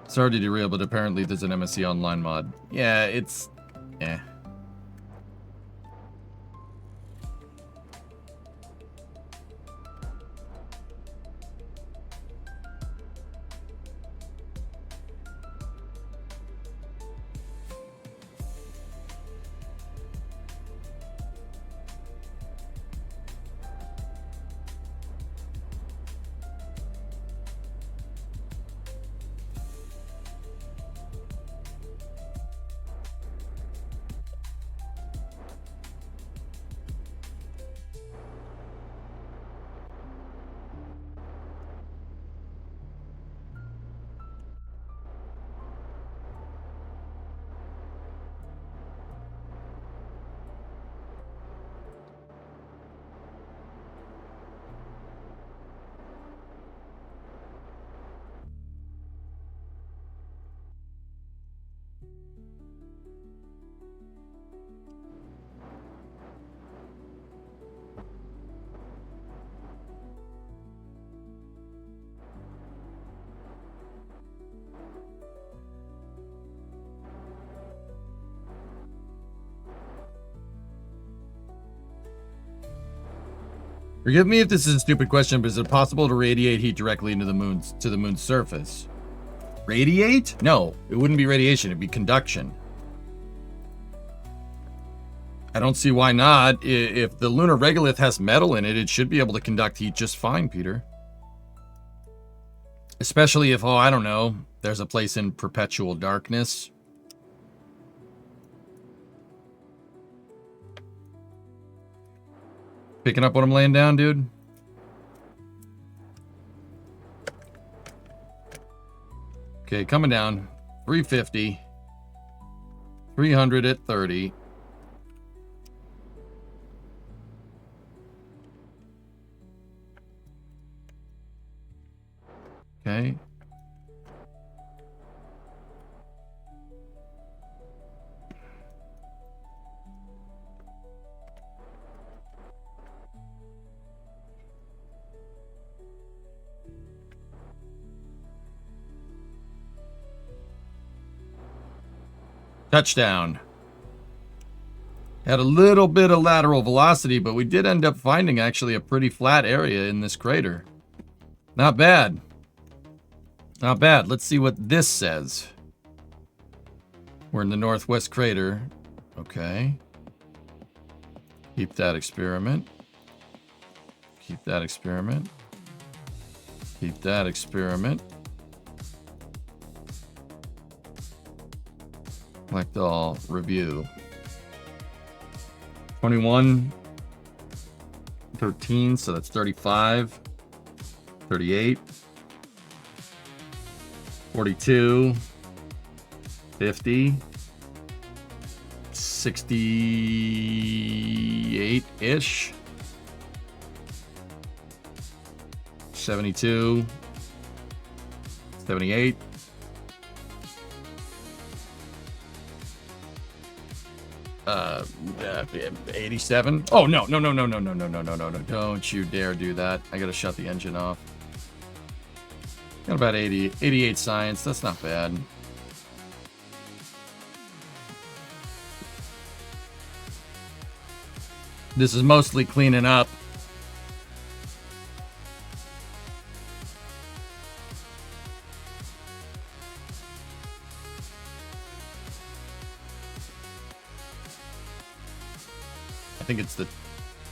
Sorry to derail, but apparently there's an MSC online mod. Yeah, it's... eh. Forgive me if this is a stupid question, but is it possible to radiate heat directly into the moon's surface? Radiate? No, it wouldn't be radiation, it'd be conduction. I don't see why not. If the lunar regolith has metal in it, it should be able to conduct heat just fine, Peter. Especially if, oh, I don't know, there's a place in perpetual darkness. Picking up what I'm laying down, dude? Okay, coming down. 350. 300 at 30. Okay. Touchdown. Had a little bit of lateral velocity, but we did end up finding actually a pretty flat area in this crater. Not bad. Not bad. Let's see what this says. We're in the northwest crater. Okay. Keep that experiment. Keep that experiment. Keep that experiment. Select all, review. 21, 13, so that's 35, 38, 42, 50, 68-ish, 72, 78, 87. Oh, no. Don't you dare do that. I gotta shut the engine off. Got about 80, 88 science. That's not bad. This is mostly cleaning up. I think it's the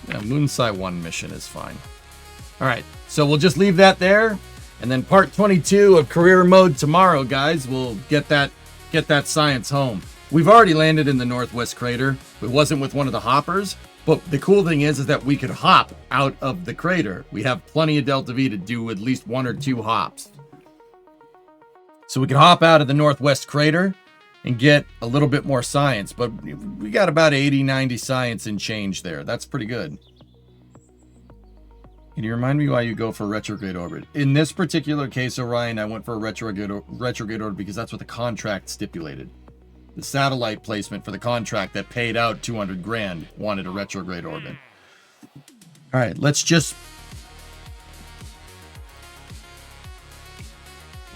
Moonsai 1 mission is fine. All right, so we'll just leave that there. And then part 22 of career mode tomorrow, guys. We'll get that science home. We've already landed in the northwest crater. It wasn't with one of the hoppers. But the cool thing is that we could hop out of the crater. We have plenty of Delta V to do at least 1 or 2 hops. So we can hop out of the northwest crater and get a little bit more science. But we got about 80, 90 science and change there. That's pretty good. Can you remind me why you go for retrograde orbit? In this particular case, Orion, I went for a retrograde orbit because that's what the contract stipulated. The satellite placement for the contract that paid out 200 grand wanted a retrograde orbit. All right, let's just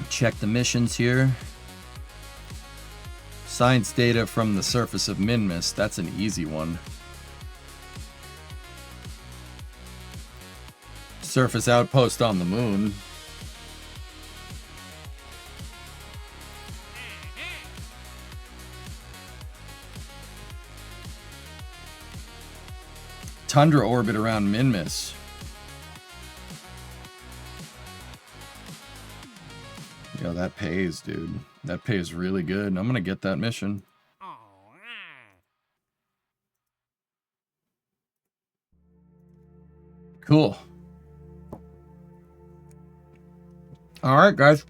check the missions here. Science data from the surface of Minmus. That's an easy one. Surface outpost on the moon. Tundra orbit around Minmus. Yo, that pays, dude. That pays really good. I'm gonna get that mission. Cool. All right, guys.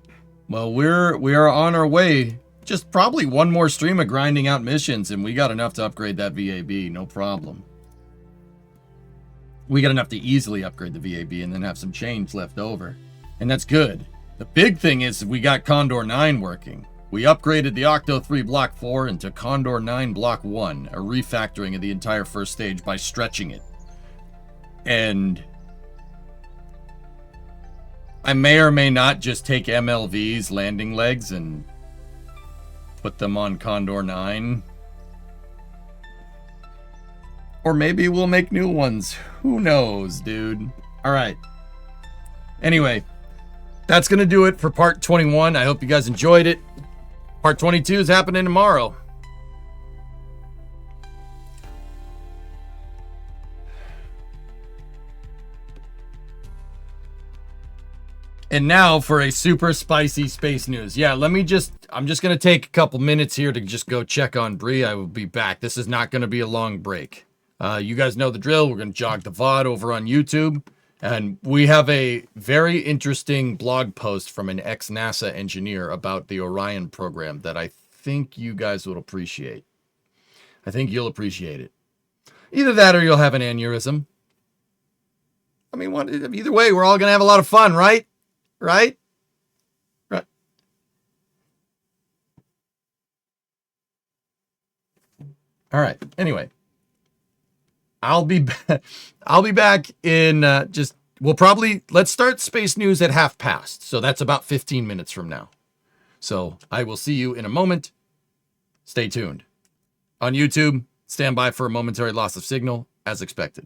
Well, we are on our way. Just probably one more stream of grinding out missions, and we got enough to upgrade that VAB. No problem. We got enough to easily upgrade the VAB and then have some change left over. And that's good. The big thing is we got Condor 9 working. We upgraded the Octo 3 Block 4 into Condor 9 Block 1, a refactoring of the entire first stage by stretching it. And I may or may not just take MLV's landing legs and put them on Condor 9. Or maybe we'll make new ones. Who knows, dude? All right. Anyway, that's going to do it for part 21. I hope you guys enjoyed it. Part 22 is happening tomorrow. And now for a super spicy space news. Yeah, I'm just going to take a couple minutes here to just go check on Bree. I will be back. This is not going to be a long break. You guys know the drill. We're going to jog the VOD over on YouTube. And we have a very interesting blog post from an ex-NASA engineer about the Orion program that I think you guys will appreciate. I think you'll appreciate it. Either that or you'll have an aneurysm. I mean, either way, we're all going to have a lot of fun, right? Right? Right. All right. Anyway, I'll be back in let's start space news at past. So that's about 15 minutes from now. So I will see you in a moment. Stay tuned on YouTube, Stand by for a momentary loss of signal, as expected.